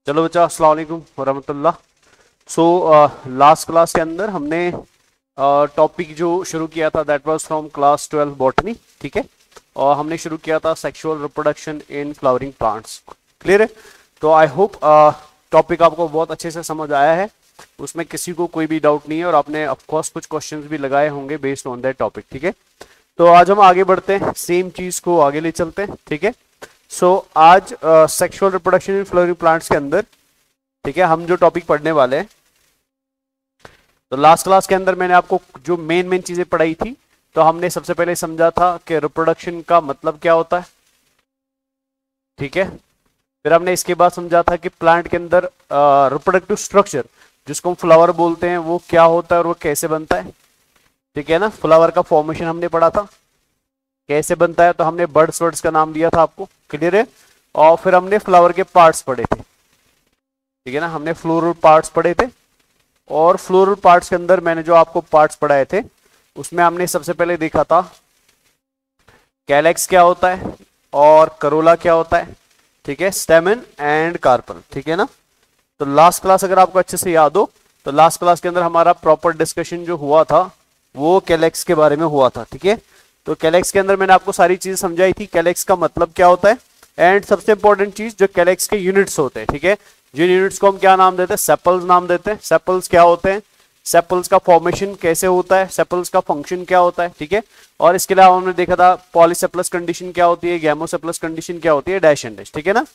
चलो बच्चा, अस्सलाम वालेकुम वरहमतुल्लाह। सो लास्ट क्लास के अंदर हमने टॉपिक जो शुरू किया था that was from class 12 botany, ठीक है। और हमने शुरू किया था sexual reproduction in flowering plants. Clear है? तो आई होप टॉपिक आपको बहुत अच्छे से समझ आया है, उसमें किसी को कोई भी डाउट नहीं है और आपने ऑफकोर्स कुछ क्वेश्चंस भी लगाए होंगे बेस्ड ऑन दैट टॉपिक, ठीक है। तो आज हम आगे बढ़ते हैं, सेम चीज को आगे ले चलते हैं, ठीक है। सो आज sexual reproduction in flowering plants के अंदर, ठीक है, हम जो टॉपिक पढ़ने वाले हैं, तो लास्ट क्लास के अंदर मैंने आपको जो मेन चीजें पढ़ाई थी, तो हमने सबसे पहले समझा था कि रिप्रोडक्शन का मतलब क्या होता है, ठीक है। फिर हमने इसके बाद समझा था कि प्लांट के अंदर रिप्रोडक्टिव स्ट्रक्चर जिसको हम फ्लावर बोलते हैं वो क्या होता है और वो कैसे बनता है, ठीक है ना। फ्लावर का फॉर्मेशन हमने पढ़ा था, कैसे बनता है, तो हमने बर्ड्स वर्ड्स का नाम दिया था आपको, क्लियर है। और फिर हमने फ्लावर के पार्ट्स पढ़े थे, ठीक है ना, हमने फ्लोरल पार्ट्स पढ़े थे। और फ्लोरल पार्ट्स के अंदर मैंने जो आपको पार्ट्स पढ़ाए थे उसमें हमने सबसे पहले देखा था कैलेक्स क्या होता है और करोला क्या होता है, ठीक है, स्टेमन एंड कार्पल, ठीक है ना। तो लास्ट क्लास अगर आपको अच्छे से याद हो तो लास्ट क्लास के अंदर हमारा प्रॉपर डिस्कशन जो हुआ था वो कैलेक्स के बारे में हुआ था, ठीक है। तो कैलेक्स के अंदर मैंने आपको सारी चीजें समझाई थी, कैलेक्स का मतलब क्या होता है एंड सबसे इंपॉर्टेंट चीज जो कैलेक्स के यूनिट्स होते हैं, ठीक है। जिन यूनिट्स को हम क्या नाम देते हैं, सेपल्स नाम देते हैं। सेपल्स क्या होते हैं, सेपल्स का फॉर्मेशन कैसे होता है, सेपल्स का फंक्शन क्या होता है, ठीक है। और इसके अलावा हमने देखा था पॉलीसेपलस कंडीशन क्या होती है, गैमोसेपलस कंडीशन क्या होती है, डैश एंड डैश, ठीक है ना।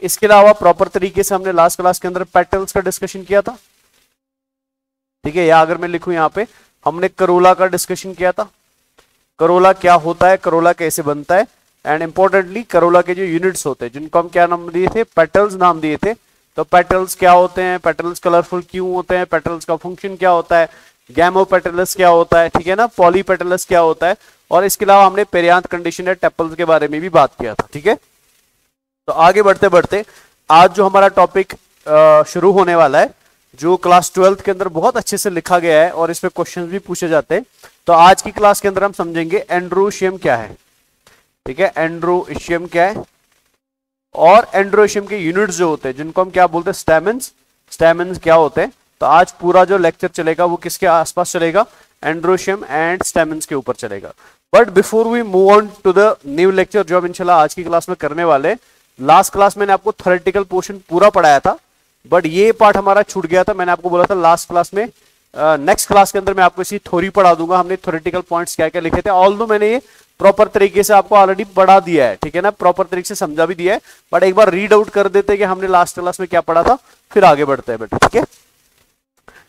इसके अलावा प्रॉपर तरीके से हमने लास्ट क्लास के अंदर पेटल्स का डिस्कशन किया था, ठीक है। या अगर मैं लिखूं यहाँ पे, हमने करोला का डिस्कशन किया था, करोला क्या होता है, करोला कैसे बनता है, एंड इंपॉर्टेंटली करोला के जो यूनिट्स होते हैं जिनको हम क्या नाम दिए थे, पेटल्स नाम दिए थे। तो पेटल्स क्या होते हैं, पेटल्स कलरफुल क्यों होते हैं, पेटल्स का फंक्शन क्या होता है, गैमोपेटलस क्या होता है, ठीक है ना, पॉलीपेटलस क्या होता है। और इसके अलावा हमने पेरियांथ कंडीशन या टेपल्स के बारे में भी बात किया था, ठीक है। तो आगे बढ़ते बढ़ते आज जो हमारा टॉपिक शुरू होने वाला है, जो क्लास 12 के अंदर बहुत अच्छे से लिखा गया है और इसमें क्वेश्चंस भी पूछे जाते हैं। तो आज की क्लास के अंदर हम समझेंगे एंड्रोशियम क्या है, ठीक है, एंड्रोशियम क्या है। और एंड्रोशियम के यूनिट्स जो होते हैं जिनको हम क्या बोलते हैं, स्टैमेंस। स्टैमेंस क्या होते हैं, तो आज पूरा जो लेक्चर चलेगा वो किसके आसपास चलेगा, एंड्रोशियम एंड स्टैमेंस के ऊपर चलेगा। But before we move on to the new lecture जो हम इंशाल्लाह आज की क्लास में करने वाले, लास्ट क्लास मैंने आपको थ्योरेटिकल पोर्शन पूरा पढ़ाया था, बट ये पार्ट हमारा छूट गया था। मैंने आपको बोला था लास्ट क्लास में, नेक्स्ट क्लास के अंदर मैं आपको इसी थ्योरी पढ़ा दूंगा, हमने थ्योरेटिकल पॉइंट्स क्या क्या लिखे थे। ऑल्दो मैंने ये प्रॉपर तरीके से आपको ऑलरेडी पढ़ा दिया है, ठीक है ना, प्रॉपर तरीके से समझा भी दिया है, बट एक बार रीड आउट कर देते कि हमने लास्ट क्लास में क्या पढ़ा था, फिर आगे बढ़ते हैं बेटा, ठीक है।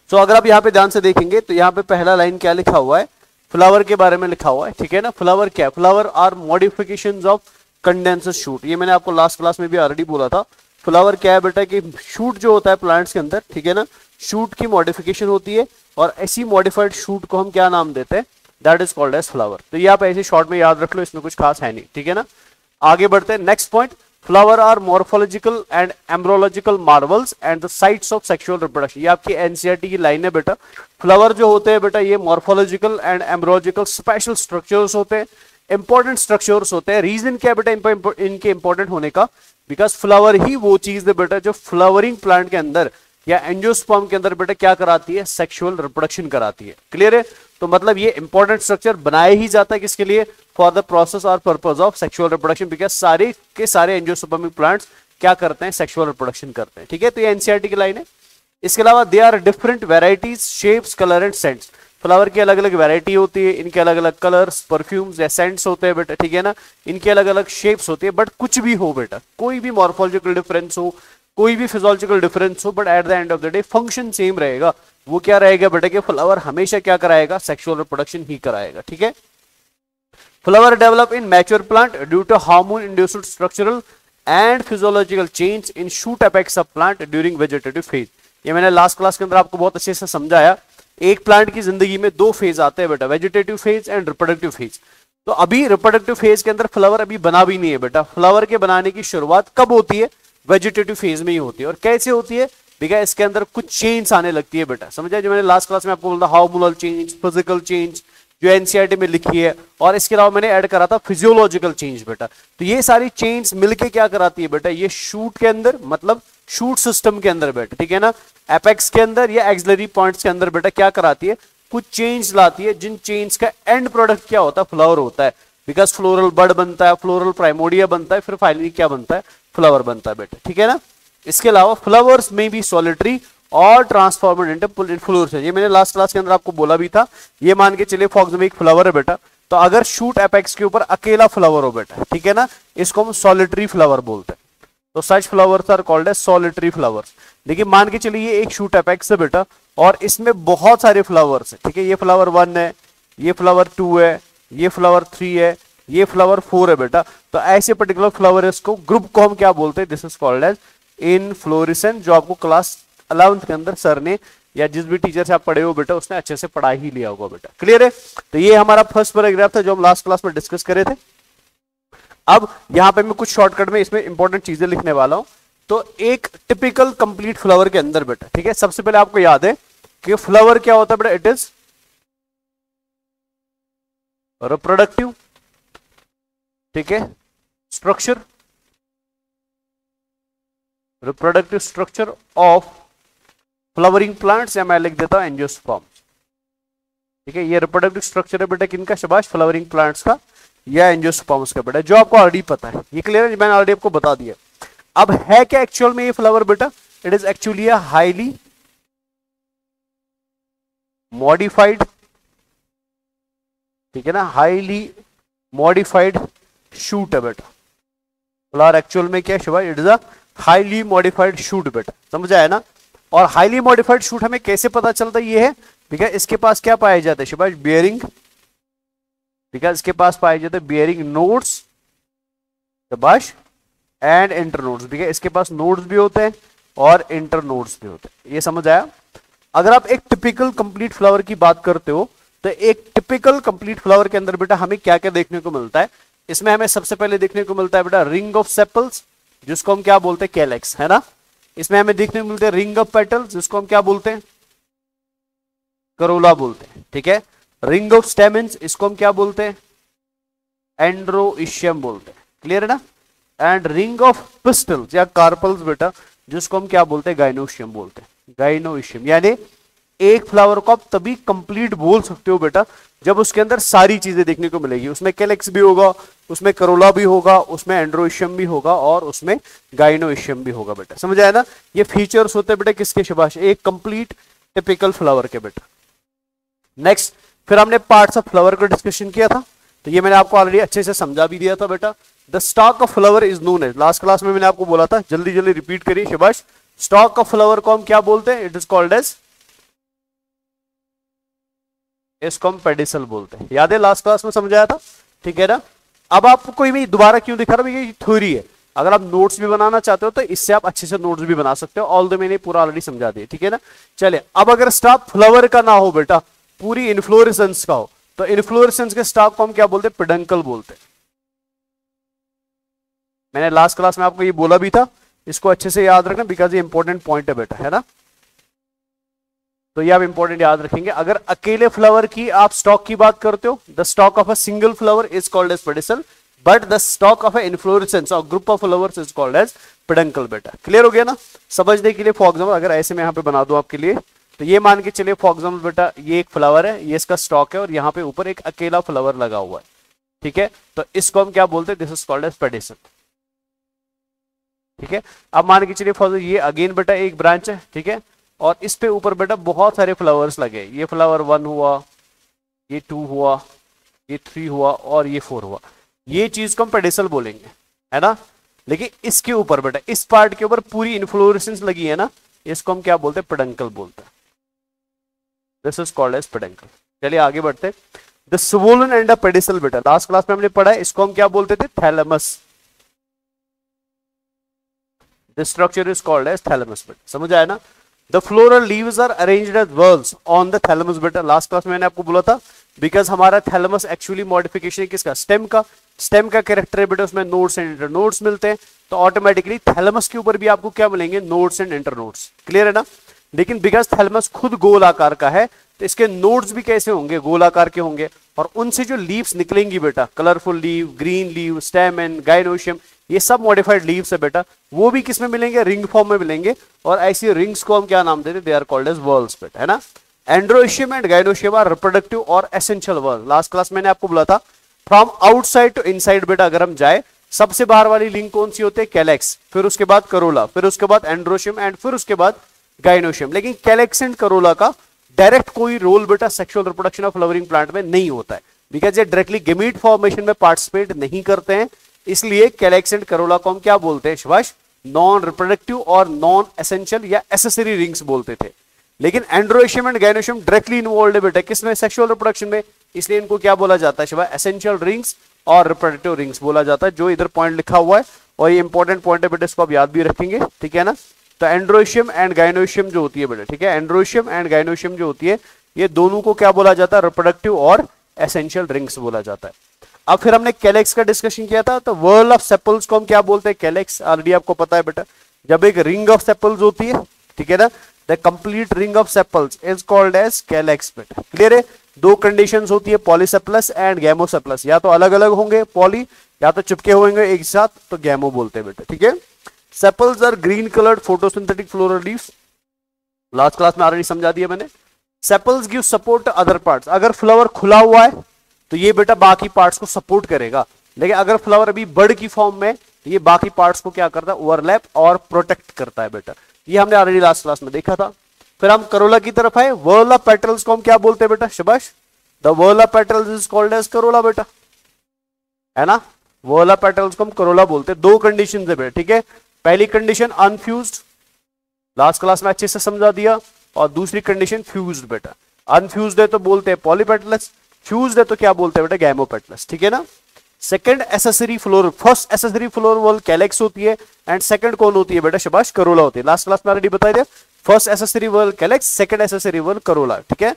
सो अगर आप यहाँ पे ध्यान से देखेंगे तो यहाँ पे पहला लाइन क्या लिखा हुआ है, फ्लावर के बारे में लिखा हुआ है, ठीक है ना। फ्लावर क्या है, flower are modifications of condensed shoot. ये मैंने आपको लास्ट क्लास में भी ऑलरेडी बोला था। फ्लावर क्या है बेटा कि शूट जो होता है प्लांट्स के अंदर, ठीक है ना, शूट की मॉडिफिकेशन होती है और ऐसी मॉडिफाइड शूट को हम क्या नाम देते हैं, that is called as flower. तो ये आप ऐसे शॉर्ट में याद रख लो, इसमें कुछ खास है नहीं, ठीक है ना। आगे बढ़ते हैं, next point, flower are morphological and embryological marvels and the sites of sexual reproduction. ये आपकी एनसीईआरटी की लाइन है बेटा। फ्लावर जो होते हैं बेटा ये morphological and embryological special structures होते हैं, इंपॉर्टेंट स्ट्रक्चर्स होते हैं। रीजन क्या है बेटा इनके इंपॉर्टेंट होने का, बिकॉज फ्लावर ही वो चीज है बेटा जो फ्लावरिंग प्लांट के अंदर या एंजियोस्पर्म के अंदर बेटा क्या कराती है, सेक्सुअल रिप्रोडक्शन कराती है, क्लियर है। तो मतलब ये इंपॉर्टेंट स्ट्रक्चर बनाया ही जाता है किसके लिए, फॉर द प्रोसेस और purpose of sexual reproduction, because सारे के सारे एंजियोस्पर्मिक प्लांट्स क्या करते हैं, सेक्सुअल रिप्रोडक्शन करते हैं, ठीक है। तो ये एनसीईआरटी की लाइन है। इसके अलावा they are different varieties, shapes, colour and scents. Flower की अलग अलग वैरायटी होती है, इनके अलग अलग कलर्स, परफ्यूम्स या सेंट्स होते हैं बेटा, ठीक है ना। इनके अलग अलग शेप्स होती है, बट कुछ भी हो बेटा, कोई भी मॉर्फोलॉजिकल डिफरेंस हो, कोई भी फिजियोलॉजिकल डिफरेंस हो, but at the end of the day function same रहेगा। वो क्या रहेगा बेटा कि फ्लावर हमेशा क्या कराएगा, सेक्सुअल रिप्रोडक्शन ही कराएगा, ठीक है। Flower develop in mature plant due to hormone induced structural and physiological change in shoot apex of plant during vegetative phase. ये मैंने लास्ट क्लास के अंदर आपको बहुत अच्छे से समझाया। एक प्लांट की जिंदगी में दो फेज आते हैं बेटा, vegetative phase and reproductive phase. तो अभी रिप्रोडक्टिव फेज के अंदर फ्लावर अभी बना भी नहीं है बेटा। फ्लावर के बनाने की शुरुआत कब होती है, वेजिटेटिव फेज में ही होती है। और कैसे होती है, बिकॉज इसके अंदर कुछ चेंज आने लगती है बेटा, समझा। जो मैंने लास्ट क्लास में आपको बोला हार्मोनल चेंज, फिजिकल चेंज जो एनसीईआरटी में लिखी है, और इसके अलावा मैंने ऐड करा था फिजियोलॉजिकल चेंज बेटा। तो ये सारी चेंज मिलके क्या कराती है बेटा, ये शूट के अंदर मतलब शूट सिस्टम के अंदर बेटा, ठीक है ना, एपेक्स के अंदर या एक्सिलरी पॉइंट्स के अंदर बेटा क्या कराती है, कुछ चेंज लाती है, जिन चेंज का एंड प्रोडक्ट क्या होता है, फ्लावर होता है, बिकॉज फ्लोरल बड बनता है, फ्लोरल प्राइमोडिया बनता है, फिर फाइनली क्या बनता है, फ्लावर बनता है बेटा, ठीक है ना। इसके अलावा फ्लावर्स में भी सॉलिटरी और ट्रांसफॉर्मड इनटू इन्फ्लोरेसेंस, ये मैंने लास्ट क्लास के अंदर आपको बोला भी था। ये मान के चलिए फॉर एग्जांपल एक फ्लावर है बेटा, तो अगर शूट एपेक्स के ऊपर अकेला फ्लावर हो बेटा, ठीक है ना, इसको हम सॉलिटरी फ्लावर बोलते हैं। तो such flowers are called as solitary flowers. देखिए मान के चलिए ये एक शूट एपेक्स है बेटा, और इसमें बहुत सारे फ्लावर्स है, ठीक है, ये फ्लावर 1 है, ये फ्लावर 2 है, ये फ्लावर 3 है, ये फ्लावर 4 है बेटा। तो ऐसे पर्टिकुलर फ्लावर को ग्रुप को हम क्या बोलते हैं, this is called as inflorescence, जो आपको क्लास 11th के अंदर सर ने या जिस भी टीचर से आप पढ़े हो बेटा उसने अच्छे से पढ़ा ही लिया होगा बेटा, क्लियर है। तो ये हमारा फर्स्ट पैराग्राफ था जो हम लास्ट क्लास में डिस्कस करे थे। अब यहां पे मैं कुछ शॉर्टकट में इसमें इंपॉर्टेंट चीजें लिखने वाला हूं। तो एक टिपिकल कंप्लीट फ्लावर के अंदर बेटा, ठीक है, सबसे पहले आपको याद है कि फ्लावर क्या होता है बेटा, इट इज रिप्रोडक्टिव, ठीक है, structure, reproductive structure of flowering plants, या मैं लिख देता हूं एंजियोस्पर्म, ठीक है। ये रिप्रोडक्टिव स्ट्रक्चर है बेटा किनका, शाबाश, फ्लावरिंग प्लांट्स का या एंजियोस्पर्म्स का बेटा, जो आपको ऑलरेडी पता है, ये क्लियर है, मैंने ऑलरेडी आपको बता दिया। अब है क्या एक्चुअल में ये फ्लावर बेटा, it is actually a highly modified, ठीक है ना, हाईली मॉडिफाइड शूट है बेटा। फ्लावर एक्चुअल में क्या है शाबाश, it is a highly modified shoot बेटा, समझ आया ना। और हाईली मॉडिफाइड शूट हमें कैसे पता चलता है, ये है बिकॉज इसके पास क्या पाया जाता है शाबाश, बियरिंग, बिकॉज इसके पास पाए जाते हैं बियरिंग नोड्स, शाबाश, एंड इंटर नोड्स, बिकॉज इसके पास नोड्स भी होते हैं और इंटर नोड्स भी होते हैं, ये समझ आया। अगर आप एक टिपिकल कंप्लीट फ्लावर की बात करते हो तो एक टिपिकल कंप्लीट फ्लावर के अंदर बेटा हमें क्या क्या देखने को मिलता है, इसमें हमें सबसे पहले देखने को मिलता है बेटा रिंग ऑफ सेपल्स, जिसको हम क्या बोलते हैं, कैलेक्स, है ना। इसमें हमें देखने को मिलते हैं रिंग ऑफ पेटल्स, जिसको हम क्या बोलते हैं, करोला बोलते हैं, ठीक है। रिंग ऑफ स्टेमेंस, इसको हम क्या बोलते हैं, एंड्रोइशियम बोलते हैं, क्लियर है ना। एंड रिंग ऑफ पिस्टल्स या कार्पल्स बेटा, जिसको हम क्या बोलते हैं, गाइनोशियम बोलते हैं, गाइनोशियम। यानी एक फ्लावर को आप तभी कंप्लीट बोल सकते हो बेटा जब उसके अंदर सारी चीजें देखने को मिलेगी, उसमें कैलेक्स भी होगा, उसमें करोला भी होगा, उसमें एंड्रोइशियम भी होगा और उसमें गाइनोइशियम भी होगा बेटा, समझ आया ना। ये फीचर्स होते हैं बेटा किसके शाबाश, एक कंप्लीट टिपिकल फ्लावर के बेटा। नेक्स्ट फिर हमने पार्ट्स ऑफ फ्लावर का डिस्कशन किया था, तो ये मैंने आपको ऑलरेडी अच्छे से समझा भी दिया था बेटा। The stalk of flower is known as, last class में मैंने आपको बोला था, जल्दी जल्दी रिपीट करिए शाबाश। स्टॉक ऑफ फ्लावर को हम क्या बोलते हैं, इट इज कॉल्ड एज, इसको हम पेडिसल बोलते हैं, याद है लास्ट क्लास में समझाया था, ठीक है ना। अब आपको मैं दोबारा क्यों दिखा रहा हूं, ये थ्योरी है, अगर आप नोट्स भी बनाना चाहते हो तो इससे आप अच्छे से नोट्स भी बना सकते हो, ऑल द मैंने पूरा ऑलरेडी समझा दिया, ठीक है ना। चलिए अब अगर स्टॉक फ्लावर का ना हो बेटा, पूरी इन्फ्लोरेसेंस का हो, तो इन्फ्लोरेसेंस के स्टॉक को हम क्या बोलते हैं, पेडंकल बोलते हैं। मैंने लास्ट क्लास में आपको ये बोला भी था, इसको अच्छे से याद रखना बिकॉज ये इंपॉर्टेंट पॉइंट है बेटा, है ना। तो ये आप इंपॉर्टेंट याद रखेंगे। अगर अकेले फ्लावर की आप स्टॉक की बात करते हो, the stalk of a single flower is called as pedicel, but the stalk of a inflorescence और group of flowers is called as peduncle बेटा, क्लियर हो गया ना। समझने के लिए फॉर एग्जाम्पल अगर ऐसे मैं यहाँ पे बना दूं आपके लिए, तो ये मान के चलिए फॉर एग्जाम्पल बेटा ये एक फ्लावर है, ये इसका स्टॉक है और यहाँ पे ऊपर एक अकेला फ्लावर लगा हुआ है, ठीक है, तो इसको हम क्या बोलते हैं, this is called as pedicel, ठीक है। अब मान के चलिए फॉर ये अगेन बेटा एक ब्रांच है, ठीक है, और इस पे ऊपर बेटा बहुत सारे फ्लावर्स लगे, ये फ्लावर 1 हुआ, ये 2 हुआ, ये 3 हुआ और ये 4 हुआ, ये चीज को हम पेडिसल बोलेंगे, है ना। लेकिन इसके ऊपर बेटा इस पार्ट के ऊपर पूरी इन्फ्लोरेसेंस लगी है ना, इसको हम क्या बोलते हैं, पेडंकल बोलते हैं, this is called as peduncle. चलिए आगे बढ़ते हैं। The swollen end the pedicel बेटा, लास्ट क्लास में हमने पढ़ा है, इसको हम क्या बोलते थे, thalamus, the structure is called as thalamus बेटा, समझ आया ना। The floral leaves are arranged as whorls on the thalamus बेटा, लास्ट क्लास में मैंने आपको बोला था, बिकॉज हमारा थैलेमस एक्चुअली मॉडिफिकेशन किसका, स्टेम का, स्टेम का कैरेक्टर है बेटा, उसमें नोड्स एंड इंटर नोड्स मिलते हैं, तो ऑटोमेटिकली थैलेमस के ऊपर भी आपको क्या मिलेंगे, nodes and inter nodes, clear है ना। लेकिन बिकॉज थैलेमस खुद गोल आकार का है तो इसके नोड्स भी कैसे होंगे, गोल आकार के होंगे, और उनसे जो लीव्स निकलेंगी बेटा, colourful leave, green leave, स्टेमन, gynoecium, ये सब मॉडिफाइड लीव्स है बेटा, वो भी किसमें मिलेंगे, रिंग फॉर्म में मिलेंगे, और ऐसी रिंग्स को हम क्या नाम देते हैं, they are called as whorls बेटा, है ना। Androecium and gynoecium are reproductive और एसेंशियल व्हर्ल। लास्ट क्लास मैंने आपको बोला था फ्रॉम आउटसाइड टू इनसाइड बेटा, अगर हम जाए सबसे बाहर वाली लिंक कौन सी होती है, कैलेक्स, फिर उसके बाद करोला, फिर उसके बाद एंड्रोशियम एंड फिर उसके बाद गाइनोशियम। लेकिन कैलेक्स एंड करोला का डायरेक्ट कोई रोल बेटा sexual reproduction of flowering plant में नहीं होता है, बिकॉज ये डायरेक्टली गेमीट फॉर्मेशन में पार्टिसिपेट नहीं करते हैं, इसलिए कैलेक्स एंड करोला को हम क्या बोलते हैं सुभाष, नॉन रिप्रोडक्टिव और नॉन एसेंशियल या एसेसरी रिंग्स बोलते थे। लेकिन androecium and gynoecium directly involve है बेटा किसमें, सेक्सुअल रिप्रोडक्शन में, इसलिए इनको क्या बोला जाता है शिवा, एसेंशियल रिंग्स और रिप्रोडक्टिव रिंग्स बोला जाता है, जो इधर पॉइंट लिखा हुआ है, और ये इंपॉर्टेंट पॉइंट है बेटा, इसको आप याद भी रखेंगे, ठीक है ना। तो एंड्रोशियम एंड गाइनोशियम जो होती है बेटा, ठीक है, एंड्रोशियम एंड गाइनोशियम जो होती है, ये दोनों को क्या बोला जाता है, रिप्रोडक्टिव और एसेंशियल रिंग्स बोला जाता है। अब फिर हमने कैलेक्स का डिस्कशन किया था, तो वर्ल्ड ऑफ सेपल्स को हम क्या बोलते हैं, कैलेक्स, ऑलरेडी आपको पता है बेटा। जब एक रिंग ऑफ सेपल्स होती है, ठीक है ना, the complete ring of sepals is called as calyx बेटा, क्लियर है। दो कंडीशंस होती है, पॉलीसेप्लस एंड गैमोसेप्लस, या तो अलग अलग होंगे पॉली, या तो चिपके होंगे एक साथ, तो गैमो बोलते हैं बेटा, ठीक है। Sepals are green coloured photosynthetic floral leaves, last class में ऑलरेडी समझा दिया मैंने। Sepals give support to other parts, अगर फ्लावर खुला हुआ है तो ये बेटा बाकी पार्ट्स को सपोर्ट करेगा, लेकिन अगर फ्लावर अभी बर्ड की फॉर्म में, तो ये बाकी पार्ट्स को क्या करता है, ओवरलैप और प्रोटेक्ट करता है बेटा, ये हमने ऑलरेडी लास्ट क्लास में देखा था। फिर हम करोला की तरफ आए, वर्ल ऑफ पेटल्स को हम क्या बोलते हैं बेटा, शबाश, the whorl of petals is called as corolla बेटा, है ना। वर्ल ऑफ पेटल्स को हम करोला बोलते हैं। दो कंडीशन है बेटा, ठीक है, पहली कंडीशन अनफ्यूज्ड, लास्ट क्लास में अच्छे से समझा दिया, और दूसरी कंडीशन फ्यूज्ड बेटा। अनफ्यूज्ड है तो बोलते हैं पॉलीपेटलस, फ्यूज्ड है तो क्या बोलते हैं बेटा, गैमोपेटलस, ठीक है ना। Second accessory floor, first accessory floor wall calyx होती है, एंड सेकंड कौन होती है बेटा, शबाश, करोला होती है। लास्ट क्लास में ऑलरेडी बता दिया, first accessory wall calyx, second accessory wall Corolla, ठीक है।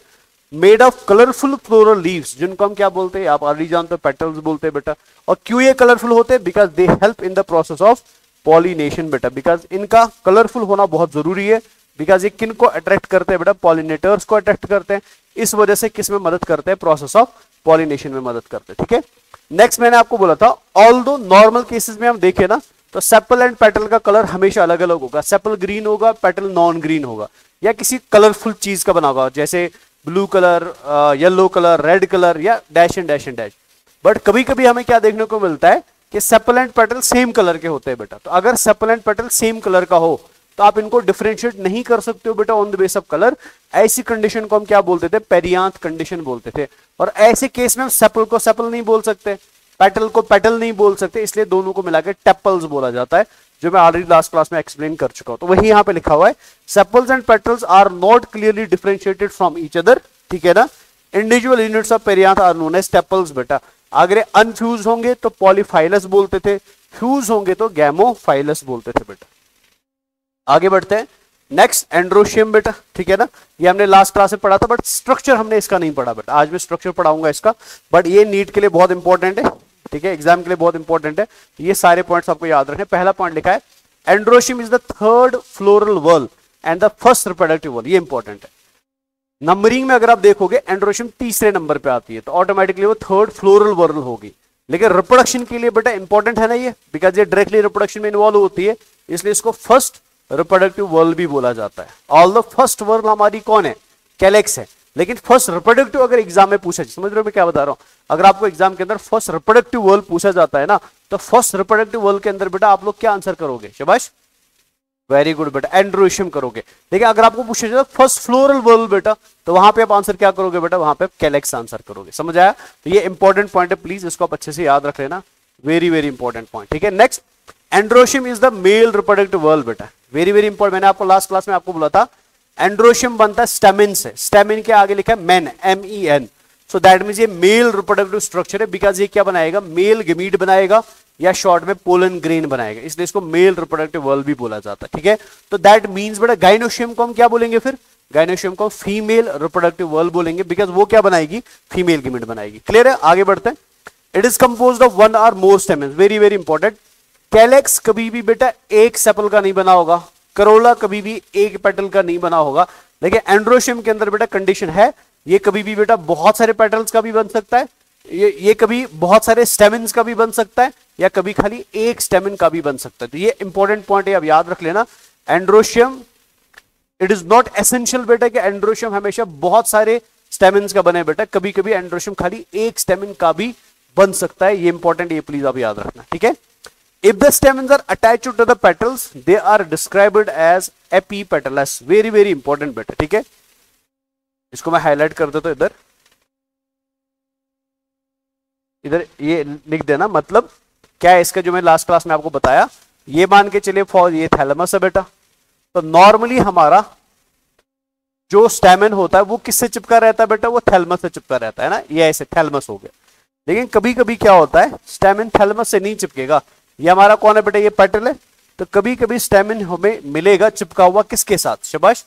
Made of colourful floral leaves, जिनको हम क्या बोलते हैं, आप ऑलरेडी जानते हो, पेटल्स बोलते हैं बेटा। और क्यों ये कलरफुल होते हैं, because they help in the process of pollination बेटा, बिकॉज इनका कलरफुल होना बहुत जरूरी है, बिकॉज ये किन को अट्रैक्ट करते हैं बेटा, पॉलिनेटर्स को अट्रैक्ट करते हैं, इस वजह से किस में मदद करते हैं, प्रोसेस ऑफ पॉलिनेशन में मदद करते हैं, ठीक है। नेक्स्ट मैंने आपको बोला था, ऑल्दो नॉर्मल केसेस में हम देखें ना, तो सेपल एंड पेटल का कलर हमेशा अलग अलग होगा, सेपल ग्रीन होगा, पेटल नॉन ग्रीन होगा, या किसी कलरफुल चीज का बना होगा, जैसे blue colour, yellow colour, red colour, या dash and dash and dash. But कभी कभी हमें क्या देखने को मिलता है कि sepal and petal same colour के होते हैं बेटा, तो अगर sepal and petal same colour का हो तो आप इनको डिफरेंशिएट नहीं कर सकते हो बेटा on the base of colour, ऐसी कंडीशन को हम क्या बोलते थे, पेरियांथ कंडीशन बोलते थे। और ऐसे केस में हम सेपल को सेपल नहीं बोल सकते, पेटल को पेटल नहीं बोल सकते, इसलिए दोनों को मिलाकर टेपल्स बोला जाता है, जो मैं ऑलरेडी लास्ट क्लास में एक्सप्लेन कर चुका हूं। तो वही यहां पे लिखा हुआ है, sepals and petals are not clearly differentiated from each other, ठीक है ना। Individual units of perianth are known as tepals बेटा। अगर अनफ्यूज होंगे तो पॉलीफाइलस बोलते थे, फ्यूज होंगे तो गैमोफाइलस बोलते थे बेटा। आगे बढ़ते हैं, नेक्स्ट एंड्रोशियम बेटा, ठीक है ना, ये हमने लास्ट क्लास में पढ़ा था, बट स्ट्रक्चर हमने इसका नहीं पढ़ा बेटा, आज मैं स्ट्रक्चर पढ़ाऊंगा इसका, बट ये नीट के लिए बहुत इंपॉर्टेंट है, ठीक है, एग्जाम के लिए बहुत इंपॉर्टेंट है, ये सारे पॉइंट्स आपको याद रखने। पहला पॉइंट लिखा है, androecium is the third floral whorl and the first reproductive whorl, ये इंपॉर्टेंट है। नंबरिंग में अगर आप देखोगे एंड्रोशियम तीसरे नंबर पे आती है, तो ऑटोमेटिकली वो थर्ड फ्लोरल वर्ल होगी, लेकिन रिप्रोडक्शन के लिए बेटा इंपॉर्टेंट है ना ये, बिकॉज ये डायरेक्टली रिप्रोडक्शन में इन्वॉल्व होती है, इसलिए इसको फर्स्ट रिप्रोडक्टिव वर्ल भी बोला जाता है। ऑल द फर्स्ट वर्ल हमारी कौन है, कैलेक्स है, लेकिन फर्स्ट रिप्रोडक्टिव अगर एग्जाम में पूछा, समझ रहे हो मैं क्या बता रहा हूं, अगर आपको एग्जाम के अंदर फर्स्ट रिप्रोडक्टिव वर्ल पूछा जाता है ना, तो फर्स्ट रिप्रोडक्टिव वर्ल के अंदर बेटा आप लोग क्या आंसर करोगे, शाबाश, वेरी गुड बेटा, एंड्रोशियम करोगे। लेकिन अगर आपको पूछा जाए फर्स्ट फ्लोरल वर्ल बेटा, तो वहां पे आप आंसर क्या करोगे बेटा, वहां पे कैलेक्स आंसर करोगे, समझ आया। तो ये इंपॉर्टेंट पॉइंट है, प्लीज इसको आप अच्छे से याद रख लेना, वेरी वेरी इंपॉर्टेंट पॉइंट, ठीक है। Next, androecium is the male reproductive whorl बेटा, वेरी वेरी इंपॉर्टेंट, मैंने आपको लास्ट क्लास में आपको बोला था, एंड्रोशियम बनता है स्टेमिन से, स्टेमिन के आगे लिखा है main, MEN, so that means ये मेल रिप्रोडक्टिव स्ट्रक्चर है, बिकॉज ये क्या बनाएगा, मेल गमीट बनाएगा, या शॉर्ट में पोलन ग्रेन बनाएगा, इसलिए इसको मेल रिप्रोडक्टिव वर्ल भी बोला जाता है, ठीक है। तो दैट मींस बेटा गाइनोशियम को हम क्या बोलेंगे, फिर गाइनोशियम को फीमेल रिप्रोडक्टिव वर्ल बोलेंगे, बिकॉज वो क्या बनाएगी, फीमेल गमीट बनाएगी, क्लियर है। आगे बढ़ते हैं, it is composed of one और more stamens, very very important. Calyx कभी भी बेटा एक सेपल का नहीं बना होगा, करोला कभी भी एक पेटल का नहीं बना होगा, लेकिन एंड्रोशियम के अंदर बेटा कंडीशन है, ये कभी भी बेटा बहुत सारे पेटल्स का भी बन सकता है, ये कभी बहुत सारे स्टेमिन्स का भी बन सकता है, या कभी खाली एक स्टेमिन का भी बन सकता है। तो ये इंपॉर्टेंट पॉइंट है, अब याद रख लेना। Androecium, it is not essential बेटा कि एंड्रोशियम हमेशा बहुत सारे स्टेमिन्स का बने बेटा, कभी कभी एंड्रोशियम खाली एक स्टेमिन का भी बन सकता है, ये इंपॉर्टेंट, ये प्लीज आप याद रखना, ठीक है। If the stamens are attached to the petals they are described as epipetalous, very very important बेटा, ठीक है। इसको मैं हाईलाइट कर देता हूं, इधर ये लिख देना, मतलब क्या है इसका, जो मैं लास्ट क्लास में आपको बताया, ये मान के चलिए फॉर ये थैलेमस है बेटा, तो नॉर्मली हमारा जो स्टेमिन होता है वो किससे चिपका रहता है बेटा, वो थैलेमस से चिपका रहता है ना, ये ऐसे थैलेमस हो गया। लेकिन कभी कभी क्या होता है, स्टेमिन थैलेमस से नहीं चिपकेगा, ये हमारा कौन है बेटा, ये पेटल है, तो कभी कभी स्टेमिन हमें मिलेगा चिपका हुआ किसके साथ, शाबाश,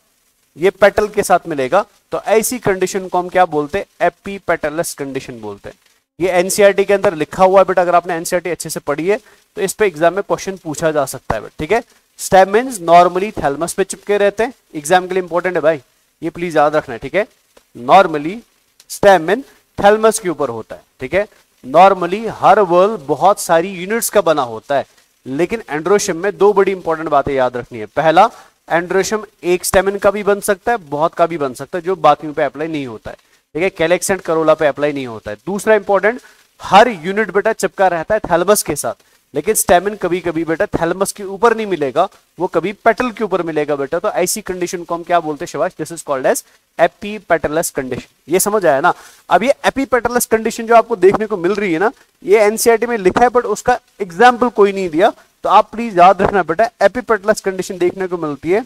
ये पेटल के साथ मिलेगा, तो ऐसी कंडीशन को हम क्या बोलते हैं, एपीपेटलस कंडीशन बोलते हैं। ये एनसीईआरटी के अंदर लिखा हुआ है बेटा, अगर आपने एनसीईआरटी अच्छे से पढ़ी है तो इस पे एग्जाम में क्वेश्चन पूछा जा सकता है बेटा, ठीक है। स्टेमिन्स नॉर्मली थैलेमस पे चिपके रहते हैं, एग्जाम के लिए इंपॉर्टेंट है भाई, ये प्लीज याद रखना है, ठीक है। नॉर्मली स्टेमिन थैलेमस के ऊपर होता है, ठीक है। नॉर्मली हर वर्ल बहुत सारी यूनिट्स का बना होता है, लेकिन एंड्रोशियम में दो बड़ी इंपॉर्टेंट बातें याद रखनी है। पहला, एंड्रोशियम एक स्टेमिन का भी बन सकता है, बहुत का भी बन सकता है, जो बाकी पे अप्लाई नहीं होता है, ठीक है, कैलेक्स एंड करोला पे अप्लाई नहीं होता है। दूसरा इंपॉर्टेंट, हर यूनिट बेटा चिपका रहता है थैलेमस के साथ, लेकिन स्टेमिन कभी कभी बेटा थैलेमस के ऊपर नहीं मिलेगा, वो कभी पेटल के ऊपर मिलेगा बेटा, तो ऐसी कंडीशन को हम क्या बोलते हैं शाबाश, this is called as epipetalous condition. ये समझ आया ना। अब ये एपीपेटलस कंडीशन जो आपको देखने को मिल रही है ना, ये एनसीईआरटी में लिखा है बट उसका एग्जाम्पल कोई नहीं दिया, तो आप प्लीज याद रखना बेटा, एपीपेटलस कंडीशन देखने को मिलती है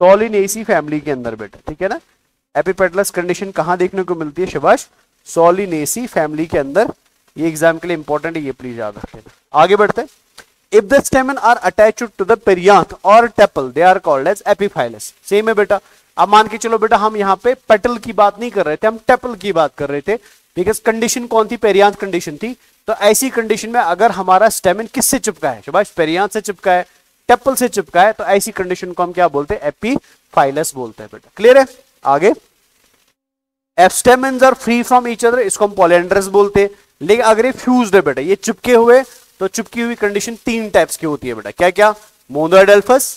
सोलिनेसी फैमिली के अंदर बेटा, ठीक है ना। एपीपेटलस कंडीशन कहां देखने को मिलती है शाबाश, सोलिनेसी फैमिली के अंदर, ये एग्जाम के लिए इंपॉर्टेंट है, ये प्लीज याद रख लेना। आगे बढ़ते हैं। If the stamen are attached to the perianth और tepal they are called as epiphyllous. Same है बेटा, अब मान के चलो बेटा हम यहाँ पे पेटल की बात नहीं कर रहे थे, हम टेपल की बात कर रहे थे, बिकॉज कंडीशन कौन थी, पेरियांथ कंडीशन थी। तो ऐसी कंडीशन में अगर हमारा स्टेमन किससे चिपका है शाबाश, पेरियांथ से चिपका है, टेपल से चिपका है, तो ऐसी कंडीशन को हम क्या बोलते हैं, एपीफाइलस बोलते हैं बेटा। क्लियर है। आगे, If stamens are free from each other, इसको हम पॉलीएंड्रस बोलते हैं। लेकिन अगर ये फ्यूज्ड है बेटा, ये चिपके हुए, तो चिपकी हुई कंडीशन तीन टाइप्स की होती है बेटा, क्या क्या, मोनोएडेल्फस,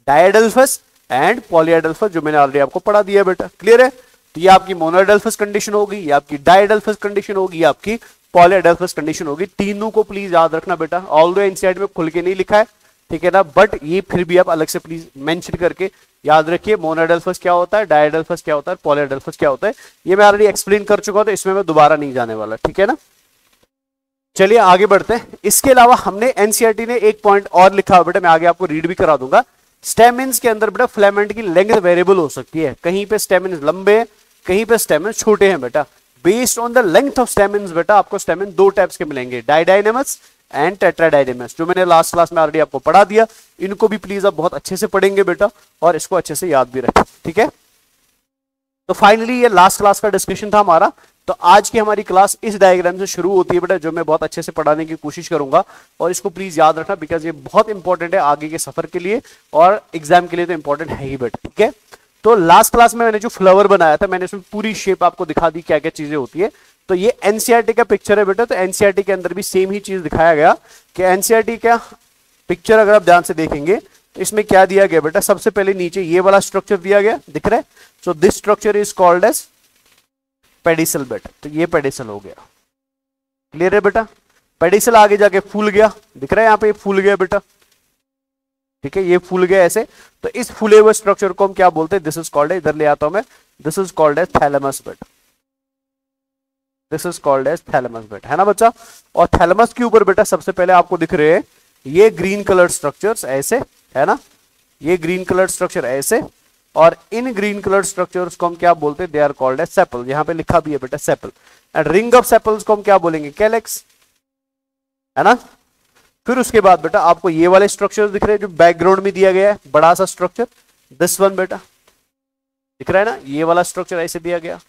डायएडेल्फस एंड पॉलीएडेल्फस, जो मैंने ऑलरेडी आपको पढ़ा दिया बेटा। क्लियर है। तो ये आपकी मोनोएडेल्फस कंडीशन होगी, ये आपकी डायएडेल्फस कंडीशन होगी, ये आपकी पॉलीएडेल्फस कंडीशन होगी। तीनों को प्लीज याद रखना बेटा, ऑल्दो एनसीईआरटी में खुल के नहीं लिखा है, ठीक है ना, बट ये फिर भी आप अलग से प्लीज मेंशन करके याद रखिए, मोनोएडेल्फस क्या होता है, डायएडेल्फस क्या होता है, पॉलीएडेल्फस क्या होता है, ये मैं ऑलरेडी एक्सप्लेन कर चुका हूं, तो इसमें मैं दोबारा नहीं जाने वाला, ठीक है ना। चलिए आगे बढ़ते हैं। इसके अलावा हमने एनसीईआरटी ने एक पॉइंट और लिखा है बेटा, मैं आगे आपको रीड भी करा दूंगा। स्टेमिन्स के अंदर बेटा फिलामेंट की लेंथ वेरिएबल हो सकती है, कहीं पे स्टेमिन्स लंबे, कहीं पे स्टेमिन्स छोटे हैं बेटा। Based on the length of stamens बेटा आपको स्टेमिन दो टाइप्स के मिलेंगे, डाइडाइनेमस एंड टेट्राडाइनेमस, जो मैंने लास्ट क्लास में ऑलरेडी आपको पढ़ा दिया। इनको भी प्लीज आप बहुत अच्छे से पढ़ेंगे बेटा, और इसको अच्छे से याद भी रखें, ठीक है। तो फाइनली ये लास्ट क्लास का डिस्कशन था हमारा। तो आज की हमारी क्लास इस डायग्राम से शुरू होती है बेटा, जो मैं बहुत अच्छे से पढ़ाने की कोशिश करूंगा, और इसको प्लीज याद रखना, बिकॉज ये बहुत इंपॉर्टेंट है आगे के सफर के लिए, और एग्जाम के लिए तो इंपॉर्टेंट है ही बेटा, ठीक है। तो लास्ट क्लास में मैंने जो फ्लावर बनाया था, मैंने इसमें पूरी शेप आपको दिखा दी, क्या क्या चीजें होती है। तो ये एनसीईआरटी का पिक्चर है बेटा, तो एनसीईआरटी के अंदर भी सेम ही चीज दिखाया गया कि एनसीईआरटी का पिक्चर अगर आप ध्यान से देखेंगे तो इसमें क्या दिया गया बेटा, सबसे पहले नीचे ये वाला स्ट्रक्चर दिया गया, दिख रहा है। So this structure is called as pedicel बेटा, तो ये पेडिसल हो गया। क्लियर है बेटा। पेडिसल आगे जाके फूल गया, दिख रहा है यहाँ पे फूल गया बेटा, ठीक है, ये फूल गया ऐसे। तो इस फूले हुए स्ट्रक्चर को हम क्या बोलते हैं, दिस इज कॉल्ड, इधर ले आता हूं मैं, this is called as thalamus बेटा, this is called as thalamus बेटा, है ना बच्चा। और थैलेमस के ऊपर बेटा सबसे पहले आपको दिख रहे हैं ये ग्रीन कलर स्ट्रक्चर्स ऐसे, है ना, ये ग्रीन कलर स्ट्रक्चर ऐसे, और इन ग्रीन कलर स्ट्रक्चर्स को हम क्या बोलते हैं, they are called as sepal, यहां पे लिखा भी है बेटा sepal. And ring of sepals को हम क्या बोलेंगे, कैलेक्स, है ना। फिर उसके बाद बेटा आपको ये वाले स्ट्रक्चर दिख रहे हैं जो बैकग्राउंड में दिया गया है, बड़ा सा स्ट्रक्चर, दिस वन बेटा, दिख रहा है ना, ये वाला स्ट्रक्चर ऐसे दिया गया,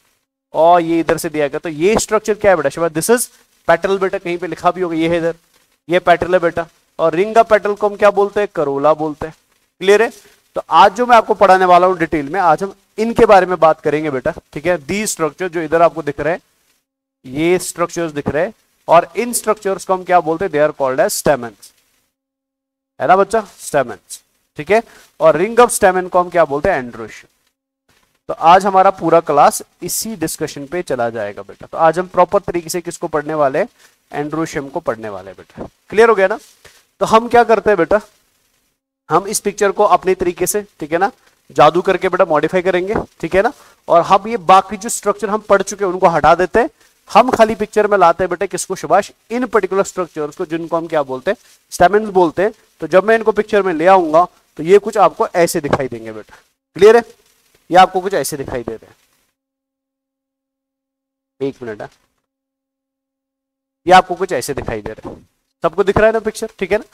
और ये इधर से दिया गया। तो ये स्ट्रक्चर क्या है बेटा, दिस इज पेटल बेटा, कहीं पे लिखा भी होगा, ये है इधर, ये पेटल है बेटा। और रिंग ऑफ पेटल को हम क्या बोलते हैं, करोला बोलते हैं। क्लियर है? तो आज जो मैं आपको पढ़ाने वाला हूं डिटेल में, आज हम इनके बारे में बात करेंगे बेटा, ठीक है। दी स्ट्रक्चर जो इधर आपको दिख रहे हैं, ये स्ट्रक्चर्स दिख रहे हैं, और इन स्ट्रक्चर्स को हम क्या बोलते हैं, दे आर कॉल्ड एज स्टेमेन्स, है ना बच्चा, स्टेमेन्स, ठीक है। और रिंग ऑफ स्टेमेन को हम क्या बोलते हैं, एंड्रोशियम। तो आज हमारा पूरा क्लास इसी डिस्कशन पे चला जाएगा बेटा। तो आज हम प्रॉपर तरीके से किसको पढ़ने वाले हैं, एंड्रोशियम को पढ़ने वाले बेटा। क्लियर हो गया ना? तो हम क्या करते हैं बेटा, हम इस पिक्चर को अपने तरीके से, ठीक है ना, जादू करके बेटा मॉडिफाई करेंगे, ठीक है ना। और हम ये बाकी जो स्ट्रक्चर हम पढ़ चुके हैं उनको हटा देते हैं, हम खाली पिक्चर में लाते हैं बेटा किसको, शाबाश, इन पर्टिकुलर स्ट्रक्चर्स को, जिनको हम क्या बोलते हैं, स्टेमेन्स बोलते हैं। तो जब मैं इनको पिक्चर में ले आऊंगा तो ये कुछ आपको ऐसे दिखाई देंगे बेटा। क्लियर है? ये आपको कुछ ऐसे दिखाई दे रहे हैं, एक मिनट है, ये आपको कुछ ऐसे दिखाई दे रहे हैं, सबको दिख रहा है ना पिक्चर, ठीक है ना।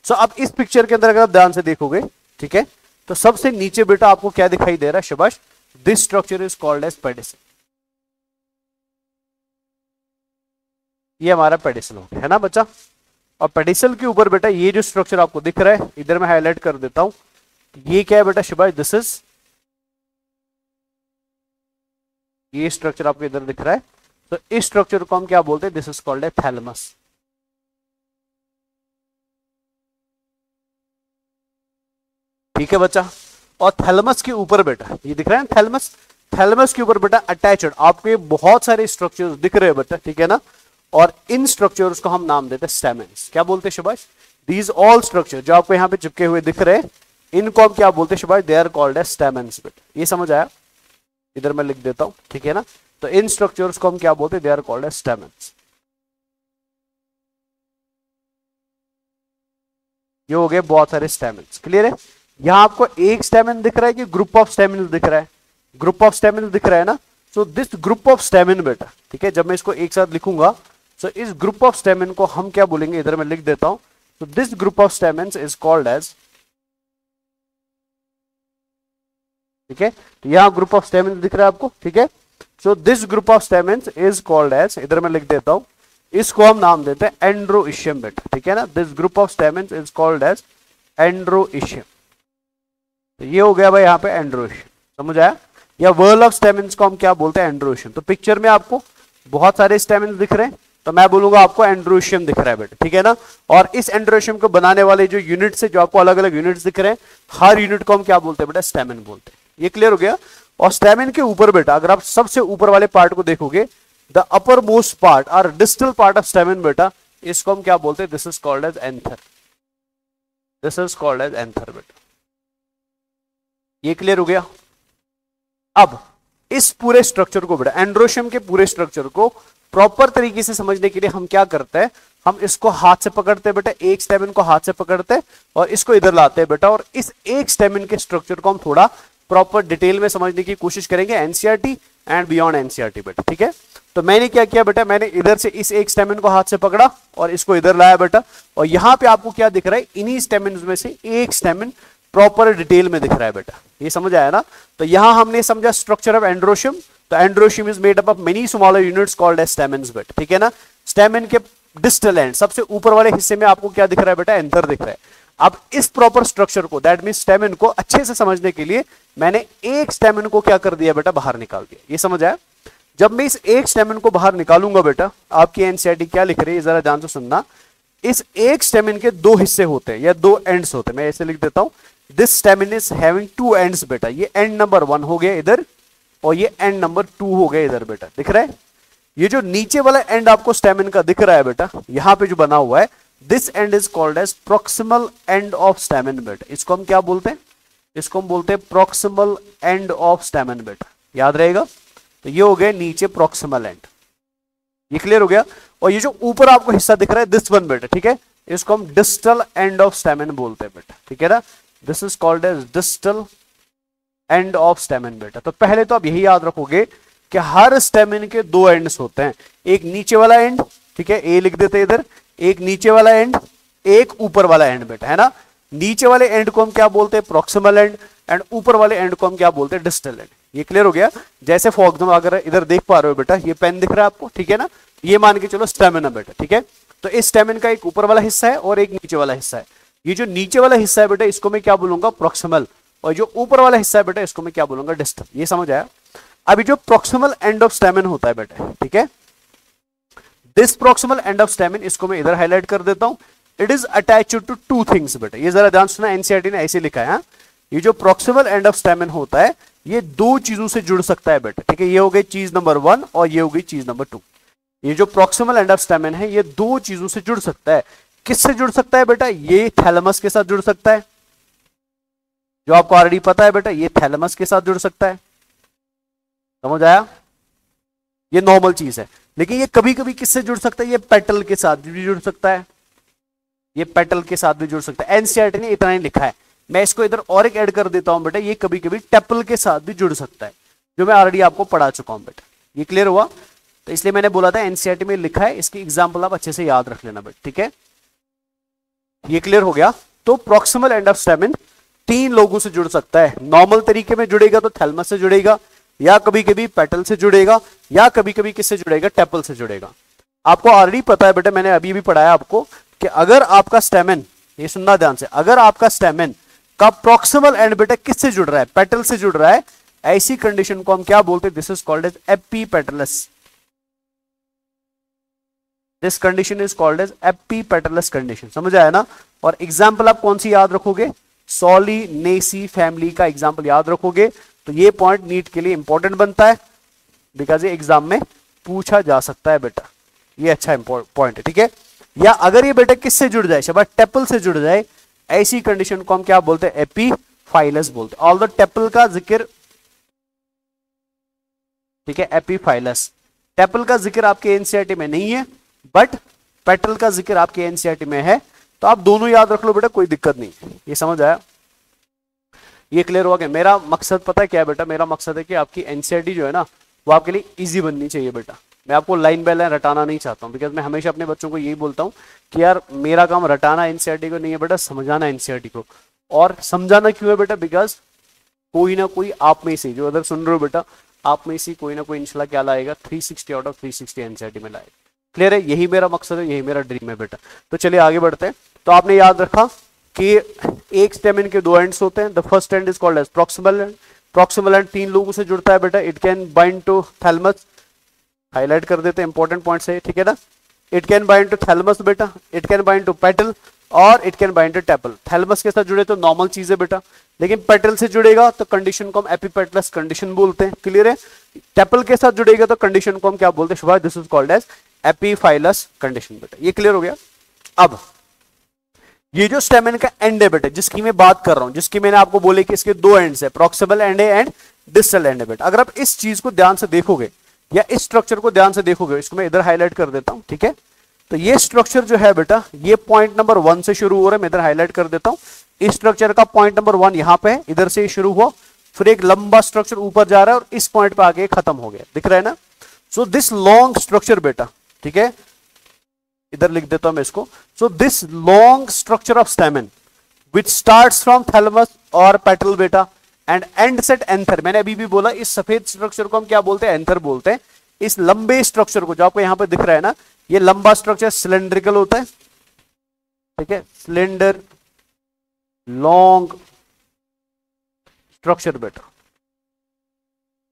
सो अब इस पिक्चर के अंदर अगर आप ध्यान से देखोगे, ठीक है, तो सबसे नीचे बेटा आपको क्या दिखाई दे रहा है, शाबाश, this structure is called as pedicel. ये हमारा पेडिसल हो गया, है ना बच्चा। और पेडिसल के ऊपर बेटा ये जो स्ट्रक्चर आपको दिख रहा है, इधर मैं हाईलाइट कर देता हूं, ये क्या है बेटा, शाबाश, दिस इज, ये स्ट्रक्चर आपको इधर दिख रहा है। तो इस स्ट्रक्चर को हम क्या बोलते हैं, this is called a thalamus. ठीक है बच्चा। और थैलेमस के ऊपर बेटा ये दिख रहा है थैलेमस, थैलेमस के ऊपर बेटा अटैच्ड आपके बहुत सारे स्ट्रक्चर्स दिख रहे हैं बेटा, ठीक है ना। और इन स्ट्रक्चर्स को हम नाम देते हैं स्टेमेन्स। क्या बोलते हैं शाबाश, दीज ऑल स्ट्रक्चर जो आपको यहाँ पे चिपके हुए दिख रहे हैं, इनको हम क्या बोलते हैं शाबाश, दे आर कॉल्ड एज स्टेमेन्स बेटा। ये समझ आया? इधर मैं लिख देता हूं, ठीक है ना। तो इन स्ट्रक्चर्स को हम क्या बोलते हैं, दे आर कॉल्ड एज स्टेमेन्स। ये हो गए बहुत सारे स्टेमेन्स। क्लियर है? यहां आपको एक स्टेमेन दिख रहा है कि ग्रुप ऑफ स्टेमेन्स दिख रहा है, ग्रुप ऑफ स्टेमेन्स दिख रहा है ना। So this group of stamen बेटा, ठीक है, जब मैं इसको एक साथ लिखूंगा, सो इस ग्रुप ऑफ स्टेमेन को हम क्या बोलेंगे, इधर मैं लिख देता हूं। तो this group of stamens is called as, ठीक है, तो यहां ग्रुप ऑफ स्टेमेन्स दिख रहा है आपको, ठीक है। So this group of stamens is called as, इधर मैं लिख देता हूं, इसको हम नाम देते हैं एंड्रोइशियम बेटा, ठीक है ना। This group of stamens is called as androecium. तो ये हो गया भाई यहाँ पे एंड्रोइशियम, समझ आया? या वर्ल ऑफ स्टेमेन्स को हम क्या बोलते हैं, एंड्रोइशियम। तो पिक्चर में आपको बहुत सारे स्टेमेन्स दिख रहे हैं, तो मैं बोलूंगा आपको एंड्रोइशियम दिख रहा है बेटा, ठीक है ना। और इस एंड्रोइशियम को बनाने वाले जो यूनिट्स है, जो आपको अलग अलग यूनिट्स दिख रहे हैं, हर यूनिट को हम क्या बोलते हैं बेटा, स्टेमेन बोलते हैं। ये क्लियर हो गया? और स्टेमेन के ऊपर बेटा अगर आप सबसे ऊपर वाले पार्ट को देखोगे, द अपर मोस्ट पार्ट और डिस्टल पार्ट ऑफ स्टेमेन बेटा, इसको हम क्या बोलते हैं, this is called as anther, this is called as anther बेटा। ये क्लियर हो गया? अब इस पूरे स्ट्रक्चर को बेटा, एंड्रोशियम के पूरे स्ट्रक्चर को प्रॉपर तरीके से समझने के लिए हम क्या करते हैं, हम इसको हाथ से पकड़ते हैं बेटा, एक स्टेमेन को हाथ से पकड़ते हैं और इसको इधर लाते हैं बेटा, और इस एक स्टेमेन के स्ट्रक्चर को हम थोड़ा प्रॉपर डिटेल में समझने की कोशिश करेंगे, एनसीईआरटी एंड बियॉन्ड एनसीईआरटी बेटा, ठीक है। तो मैंने क्या किया बेटा, मैंने इधर से इस एक स्टेमेन को हाथ से पकड़ा और इसको इधर लाया बेटा, और यहां पे आपको क्या दिख रहा है, इन्हीं स्टेमेन में से एक स्टेमेन प्रॉपर डिटेल में दिख रहा है बेटा। ये समझ आया ना? तो यहां हमने समझा स्ट्रक्चर ऑफ एंड्रोशियम। तो androecium is made up of many smaller units called as stamens बेटा, ठीक है ना। स्टेमेन के डिस्टल एंड सबसे ऊपर वाले हिस्से में आपको क्या दिख रहा है बेटा, एंथर दिख रहा है। अब इस प्रॉपर स्ट्रक्चर को, दैट मीन स्टेमेन को अच्छे से समझने के लिए मैंने एक स्टेमेन को क्या कर दिया बेटा, बाहर निकाल दिया। ये समझ आया? जब मैं इस एक स्टेमेन को बाहर निकालूंगा बेटा, आपकी एनसीईआरटी क्या लिख रही है जरा ध्यान से सुनना। इस एक स्टेमेन के दो हिस्से होते हैं या दो एंड्स होते हैं, मैं ऐसे लिख देता हूं, this stamen is having two ends बेटा। ये एंड नंबर 1 हो गया इधर, और ये एंड नंबर 2 हो गया इधर बेटा, दिख रहा है? ये जो नीचे वाला एंड आपको स्टेमेन का दिख रहा है बेटा, यहां पे जो बना हुआ है, this end is called as proximal end of stamen बेटा। इसको हम क्या बोलते हैं, इसको हम बोलते हैं प्रोक्सिमल एंड ऑफ स्टेमेन बेटा, याद रहेगा। तो ये हो गया नीचे प्रोक्सिमल एंड, ये क्लियर हो गया। और ये जो ऊपर आपको हिस्सा दिख रहा है, दिस वन बेटा, ठीक है, इसको हम डिस्टल एंड ऑफ स्टेमेन बोलते हैं बेटा, ठीक है ना। This is called as distal end of stamen बेटा। तो पहले तो आप यही याद रखोगे कि हर स्टेमेन के दो एंड्स होते हैं, एक नीचे वाला एंड, ठीक है, ए लिख देते इधर, एक नीचे वाला एंड, एक ऊपर वाला एंड बेटा, है ना। नीचे वाले एंड को हम क्या बोलते हैं, प्रोक्सिमल एंड, एंड ऊपर वाले एंड को हम क्या बोलते हैं, डिस्टल एंड। ये क्लियर हो गया? जैसे फॉर एग्जाम्पल अगर इधर देख पा रहे हो बेटा, ये पेन दिख रहा है आपको, ठीक है ना, ये मान के चलो स्टेमिना बेटा, ठीक है। तो इस स्टेमिन का एक ऊपर वाला हिस्सा है और एक नीचे वाला हिस्सा है। ये जो नीचे वाला हिस्सा है बेटा इसको मैं क्या बोलूंगा, प्रॉक्सिमल, और जो ऊपर वाला हिस्सा है बेटा इसको मैं क्या बोलूंगा, डिस्टल। ये समझ आया। अभी जो प्रॉक्सिमल एंड ऑफ स्टेमिन होता है बेटा, ठीक है, this proximal end of stamen, इसको मैं इधर हाईलाइट कर देता हूं। It is attached to two things बेटा, ये जरा ध्यान सुना, एनसीईआरटी ने ऐसे लिखा है। हाँ? ये जो प्रॉक्सिमल एंड ऑफ स्टेमिन होता है ये दो चीजों से जुड़ सकता है बेटा, ठीक है। ये हो गई चीज नंबर 1 और ये हो गई चीज नंबर 2। ये जो प्रॉक्सिमल एंड ऑफ स्टेमिन है ये दो चीजों से जुड़ सकता है। किससे जुड़ सकता है बेटा, ये थैलेमस के साथ जुड़ सकता है, जो आपको ऑलरेडी पता है बेटा, ये थैलेमस के साथ जुड़ सकता है। समझ आया? ये नॉर्मल चीज है। लेकिन ये कभी कभी किससे जुड़ सकता है, ये पेटल के साथ भी जुड़ सकता है, ये पेटल के साथ भी जुड़ सकता है। एनसीईआरटी ने इतना ही लिखा है, मैं इसको इधर और एक ऐड कर देता हूं बेटा, ये कभी कभी टेपल के साथ भी जुड़ सकता है, जो मैं ऑलरेडी आपको पढ़ा चुका हूं बेटा। ये क्लियर हुआ? तो इसलिए मैंने बोला था एनसीईआरटी में लिखा है, इसकी एग्जांपल आप अच्छे से याद रख लेना बेटा, ठीक है। ये क्लियर हो गया। तो प्रॉक्सिमल एंड ऑफ स्टेमिन 3 लोगों से जुड़ सकता है। नॉर्मल तरीके में जुड़ेगा तो थैलेमस से जुड़ेगा, या कभी कभी पेटल से जुड़ेगा, या कभी कभी किससे जुड़ेगा, टेपल से जुड़ेगा। आपको ऑलरेडी पता है बेटा, मैंने अभी भी पढ़ाया आपको कि अगर आपका स्टेमिन, ये सुनना ध्यान से, अगर आपका स्टेमिन का प्रॉक्सिमल एंड बेटा किससे जुड़ रहा है, पेटल से जुड़ रहा है, ऐसी कंडीशन को हम क्या बोलते हैं, this is called as epipetalous. This condition is called as epipetalous condition. समझ आया ना? और एग्जांपल आप कौन सी याद रखोगे, सोलिनेसी फैमिली का एग्जांपल याद रखोगे, तो ये पॉइंट नीट के लिए इंपॉर्टेंट बनता है, बिकॉज ये एग्जाम में पूछा जा सकता है बेटा। ये अच्छा पॉइंट है, ठीक है। या अगर ये बेटा किससे जुड़ जाए, शायद टेपल से जुड़ जाए, ऐसी कंडीशन को हम क्या बोलते हैं, एपीफाइलस बोलते हैं। ऑल्दो टेपल का जिक्र, ठीक है, एपीफाइलस, टेपल का जिक्र आपके एनसीईआरटी में नहीं है, बट पेटल का जिक्र आपके एनसीईआरटी में है, तो आप दोनों याद रख लो बेटा, कोई दिक्कत नहीं। ये समझ आया? ये क्लियर हुआ? कि मेरा मकसद पता है क्या है बेटा, मेरा मकसद है कि आपकी एनसीईआरटी जो है ना वो आपके लिए इजी बननी चाहिए बेटा। मैं आपको लाइन बाय लाइन रटाना नहीं चाहता हूँ, बिकॉज मैं हमेशा अपने बच्चों को यही बोलता हूँ कि यार मेरा काम रटाना एनसीईआरटी को नहीं है बेटा, समझाना एनसीईआरटी को। और समझाना क्यों है बेटा, बिकॉज कोई ना कोई आप में से, जो अगर सुन रहे हो बेटा, आप में से कोई ना कोई इंशाल्लाह क्या लाएगा, 360 आउट ऑफ 360 एनसीईआरटी में लाएगा। क्लियर है? यही मेरा मकसद है, यही मेरा ड्रीम है बेटा। तो चलिए आगे बढ़ते हैं। तो आपने याद रखा कि एक स्टेमिन के 2 एंड्स होते हैं। The first end is called as proximal end. Proximal end 3 लोगों से जुड़ता है बेटा। It can bind to thalamus, highlight कर देते हैं, इंपॉर्टेंट पॉइंट्स है, ठीक है ना। It can bind to thalamus बेटा, it can bind to petal, और it can bind to tepal. Thalamus के साथ जुड़े तो नॉर्मल चीज है बेटा, लेकिन पेटल से जुड़ेगा तो कंडीशन को हम एपीपेटलस कंडीशन बोलते हैं। क्लियर है? टेपल के साथ जुड़ेगा तो कंडीशन को हम क्या बोलते हैं सुभाष, this is called as epiphyllous condition बेटा। ये क्लियर हो गया? अब ये जो स्टेमिन का एंड है बेटा, जिसकी मैं बात कर रहा हूं, जिसकी मैंने आपको बोले कि इसके 2 एंड्स है, प्रॉक्सिमल एंड है एंड डिस्टल एंड है बेटा। अगर आप इस चीज को ध्यान से देखोगे या इस स्ट्रक्चर को ध्यान से देखोगे, इसको मैं इधर हाईलाइट कर देता हूं, ठीक है। तो ये स्ट्रक्चर जो है बेटा, ये पॉइंट नंबर 1 से शुरू हो रहा है, मैं इधर हाईलाइट कर देता हूं। इस स्ट्रक्चर का पॉइंट नंबर 1 यहां पे है, इधर से शुरू हुआ, फिर एक लंबा स्ट्रक्चर ऊपर जा रहा है और इस पॉइंट पे आके खत्म हो गया, दिख रहा है ना। सो दिस लॉन्ग स्ट्रक्चर बेटा, ठीक है, इधर लिख देता हूं मैं इसको। So this long structure of stamen which starts from thalamus और पेटल बेटा एंड एंड्स एट एंथर। मैंने अभी भी बोला इस सफेद स्ट्रक्चर को हम क्या बोलते हैं, एंथर बोलते हैं। इस लंबे स्ट्रक्चर को जो आपको यहां पे दिख रहा है ना, ये लंबा स्ट्रक्चर सिलेंड्रिकल होता है, ठीक है, सिलेंडर लॉन्ग स्ट्रक्चर बेटा,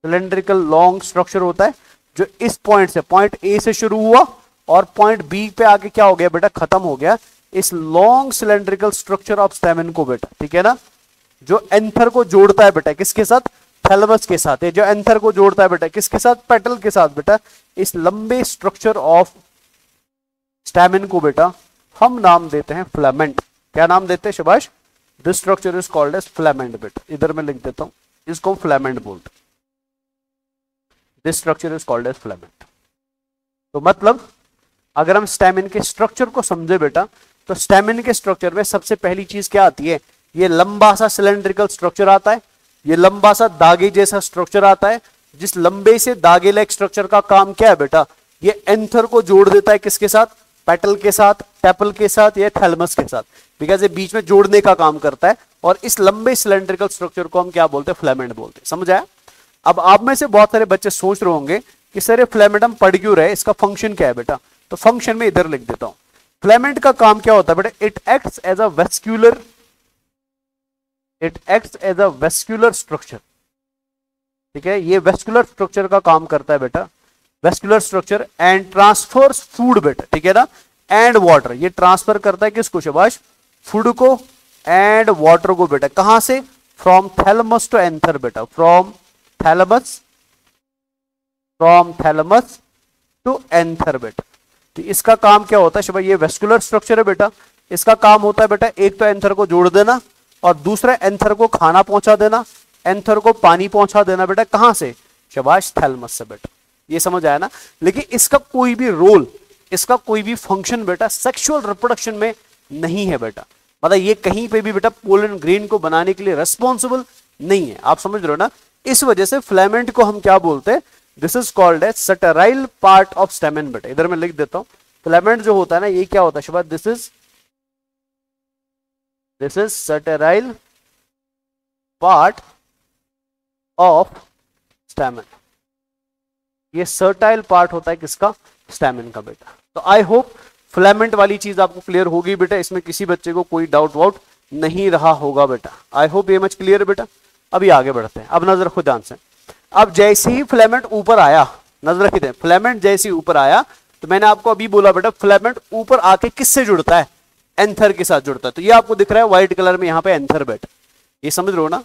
सिलेंड्रिकल लॉन्ग स्ट्रक्चर होता है, जो इस पॉइंट से, पॉइंट ए से शुरू हुआ और पॉइंट बी पे आके क्या हो गया बेटा, खत्म हो गया। इस long cylindrical structure of stamen को बेटा, ठीक है ना, जो एंथर को जोड़ता है बेटा किसके साथ, थैलेमस के साथ। जो एंथर को जोड़ता है बेटा किसके साथ, पेटल के साथ बेटा। इस लंबे स्ट्रक्चर ऑफ स्टेमिन को बेटा हम नाम देते हैं फिलामेंट। क्या नाम देते हैं शाबाश, this structure is called as filament बेटा। इधर मैं लिख देता हूं, इसको फिलामेंट बोलते हैं, this structure is called as filament. तो मतलब अगर हम स्टेमिन के स्ट्रक्चर को समझे बेटा, तो स्टेमिन के स्ट्रक्चर में सबसे पहली चीज क्या आती है, ये लंबा सा सिलेंड्रिकल स्ट्रक्चर आता है, ये लंबा सा दागे जैसा स्ट्रक्चर आता है। जिस लंबे से दागे लाइक स्ट्रक्चर का काम क्या है बेटा, ये एंथर को जोड़ देता है किसके साथ, पेटल के साथ, टेपल के साथ या थैलेमस के साथ, बिकॉज ये बीच में जोड़ने का काम करता है। और इस लंबे सिलेंड्रिकल स्ट्रक्चर को हम क्या बोलते हैं, फिलामेंट बोलते हैं। समझ आया? अब आप में से बहुत सारे बच्चे सोच रहे होंगे कि सर ये फिलामेंट हम पढ़ क्यों रहे, इसका फंक्शन क्या है बेटा। तो फंक्शन में इधर लिख देता हूं, फिलामेंट का काम क्या होता है बेटा, it acts as a vascular structure, ठीक है, ये वेस्कुलर स्ट्रक्चर का काम करता है बेटा, vascular structure, and transverse food बेटा, ठीक है ना, एंड वाटर, ये ट्रांसफर करता है किसको शाबाश, फूड को एंड वाटर को बेटा, कहां से, फ्रॉम थैलेमस टू एंथर बेटा, फ्रॉम थैलेमस टू एंथर बेटा। तो इसका काम क्या होता है शाबाश, ये वेस्कुलर स्ट्रक्चर है बेटा, इसका काम होता है बेटा एक तो एंथर को जोड़ देना और दूसरा एंथर को खाना पहुंचा देना, एंथर को पानी पहुंचा देना बेटा, कहां से, शाबाश थैलेमस से बेटा, ये समझ आया ना। लेकिन इसका कोई भी रोल, इसका कोई भी फंक्शन बेटा सेक्सुअल रिप्रोडक्शन में नहीं है बेटा, मतलब ये कहीं पे भी बेटा पोलन ग्रेन को बनाने के लिए रेस्पॉन्सिबल नहीं है, आप समझ रहे हो ना। इस वजह से फिलामेंट को हम क्या बोलते हैं, this is called as sterile part of stamen बेटा, इधर मैं लिख देता हूं, फिलामेंट जो होता है ना ये क्या होता है शाबाश, this is sterile part of stamen, ये सर्टाइल पार्ट होता है किसका, स्टैमेन का बेटा। तो आई होप फिलामेंट वाली चीज आपको क्लियर होगी बेटा, इसमें किसी बच्चे को कोई डाउट वाउट नहीं रहा होगा बेटा, आई होप ये मच क्लियर है बेटा। अभी आगे बढ़ते हैं, अब नजर रखो ध्यान से। अब जैसे ही फिलामेंट ऊपर आया, नजर रखिए, फिलामेंट जैसे ही ऊपर आया तो मैंने आपको अभी बोला बेटा फिलामेंट ऊपर आके किससे जुड़ता है, एंथर के साथ जुड़ता है। तो ये आपको दिख रहा है व्हाइट कलर में यहाँ पे एंथर बेटा, ये समझ रहे हो ना,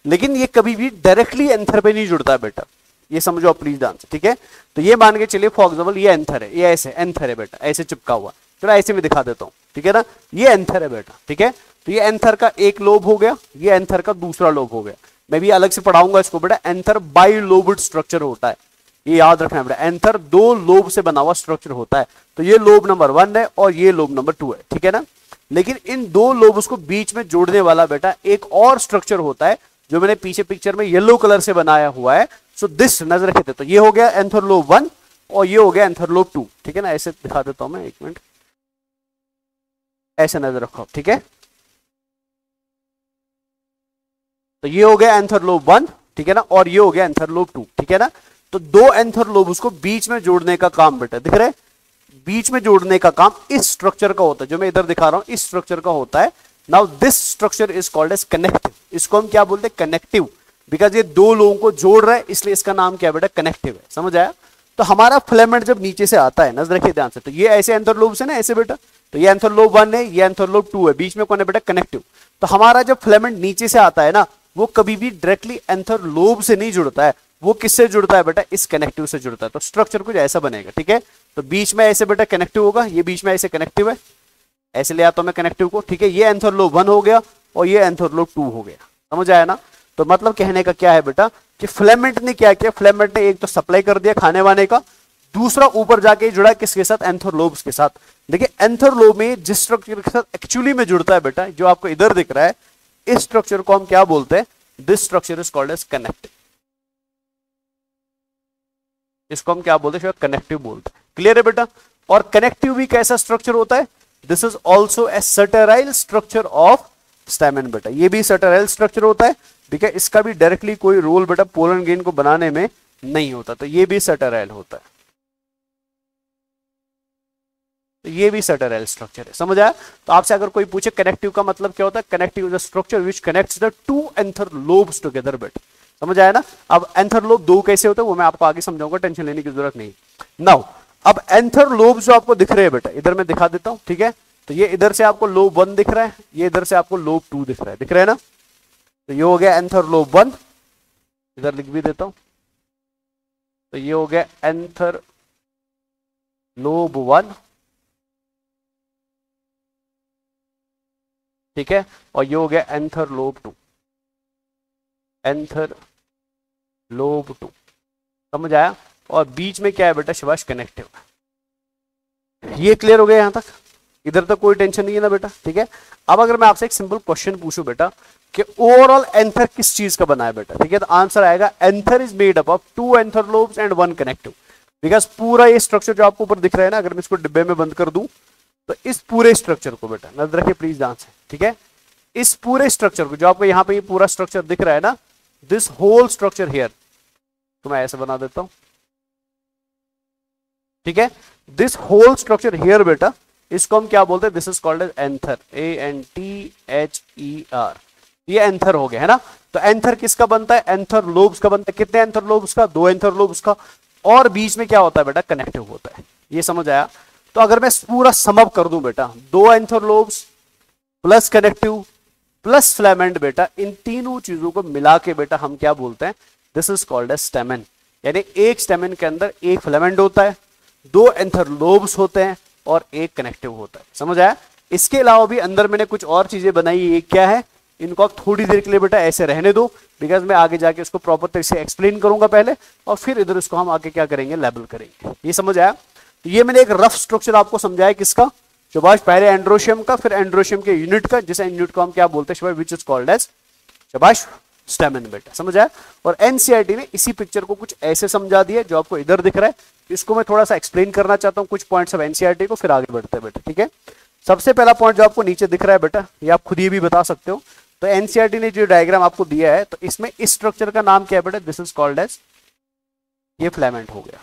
लेकिन ये कभी भी डायरेक्टली एंथर पे नहीं जुड़ता है बेटा, ये समझो आप प्लीज ध्यान से, ठीक है। तो ये मान के चलिए फॉर एग्जांपल ये एंथर है, ये ऐसे एंथर है बेटा, ऐसे चिपका हुआ, चलो ऐसे में दिखा देता हूं, ठीक है ना, ये एंथर है बेटा, ठीक है। तो ये एंथर का एक लोब हो गया, ये एंथर का दूसरा लोब हो गया, मैं भी अलग से पढ़ाऊंगा इसको बेटा, एंथर बाइलोब्ड स्ट्रक्चर होता है, ये याद रखना है बेटा, एंथर दो लोब से बना हुआ स्ट्रक्चर होता है। तो ये लोब नंबर 1 है और ये लोब नंबर 2 है, ठीक है ना। लेकिन इन दो लोब्स को बीच में जोड़ने वाला बेटा एक और स्ट्रक्चर होता है जो मैंने पीछे पिक्चर में येलो कलर से बनाया हुआ है। सो दिस नजर रखे थे, तो ये हो गया एंथर लोब 1 और ये हो गया एंथर लोब 2, ठीक है ना। ऐसे दिखा देता हूं मैं, एक मिनट, ऐसे नजर रखो, ठीक है। तो ये हो गया एंथर लोब 1, ठीक है ना, और ये हो गया एंथर लोब 2, ठीक है ना। तो दो एंथर लोब उसको बीच में जोड़ने का काम बेटा, दिख रहा है, बीच में जोड़ने का काम इस स्ट्रक्चर का होता है, जो मैं इधर दिखा रहा हूं इस स्ट्रक्चर का होता है। Now this structure is called as connective, इसको हम क्या बोलते हैं, कनेक्टिव, बिकॉज ये दो लोगों को जोड़ रहा है इसलिए इसका नाम क्या बेटा, कनेक्टिव है, समझ आया। तो हमारा फिलामेंट जब नीचे से आता है, नजर रखिए ध्यान से, तो ये ऐसे एंथर लोब से ना ऐसे बेटा, तो ये एंथर लोब 1 है, ये एंथर लोब 2 है, बीच में कौन है बेटा, कनेक्टिव। तो हमारा जब फिलामेंट नीचे से आता है ना, वो कभी भी डायरेक्टली एंथर लोब से नहीं जुड़ता है, वो किससे जुड़ता है बेटा, इस कनेक्टिव से जुड़ता है। तो स्ट्रक्चर कुछ ऐसा बनेगा, ठीक है। तो बीच में ऐसे बेटा कनेक्टिव होगा, ये बीच में ऐसे कनेक्टिव है, ऐसे ले आता हूं मैं कनेक्टिव को, ठीक है। ये एंथर लोब 1 हो गया और ये एंथर लोब 2 हो गया, समझ आया ना। तो मतलब कहने का क्या है बेटा कि फिलामेंट ने क्या किया, फिलामेंट ने एक तो सप्लाई कर दिया खाने वाने का, दूसरा ऊपर जाके जुड़ा किसके साथ, एंथर लोब्स के साथ। देखिए एंथर लोब में जिस स्ट्रक्चर के साथ एक्चुअली में जुड़ता है बेटा, जो आपको इधर दिख रहा है, इस स्ट्रक्चर को हम क्या बोलते हैं, this structure is called as connective, इसको हम क्या बोलते हैं, कनेक्टिव बोलते हैं, क्लियर है बेटा। और कनेक्टिव भी कैसा स्ट्रक्चर होता है, this is also a sterile structure of stamen बेटा, ये भी स्टेराइल स्ट्रक्चर होता है, ठीक है। इसका भी डायरेक्टली कोई रोल बेटा पोलन ग्रेन को बनाने में नहीं होता, तो ये भी स्टेराइल होता है, तो ये भी स्टेराइल स्ट्रक्चर है, समझ आया। तो आपसे अगर कोई पूछे कनेक्टिव का मतलब क्या होता है, connective is a structure which connects the two anther lobes together बेटा, समझ आया ना। अब एंथर लोब दो कैसे होते हैं वो मैं आपको आगे समझाऊंगा, टेंशन लेने की जरूरत नहीं। नाउ अब एंथर लोब जो आपको दिख रहे हैं बेटा, इधर मैं दिखा देता हूं, ठीक है। तो ये इधर से आपको लोब 1 दिख रहा है, ये इधर से आपको लोब 2 दिख रहा है, दिख रहा है ना। तो ये हो गया एंथर लोब 1, इधर लिख भी देता हूं, तो ये हो गया एंथर लोब 1, ठीक है, और ये हो गया एंथर लोब 2, एंथर लोब 2, समझ आया। और बीच में क्या है बेटा, शाबाश कनेक्टिव, ये क्लियर हो गया यहां तक, इधर तक कोई टेंशन नहीं है ना बेटा, ठीक है। अब अगर मैं आपसे एक सिंपल क्वेश्चन पूछूं बेटा कि ओवरऑल एंथर किस चीज का बना है बेटा, ठीक है, तो आंसर आएगा anther is made up of 2 anther lobes and 1 connective, because पूरा ये स्ट्रक्चर जो आपको ऊपर दिख रहा है ना, अगर मैं इसको डिब्बे में बंद कर दूं तो इस पूरे स्ट्रक्चर को बेटा नजर रखिए प्लीज ध्यान से, ठीक है। इस पूरे स्ट्रक्चर को जो आपको यहाँ पे ये पूरा स्ट्रक्चर दिख रहा है ना, दिस होल स्ट्रक्चर हियर, तो मैं ऐसे बना देता हूं, ठीक है। दिस होल स्ट्रक्चर हियर बेटा इसको हम क्या बोलते हैं, this is called as anther, ANTHER, ये एंथर हो गया है ना। तो एंथर किसका बनता है, एंथर लोब्स का बनता है। कितने एंथर लोब्स का, 2 एंथर लोब्स का, और बीच में क्या होता है बेटा, कनेक्टिव होता है। ये समझ आया। तो अगर मैं पूरा समअप कर दूं बेटा, 2 anther lobes plus connective plus filament बेटा, इन तीनों चीजों को मिला के बेटा हम क्या बोलते हैं, this is called as stamen. यानी एक स्टेमन के अंदर एक फिलामेंट होता है, 2 एंथर लोब्स होते हैं और एक कनेक्टिव होता है। समझ आया। इसके अलावा भी अंदर मैंने कुछ और चीजें बनाई, ये क्या है, इनको आप थोड़ी देर के लिए बेटा ऐसे रहने दो, बिकॉज मैं आगे जाके इसको प्रॉपर तरीके से एक्सप्लेन करूंगा पहले, और फिर इधर इसको हम आगे क्या करेंगे, लेबल करेंगे। ये समझ आया। तो ये मैंने एक रफ स्ट्रक्चर आपको समझाया, किसका, शाबाश, पहले एंड्रोशियम का, फिर एंड्रोशियम के यूनिट का, जिस यूनिट को हम क्या बोलते हैं शाबाश, विच इज कॉल्ड एज शाबाश स्टेमन बेटा। समझ आया। और एनसीईआरटी ने इसी पिक्चर को कुछ ऐसे समझा दिया जो आपको इधर दिख रहा है। इसको मैं थोड़ा सा एक्सप्लेन करना चाहता हूं, कुछ पॉइंट्स ऑफ एनसीईआरटी को, फिर आगे बढ़ते हैं बेटा। ठीक है। सबसे पहला पॉइंट जो आपको नीचे दिख रहा है बेटा, ये आप खुद ही भी बता सकते हो। तो एनसीईआरटी ने जो डायग्राम आपको दिया है, तो इसमें इस स्ट्रक्चर का नाम क्या है बेटा, दिस इज कॉल्ड एज, ये फिलामेंट हो गया,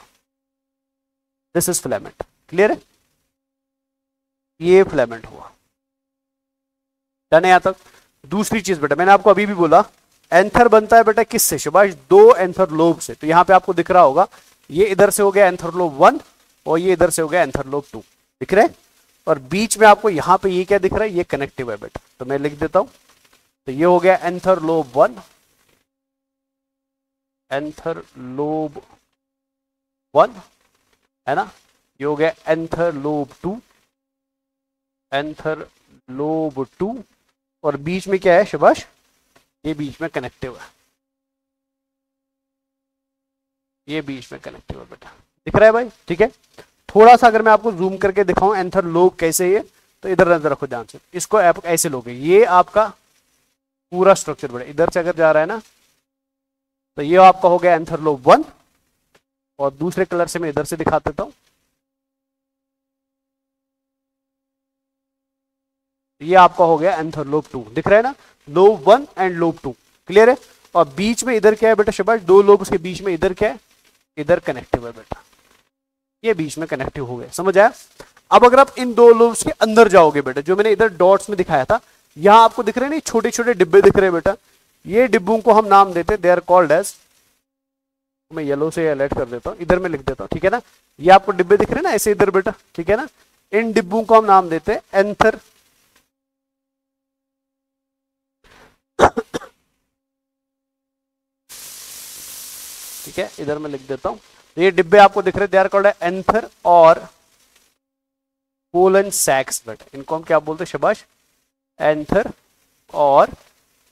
दिस इज फिलामेंट। क्लियर है, ये फिलामेंट हुआ। डन है यहां तक। दूसरी चीज बेटा, मैंने आपको अभी भी बोला, एंथर बनता है बेटा किससे, शाबाश, 2 एंथर लोब से। तो यहां पे आपको दिख रहा होगा, ये इधर से हो गया एंथर लोब 1 और ये इधर से हो गया एंथर लोब 2, दिख रहे हैं। और बीच में आपको यहां पे ये क्या दिख रहा है, ये कनेक्टिव है बेटा। तो मैं लिख देता हूं, तो ये हो गया एंथर लोब 1, एंथर लोब 1 है ना, ये हो गया एंथर लोब 2, एंथर लोब 2, और बीच में क्या है शाबाश, ये बीच में कनेक्टिव है, ये बीच में कनेक्टिव है बेटा, दिख रहा है भाई। ठीक है। थोड़ा सा अगर मैं आपको जूम करके दिखाऊं एंथर लोब कैसे है, तो इधर नजर रखो ध्यान से, इसको आप ऐसे लोगे, ये आपका पूरा स्ट्रक्चर बेटा इधर से अगर जा रहा है ना, तो ये आपका हो गया एंथर लोब 1, और दूसरे कलर से मैं इधर से दिखा देता हूं, ये आपका हो गया एंथर लोब 2, दिख रहा है ना, लोब 1 एंड लोब 2। क्लियर है। और बीच में इधर क्या है बेटा शाबाश, 2 लोब्स के बीच में इधर क्या है, इधर कनेक्टिव है बेटा, ये बीच में कनेक्टिव हो गया। समझ आया। अब अगर आप इन 2 लोब्स के अंदर जाओगे बेटा, जो मैंने इधर डॉट्स में दिखाया था, यहां आपको दिख रहे हैं छोटे छोटे डिब्बे दिख रहे हैं बेटा, ये डिब्बों को हम नाम देते हैं, दे आर कॉल्ड एज, मैं येलो से हाईलाइट कर देता हूं, इधर में लिख देता हूं। ठीक है ना, ये आपको डिब्बे दिख रहे हैं ना ऐसे इधर बेटा, ठीक है ना, इन डिब्बों को हम नाम देते हैं एंथर ठीक है, इधर मैं लिख देता हूं, ये डिब्बे आपको दिख रहे हैं, दे आर कॉल्ड एंथर और पोलन सैक्स बेटा, इनको हम क्या बोलते हैं शाबाश, एंथर और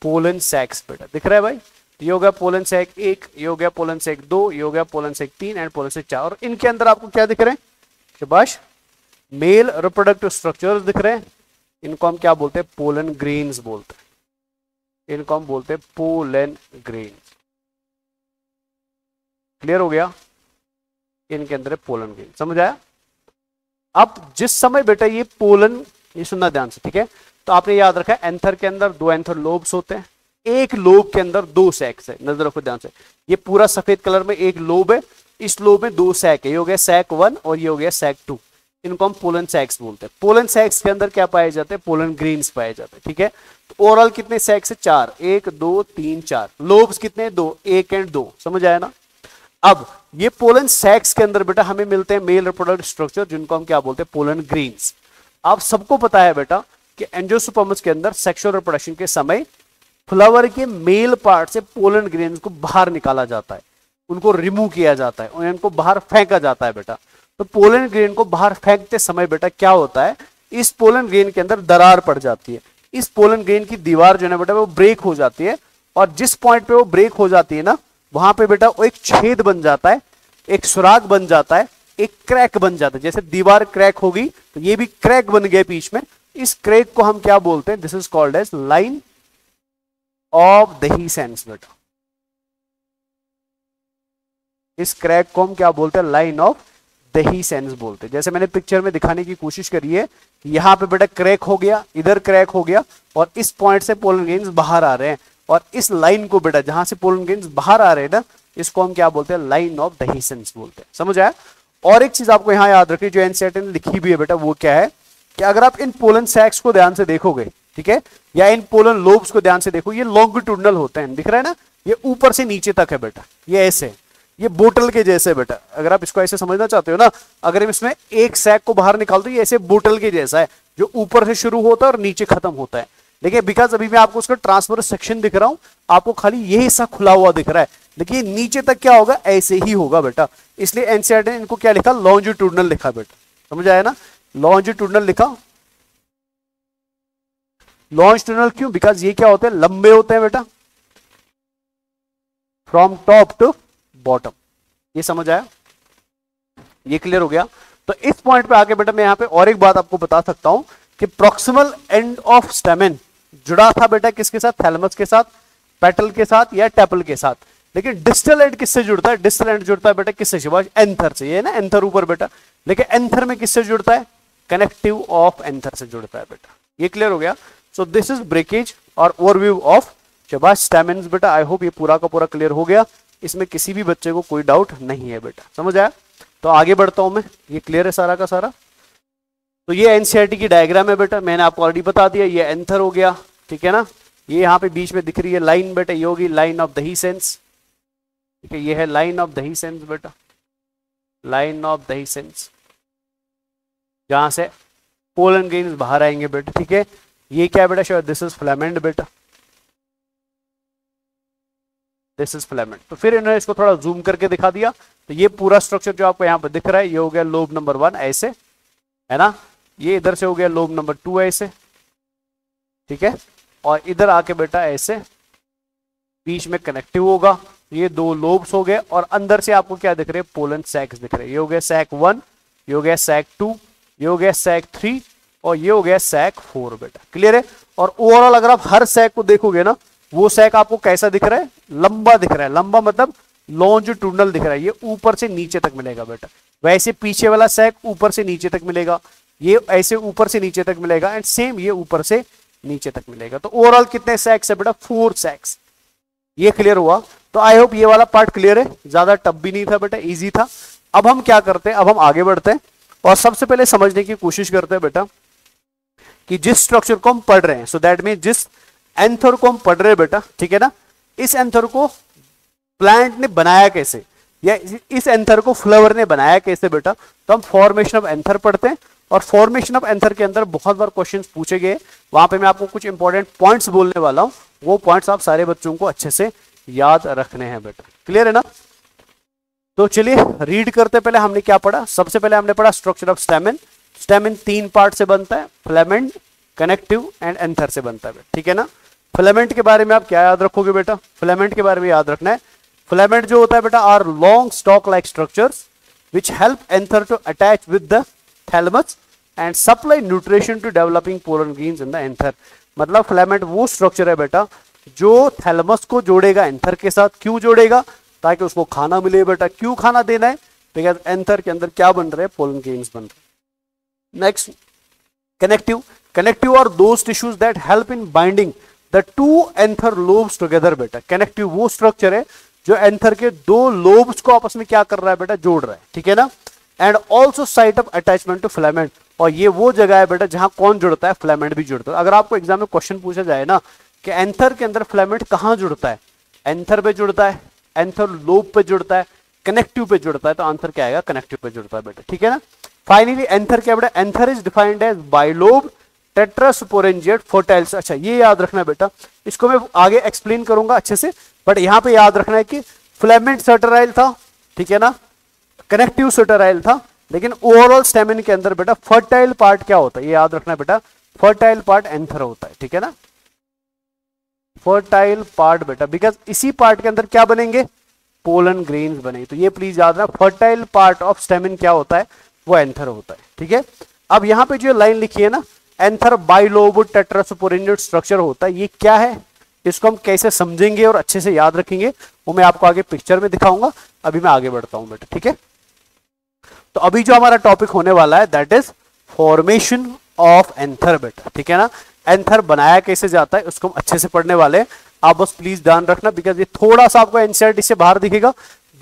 पोलन सैक्स बेटा, दिख रहा है भाई। ये हो गया पोलन सैक 1, ये हो गया पोलन सैक 2, ये हो गया pollen sac 3 and pollen sac 4, और इनके अंदर आपको क्या दिख रहे हैं शाबाश, मेल रिप्रोडक्टिव स्ट्रक्चर्स दिख रहे हैं, इनको हम क्या बोलते हैं, पोलन ग्रेन्स बोलते हैं, इनको हम बोलते हैं पोलन ग्रेन्स। क्लियर हो गया, इनके अंदर है पोलन ग्रेन। समझ आया। अब जिस समय बेटा ये पोलन, ये सुनना ध्यान से, ठीक है, तो आपने याद रखा है एंथर के अंदर 2 एंथर लोब्स होते हैं, एक लोब के अंदर 2 सैक्स है, नजर रखो ध्यान से, ये पूरा सफेद कलर में एक लोब है, इस लोब में 2 सैक है, ये हो गया सैक 1 और ये हो गया सैक 2, इनको हम पोलन सैक्स बोलते हैं। पोलन सैक्स के अंदर क्या पाए जाते हैं, पोलन ग्रेन्स पाए जाते हैं। ठीक है। तो ओवरऑल कितने सैक्स है, 4, 1 2 3 4, लोब्स कितने, 2, 1 एंड 2। समझ आया ना। अब ये पोलन सैक्स के अंदर बेटा हमें मिलते हैं मेल रिप्रोडक्टिव स्ट्रक्चर, जिनको हम क्या बोलते हैं, पोलन ग्रेन्स। आप सबको पता है बेटा कि एंजियोस्पर्म्स के अंदर सेक्सुअल रिप्रोडक्शन के समय फ्लावर के मेल पार्ट से पोलन ग्रेन्स को बाहर निकाला जाता है, उनको रिमूव किया जाता है, उनको बाहर फेंका जाता है बेटा। तो पोलन ग्रेन को बाहर फेंकते समय बेटा क्या होता है, इस पोलन ग्रेन के अंदर दरार पड़ जाती है, इस पोलन ग्रेन की दीवार जो है बेटा वो ब्रेक हो जाती है, और जिस पॉइंट पे वो ब्रेक हो जाती है ना, वहां पे बेटा वो एक छेद बन जाता है, एक सुराग बन जाता है, एक क्रैक बन जाता है। जैसे दीवार क्रैक होगी तो ये भी क्रैक बन गया बीच में, इस क्रैक को हम क्या बोलते हैं, this is called as line of dehiscence बेटा, इस क्रैक को हम क्या बोलते हैं, लाइन ऑफ देहिसेंस बोलते हैं। जैसे मैंने पिक्चर में दिखाने की कोशिश करी है कि यहां पे बेटा क्रैक हो गया, इधर क्रैक हो गया, और इस पॉइंट से पोलन ग्रेन्स बाहर आ रहे हैं, और इस लाइन को बेटा जहां से पोलन ग्रेन्स बाहर आ रहे हैं ना, इसको हम क्या बोलते हैं, लाइन ऑफ देहिसेंस बोलते हैं। समझ आया। और एक चीज आपको यहां याद रखनी, जो एनसीईआरटी ने लिखी भी है बेटा, वो क्या है कि अगर आप इन पोलन सैक्स को ध्यान से देखोगे, ठीक है, या इन पोलन लोब्स को ध्यान से देखो, ये लॉन्गिट्यूडनल होते हैं, दिख रहा है ना, ये ऊपर से नीचे तक है बेटा, ये ऐसे, ये बोतल के जैसे बेटा, अगर आप इसको ऐसे समझना चाहते हो ना, अगर हम इसमें एक सैक को बाहर निकाल दो, ये ऐसे बोतल के जैसा है, जो ऊपर से शुरू होता है और नीचे खत्म होता है। देखिए बिकॉज अभी मैं आपको उसका ट्रांसफरस सेक्शन दिख रहा हूं, आपको खाली ये हिस्सा खुला हुआ दिख रहा है, लेकिन नीचे तक क्या होगा, ऐसे ही होगा बेटा, इसलिए एनसीईआरटी ने इनको क्या लिखा, लॉन्जिट्यूडनल लिखा बेटा, समझ आया ना, लॉन्जिट्यूडनल लिखा। लॉन्जिट्यूडनल क्यों, बिकॉज ये क्या होते हैं, लंबे होते हैं बेटा, फ्रॉम टॉप टू बॉटम, ये समझ आया, ये क्लियर हो गया। तो इस पॉइंट पे आके बेटा मैं यहां पे और एक बात आपको बता सकता हूं कि प्रॉक्सिमल एंड ऑफ स्टेमेन जुड़ा था बेटा किसके साथ, थैलेमस के साथ, पेटल के साथ या टेपल के साथ, लेकिन डिस्टल एंड किससे जुड़ता है, डिस्टल एंड जुड़ता है बेटा किससे, शिवाज, एंथर से, ये ना एंथर ऊपर बेटा, लेकिन एंथर में किससे जुड़ता है, कनेक्टिव ऑफ एंथर से जुड़ता है बेटा, ये क्लियर हो गया। सो दिस इज ब्रेकेज और ओवरव्यू ऑफ शाबाश स्टेमेन्स बेटा, आई होप ये पूरा का पूरा क्लियर हो गया, इसमें किसी भी बच्चे को कोई डाउट नहीं है बेटा, समझ आया। तो आगे बढ़ता हूं मैं, ये क्लियर है सारा का सारा। तो ये एनसीईआरटी की डायग्राम है बेटा, मैंने आपको ऑलरेडी बता दिया, ये एंथर हो गया, ठीक है ना, ये यहाँ पे बीच में दिख रही है लाइन बेटा, ये होगी लाइन ऑफ द हीसेंस, ठीक है, ये है लाइन ऑफ द हीसेंस बेटा, लाइन ऑफ द हीसेंस, जहां से पोलन ग्रेन्स बाहर आएंगे बेटा, ठीक है। ये क्या है बेटा, शायद दिस इज फिलामेंट बेटा, दिस इज फिलामेंट। तो फिर इन्होंने इसको थोड़ा जूम करके दिखा दिया, तो ये पूरा स्ट्रक्चर जो आपको यहाँ पर दिख रहा है, ये हो गया लोब नंबर 1 ऐसे, है ना, ये इधर से हो गया लोब नंबर 2 ऐसे, ठीक है, और इधर आके बेटा ऐसे बीच में कनेक्टिव होगा, ये 2 लोब्स हो गए, और अंदर से आपको क्या दिख रहे हैं, पोलन सैक्स दिख रहे हैं, ये हो गया सैक 1, ये हो गया सैक 2, ये हो गया सैक 3 और ये हो गया सैक 4 बेटा, क्लियर है। और ओवरऑल अगर आप हर सैक को देखोगे ना, वो सैक आपको कैसा दिख रहा है, लंबा दिख रहा है, लंबा मतलब लॉन्जिट्यूडनल दिख रहा है, ये ऊपर से नीचे तक मिलेगा बेटा, वैसे पीछे वाला सैक ऊपर से नीचे तक मिलेगा, ये ऐसे ऊपर से नीचे तक मिलेगा, एंड सेम ये ऊपर से नीचे तक मिलेगा। तो ओवरऑल कितने सैक्स है बेटा, 4 सैक्स, ये क्लियर हुआ। तो आई होप ये वाला पार्ट क्लियर है, ज्यादा टफ भी नहीं था बेटा, इजी था। अब हम क्या करते हैं, अब हम आगे बढ़ते हैं और सबसे पहले समझने की कोशिश करते हैं बेटा कि जिस स्ट्रक्चर को हम पढ़ रहे हैं, सो दैट मीन जिस एंथर को हम पढ़ रहे हैं बेटा, ठीक है ना, इस एंथर को प्लांट ने बनाया कैसे, या इस एंथर को फ्लावर ने बनाया कैसे बेटा, तो हम फॉर्मेशन ऑफ एंथर पढ़ते हैं, और फॉर्मेशन ऑफ एंथर के अंदर बहुत बार क्वेश्चंस पूछे गए, वहां पे मैं आपको कुछ इंपॉर्टेंट पॉइंट्स बोलने वाला हूं, वो पॉइंट्स आप सारे बच्चों को अच्छे से याद रखने हैं बेटा, क्लियर है ना। तो चलिए रीड करते, पहले हमने क्या पढ़ा, सबसे पहले हमने पढ़ा structure of stamen. Stamen 3 part से बनता है, फिलामेंट, कनेक्टिव एंड एंथर से बनता है, ठीक है ना। फिलामेंट के बारे में आप क्या याद रखोगे बेटा, फिलामेंट के बारे में याद रखना है, फिलामेंट जो होता है बेटा are long stalk like structures which help anther to attach with the thalamus and supply nutrition to developing pollen grains in the anther. मतलब फिलामेंट वो स्ट्रक्चर है बेटा जो थैलेमस को जोड़ेगा एंथर के साथ, क्यों जोड़ेगा, ताकि उसको खाना मिले बेटा, क्यों खाना देना है, बिकॉज एंथर के अंदर क्या बन रहे हैं, पोलन ग्रेन्स बन रहे। Next connective, connective are those tissues that help in binding the 2 anther lobes together बेटा। कनेक्टिव वो स्ट्रक्चर है जो एंथर के 2 लोब्स को आपस में क्या कर रहा है बेटा, जोड़ रहा है, ठीक है ना। And also site of attachment to filament, और ये वो जगह है बेटा जहां कौन जुड़ता है, फिलामेंट भी जुड़ता है। अगर आपको एग्जाम में क्वेश्चन पूछा जाए ना कि एंथर के अंदर फिलामेंट कहां जुड़ता है, एंथर पे जुड़ता है, एंथर लोब पे जुड़ता है, कनेक्टिव पे जुड़ता है, तो आंसर क्या आएगा, कनेक्टिव पे जुड़ता है बेटा, ठीक है ना। फाइनली एंथर क्या बेटा, anther is defined as bilobe tetrasporangiate fertiles. अच्छा ये याद रखना है बेटा, इसको मैं आगे एक्सप्लेन करूंगा अच्छे से, बट यहां पे याद रखना है कि फिलामेंट सटराइल था, ठीक है ना, कनेक्टिव सटराइल था, लेकिन ओवरऑल स्टेमेन के अंदर बेटा फर्टाइल पार्ट क्या होता है, ये याद रखना है बेटा, फर्टाइल पार्ट एंथर होता है, ठीक है ना, फर्टाइल पार्ट बेटा, बिकॉज इसी पार्ट के अंदर क्या बनेंगे, पोलन ग्रेन्स बनेंगे। तो ये प्लीज याद रखना, फर्टाइल पार्ट ऑफ स्टेमेन क्या होता है, वो एंथर होता है, ठीक है। अब यहां पे जो लाइन लिखी है ना, एंथर बाइलोब टेट्रास्पोरेंजिएट स्ट्रक्चर होता है, ये क्या है, इसको हम कैसे समझेंगे और अच्छे से याद रखेंगे वो मैं आपको आगे पिक्चर में दिखाऊंगा। अभी मैं आगे बढ़ता हूं बेटा, ठीक है। तो अभी जो हमारा टॉपिक होने वाला है that is formation of anther बेटा, ठीक है ना। एंथर बनाया कैसे जाता है उसको हम अच्छे से पढ़ने वाले हैं, आप बस प्लीज ध्यान रखना, बिकॉज ये थोड़ा सा आपको एनसीईआरटी से बाहर दिखेगा,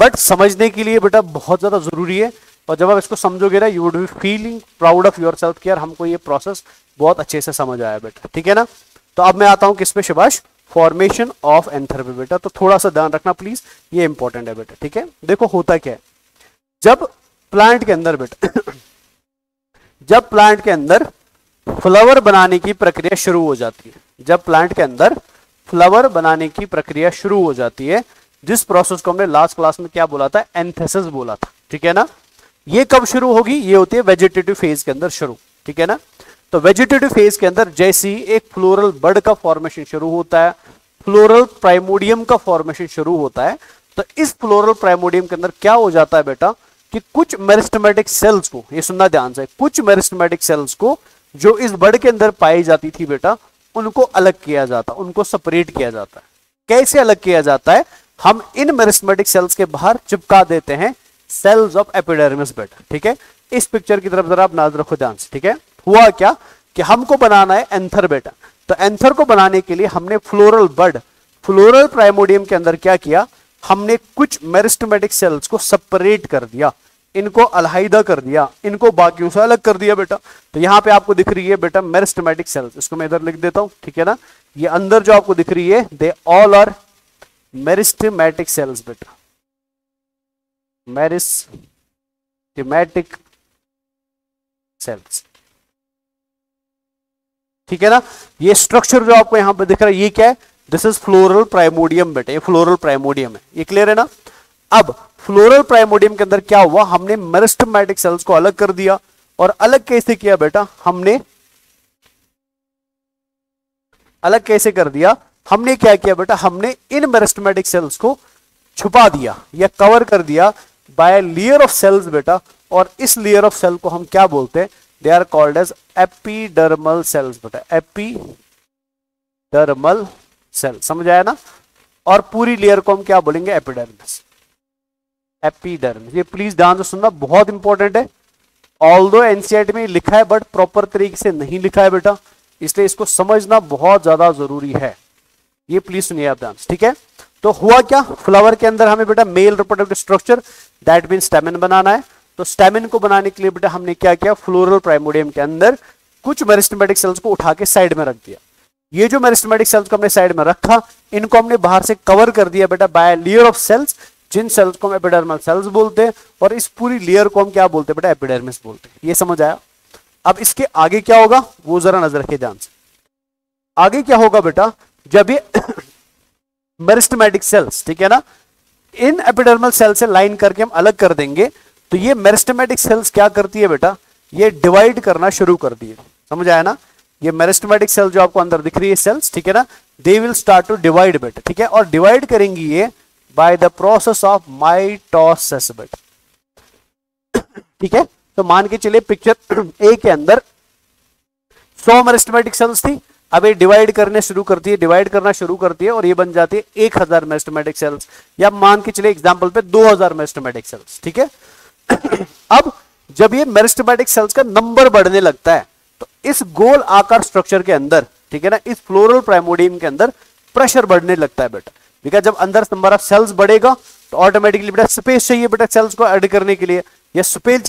बट समझने के लिए बेटा बहुत ज्यादा जरूरी है, और जब आप इसको समझोगे ना, you would be feeling proud of your self कि यार हमको ये प्रोसेस बहुत अच्छे से समझ आया बेटा, ठीक है ना। तो अब मैं आता हूं किस पे शिवाश, फॉर्मेशन ऑफ एंथर पे बेटा। तो थोड़ा सा ध्यान रखना प्लीज, ये इंपॉर्टेंट है बेटा, ठीक है। देखो होता क्या है, जब प्लांट के अंदर बेटा जब प्लांट के अंदर फ्लावर बनाने की प्रक्रिया शुरू हो जाती है, जब प्लांट के अंदर फ्लावर बनाने की प्रक्रिया शुरू हो जाती है, जिस प्रोसेस को हमने लास्ट क्लास में क्या बोला था, एंथेसिस बोला था, ठीक है ना। ये कब शुरू होगी, ये होती है वेजिटेटिव फेज के अंदर शुरू, ठीक है ना। तो वेजिटेटिव फेज के अंदर जैसे ही एक फ्लोरल बड का फॉर्मेशन शुरू होता है, फ्लोरल प्राइमोडियम का फॉर्मेशन शुरू होता है, तो इस फ्लोरल प्राइमोडियम के अंदर क्या हो जाता है बेटा कि कुछ मेरिस्टेमेटिक सेल्स को, ये सुनना ध्यान से, कुछ मेरिस्टेमेटिक सेल्स को जो इस बड के अंदर पाई जाती थी बेटा, उनको अलग किया जाता, उनको सेपरेट किया जाता है। कैसे अलग किया जाता है, हम इन मेरिस्टेमेटिक सेल्स के बाहर चिपका देते हैं सेल्स ऑफ एपिडर्मिस बेटा, ठीक है। इस पिक्चर की तरफ जरा आप नजर रखो ध्यान से, ठीक है। हुआ क्या कि हमको बनाना है एंथर बेटा, तो एंथर को बनाने के लिए हमने फ्लोरल बड, फ्लोरल प्राइमोडियम के अंदर क्या किया, हमने कुछ मेरिस्टेमेटिक सेल्स को सेपरेट कर दिया, इनको अलहाइदा कर दिया, इनको बाकियों से अलग कर दिया बेटा। तो यहां पे आपको दिख रही है बेटा मेरिस्टेमेटिक सेल्स, इसको मैं इधर लिख देता हूं, ठीक है ना। ये अंदर जो आपको दिख रही है, they all are meristematic cells बेटा, मेरिस्टेमेटिक सेल्स, ठीक है ना। ये स्ट्रक्चर जो आपको यहां पे दिख रहा है, ये क्या है, दिस इज फ्लोरल प्राइमोडियम बेटा, ये फ्लोरल प्राइमोडियम है, ये क्लियर है ना। अब फ्लोरल प्राइमोडियम के अंदर क्या हुआ, हमने मेरिस्टेमेटिक सेल्स को अलग कर दिया, और अलग कैसे किया बेटा, हमने अलग कैसे कर दिया, हमने क्या किया बेटा, हमने इन मेरिस्टेमेटिक सेल्स को छुपा दिया या कवर कर दिया बाय लेयर ऑफ सेल्स बेटा, और इस लेयर ऑफ सेल को हम क्या बोलते हैं, they are called as epidermal cells बेटा, एपिडर्मल सेल, समझ आया ना। और पूरी लेयर को हम क्या बोलेंगे, एपिडर्मिस, एपिडर्मिस। ये प्लीज ध्यान से सुनना, बहुत इंपॉर्टेंट है। ऑल्दो एनसीईआरटी में लिखा है बट प्रॉपर तरीके से नहीं लिखा है बेटा, इसलिए इसको समझना बहुत ज्यादा जरूरी है, ये प्लीज सुनिए आप ध्यान से, ठीक है। तो हुआ क्या, फ्लावर के अंदर हमें बेटा male reproductive structure, that mean stamen बनाना है। तो स्टेमन को बनाने के लिए बेटा हमने क्या किया, फ्लोरल प्राइमोडियम के अंदर कुछ मेरिस्टेमेटिक सेल्स को उठा के साइड में रख दिया। ये जो मेरिस्टेमेटिक सेल्स को हमने साइड में रखा, इनको हमने बाहर से कवर कर दिया बेटा बाय लेयर ऑफ सेल्स, जिन सेल्स को हम एपिडर्मल सेल्स बोलते हैं, और इस पूरी लेयर को हम क्या बोलते हैं बेटा, एपिडर्मिस बोलते हैं। ये समझ आया। अब इसके आगे क्या होगा वो जरा नजर रखिए ध्यान से। आगे क्या होगा बेटा, जब ये मेरिस्टेमेटिक सेल्स, ठीक है ना, इन एपिडर्मल सेल से लाइन करके हम अलग कर देंगे, तो ये मेरिस्टेमेटिक सेल्स क्या करती है बेटा, ये डिवाइड करना शुरू कर दिए, समझ आया ना। ये मेरिस्टेमेटिक सेल जो आपको अंदर दिख रही है सेल्स, ठीक है ना, they will start to divide बेटा, ठीक है। और डिवाइड करेंगी ये by the process of mitosis बेटा, ठीक है। तो मान के चलिए पिक्चर ए के अंदर 100 मेरिस्टेमेटिक सेल्स थी, अब ये डिवाइड करने शुरू करती है, डिवाइड करना शुरू करती है, और ये बन जाती है 1000 मेरिस्टेमेटिक सेल्स, या मान के चलिए एग्जांपल पे 2000 मेरिस्टेमेटिक सेल्स, ठीक है। अब जब ये मेरिस्टेमेटिक सेल्स का नंबर बढ़ने लगता है, तो इस गोल आकार स्ट्रक्चर के अंदर, ठीक है ना, इस फ्लोरल प्राइमोडियम के अंदर प्रेशर बढ़ने लगता है बेटा, बिकॉज जब अंदर नंबर ऑफ सेल्स बढ़ेगा तो ऑटोमेटिकली बेटा स्पेस चाहिए बेटा सेल्स को ऐड करने के लिए, या स्पेस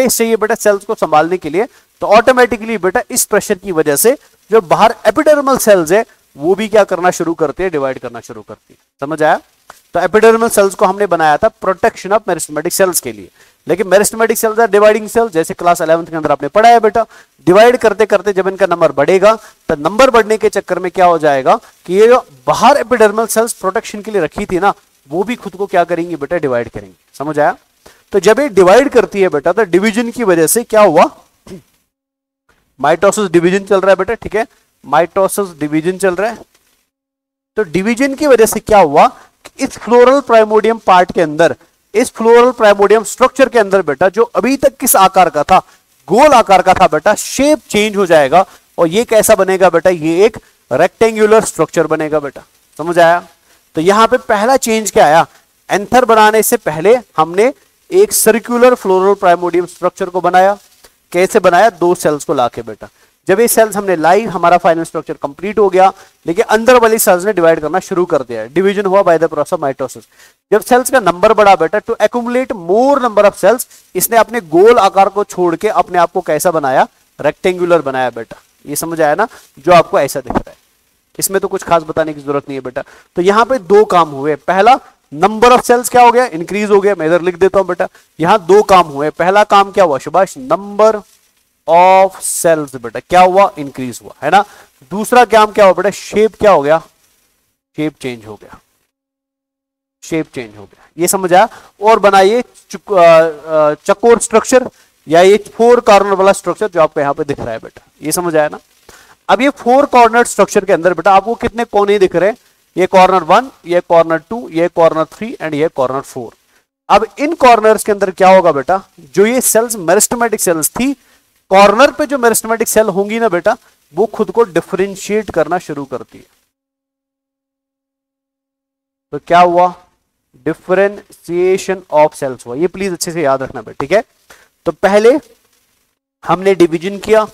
चाहिए बेटा सेल्स को संभालने के लिए। तो ऑटोमेटिकली बेटा इस प्रेशर की वजह से जो बाहर एपिडर्मल सेल्स है वो भी क्या करना शुरू करते हैं, डिवाइड करना शुरू करती है, समझ आया। तो एपिडर्मल सेल्स को हमने बनाया था प्रोटेक्शन ऑफ मेरिस्टेमेटिक सेल्स के लिए, लेकिन meristematic cells are dividing cells, जैसे क्लास 11th के अंदर आपने पढ़ा है बेटा। डिवाइड करते करते जब इनका नंबर बढ़ेगा, तो नंबर बढ़ने के चक्कर में क्या हो जाएगा कि ये जो बाहर एपिडर्मल सेल्स प्रोटेक्शन के लिए रखी थी ना, वो भी खुद को क्या करेंगी बेटा, डिवाइड करेंगे, समझ आया। तो जब ये डिवाइड करती है बेटा, तो डिवीजन की वजह से क्या हुआ, माइटोसिस डिवीजन चल रहा है बेटा, ठीक है, माइटोसिस डिवीजन चल रहा है। तो डिवीजन की वजह से क्या हुआ, इस फ्लोरल प्राइमोडियम पार्ट के अंदर, इस फ्लोरल प्राइमोडियम स्ट्रक्चर के अंदर बेटा, जो अभी तक किस आकार का था, गोल आकार का था बेटा, शेप चेंज हो जाएगा, और ये कैसा बनेगा बेटा, ये एक रेक्टेंगुलर स्ट्रक्चर बनेगा बेटा, समझ आया। तो यहां पे पहला चेंज क्या आया, एंथर बनाने से पहले हमने एक सर्कुलर फ्लोरल प्राइमोडियम स्ट्रक्चर को बनाया। कैसे बनाया, 2 सेल्स को लाके बेटा, जब ये सेल्स हमने लाई, हमारा फाइनल स्ट्रक्चर कंप्लीट हो गया, लेकिन अंदर वाली सेल्स ने डिवाइड करना शुरू कर दिया, डिवीजन हुआ by the process of mitosis. जब सेल्स का नंबर बढ़ा बेटा, to accumulate more number of cells, इसने अपने गोल आकार को छोड़ के अपने आप को कैसा बनाया, रेक्टेंगुलर बनाया बेटा। ये समझ आया ना, जो आपको ऐसा दिख रहा है, इसमें तो कुछ खास बताने की जरूरत नहीं है बेटा। तो यहां पे दो काम हुए, पहला नंबर ऑफ सेल्स क्या हो गया, इंक्रीज हो गया, मैं इधर लिख देता हूं बेटा। यहां दो काम हुए, पहला काम क्या हुआ सुभाष, नंबर ऑफ सेल्स बेटा क्या हुआ, इंक्रीज हुआ, है ना। दूसरा काम क्या हुआ बेटा, शेप क्या हो गया, शेप चेंज हो गया, शेप चेंज हो गया। ये समझ आया। और बनाइए चकोर स्ट्रक्चर या ये 4 कॉर्नर वाला स्ट्रक्चर जो आपको यहां पे दिख रहा है बेटा, ये समझ आया ना। अब ये 4 कॉर्नर स्ट्रक्चर के अंदर बेटा आपको कितने कोने दिख रहे हैं, ये कॉर्नर 1, ये कॉर्नर 2, ये कॉर्नर 3 एंड ये कॉर्नर 4। अब इन कॉर्नर्स के अंदर क्या होगा बेटा, जो ये सेल्स मेरिस्टेमेटिक सेल्स थी, कॉर्नर पे जो मेरिस्टेमेटिक सेल होंगी ना बेटा, वो खुद को डिफरेंशिएट करना शुरू करती है। तो क्या हुआ, डिफरेंशिएशन ऑफ सेल्स हुआ। ये प्लीज अच्छे से याद रखना बेटा, ठीक है। तो पहले हमने डिवीजन किया,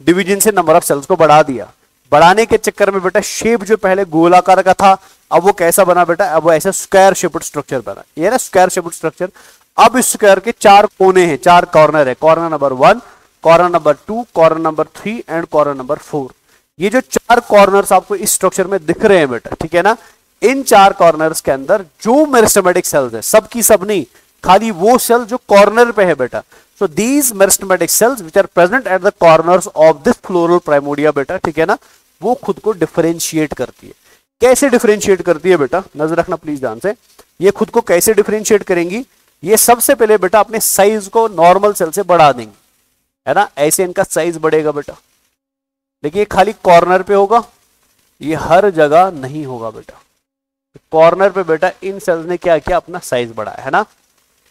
डिवीजन से नंबर ऑफ सेल्स को बढ़ा दिया, बढ़ाने के चक्कर में बेटा शेप जो पहले गोलाकार का था, अब वो कैसा बना बेटा, अब वो ऐसा स्क्वायर शेप्ड स्ट्रक्चर बना। ये ना स्क्वायर शेप्ड स्ट्रक्चर। अब इस स्क्वायर के 4 कोने हैं, 4 कॉर्नर है, corner number 1, corner number 2, corner number 3 and corner number 4। ये जो 4 कॉर्नर्स आपको इस स्ट्रक्चर में दिख रहे हैं बेटा, ठीक है ना, इन 4 कॉर्नर्स के अंदर जो मेरिस्टेमेटिक सेल्स है, सब की सब नहीं, खाली वो सेल जो कॉर्नर पे है बेटा। So these meristematic cells which are present at the corners of this floral primordia बेटा, ठीक है ना, वो खुद को डिफरेंशिएट करती है। कैसे डिफरेंशिएट करती है बेटा, नजर रखना प्लीज ध्यान से। ये खुद को कैसे डिफरेंशिएट करेंगी, ये सबसे पहले बेटा अपने साइज को नॉर्मल सेल से बढ़ा देंगे, है ना, ऐसे इनका साइज बढ़ेगा बेटा। देखिए खाली कॉर्नर पे होगा, ये हर जगह नहीं होगा बेटा। कॉर्नर पे बेटा इन सेल्स ने क्या किया, अपना साइज बढ़ाया, है ना,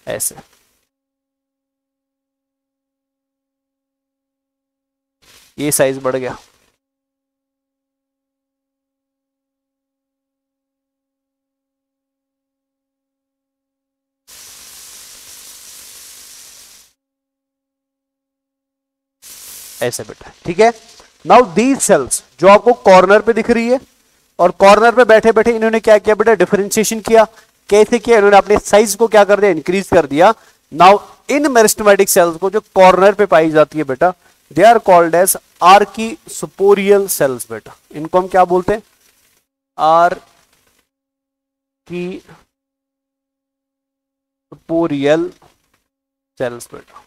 ऐसे। ये साइज बढ़ गया, ऐसे बेटा, ठीक है। नाउ दीज सेल्स जो आपको कॉर्नर पे दिख रही है, और कॉर्नर पे बैठे बैठे इन्होंने क्या किया बेटा, डिफरेंशिएशन किया। कैसे किया, इन्होंने अपने साइज को क्या कर दिया, इंक्रीज कर दिया। नाउ इन मेरिस्टेमेटिक सेल्स को जो कॉर्नर पे पाई जाती है बेटा, they are called as archesporial cells बेटा। इनको हम क्या बोलते हैं, आर्कीस्पोरियल सेल्स बेटा,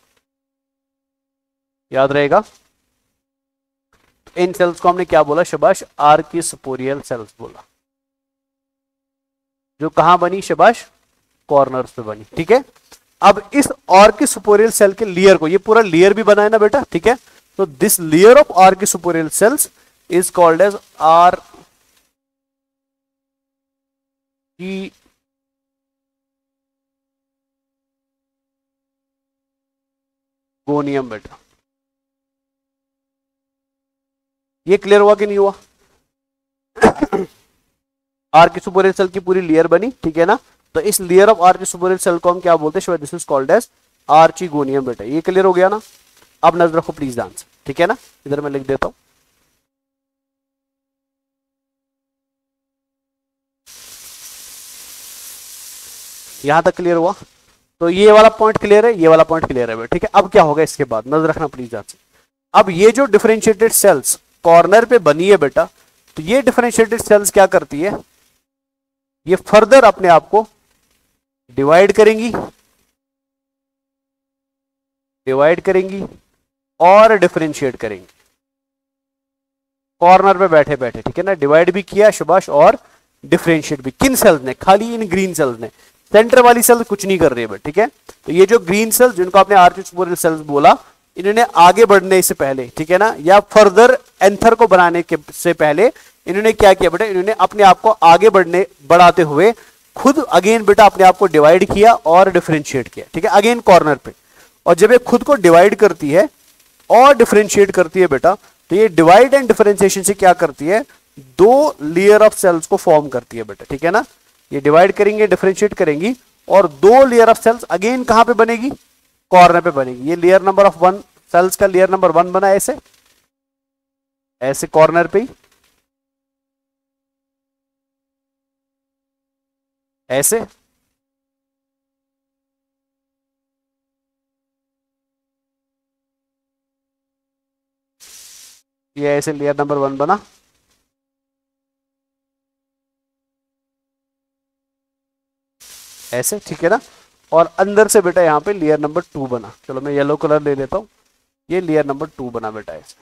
याद रहेगा। इन सेल्स को हमने क्या बोला शबाश, आर्कीस्पोरियल सेल्स बोला। जो कहां बनी शबाश, कॉर्नर्स पे बनी, ठीक है। अब इस आर्कीस्पोरियल सेल के लेयर को, ये पूरा लेयर भी बना है ना बेटा, ठीक है। तो this layer of archesporial cells is called as archegonium बेटा। ये क्लियर हुआ कि नहीं हुआ? आर्कीस्पोरियल सेल की पूरी लेयर बनी, ठीक है ना। तो इस लेयर ऑफ आर्कीस्पोरियल सेल को हम क्या बोलते हैं, this is called as archegonium बेटा। ये क्लियर हो गया ना। अब नजर रखो प्लीज ध्यान से, ठीक है ना, इधर मैं लिख देता हूं। यहां तक क्लियर हुआ? तो ये वाला पॉइंट क्लियर है, ये वाला पॉइंट क्लियर है, ठीक है। अब क्या होगा इसके बाद, नजर रखना प्लीज ध्यान से। अब ये जो डिफरेंशिएटेड सेल्स कॉर्नर पे बनी है बेटा, तो ये डिफरेंशिएटेड सेल्स क्या करती है, ये फर्दर अपने आप को डिवाइड करेंगी और डिफरेंशिएट करेंगी कॉर्नर पे बैठे बैठे, ठीक है ना। डिवाइड भी किया शुभाष और डिफरेंशिएट भी। किन सेल्स ने, खाली इन ग्रीन सेल्स ने। सेंटर वाली सेल कुछ नहीं कर रही है, ठीक है। तो ये जो ग्रीन सेल्स जिनको आपने आर्कीस्पोरियल सेल्स बोला, इन्होंने आगे बढ़ने से पहले, ठीक है ना, या फर्दर एंथर को बनाने के से पहले इन्होंने क्या किया बेटा, इन्होंने अपने आप को आगे बढ़ाते हुए खुद अगेन बेटा अपने आप को डिवाइड किया और डिफरेंशिएट किया, ठीक है, अगेन कॉर्नर पे। और जब ये खुद को डिवाइड करती है और डिफरेंशिएट करती है बेटा, तो ये डिवाइड एंड डिफरेंशिएशन से क्या करती है, 2 लेयर ऑफ सेल्स को फॉर्म करती है बेटा, ठीक है ना। ये डिवाइड करेंगे, डिफरेंशिएट करेंगी, और 2 लेयर ऑफ सेल्स अगेन कहां पे बनेगी, कॉर्नर पे बनेगी। ये लेयर नंबर ऑफ 1 सेल्स का लेयर नंबर 1 बना ऐसे, ऐसे कॉर्नर पे ही, ऐसे, ये ऐसे लेयर नंबर 1 बना, ऐसे, ठीक है ना। और अंदर से बेटा यहाँ पे लेयर नंबर 2 बना। चलो मैं येलो कलर ले लेता हूँ, ये लेयर नंबर 2 बना बेटा ऐसे।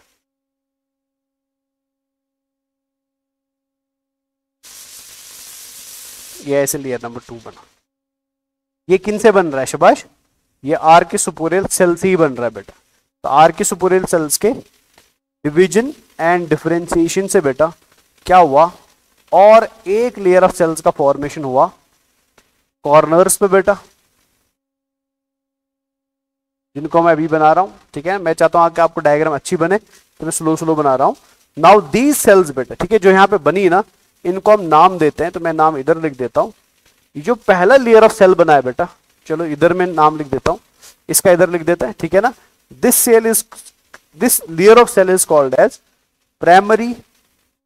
ये ऐसे लेयर नंबर 2 बना। ये किन से बन रहा है शबाश? ये आर के सुपोरियल सेल से ही बन रहा है बेटा। तो आर के सुपोरियल सेल्स के डिवीजन एंड डिफरेंशिएशन से बेटा क्या हुआ, और एक लेयर ऑफ सेल्स का फॉर्मेशन हुआ कॉर्नर्स पे बेटा, जिनको मैं अभी बना रहा हूं, ठीक है। मैं चाहता हूं कि आपको डायग्राम अच्छी बने, तो मैं स्लो स्लो बना रहा हूं। नाउ दीज सेल्स बेटा, ठीक है, जो यहां पे बनी ना, इनको हम नाम देते हैं। तो मैं नाम इधर लिख देता हूं। ये जो पहला लेयर ऑफ सेल बना है बेटा, चलो इधर मैं नाम लिख देता हूं, इसका इधर लिख देते हैं, ठीक है ना। This layer of cell is called as primary,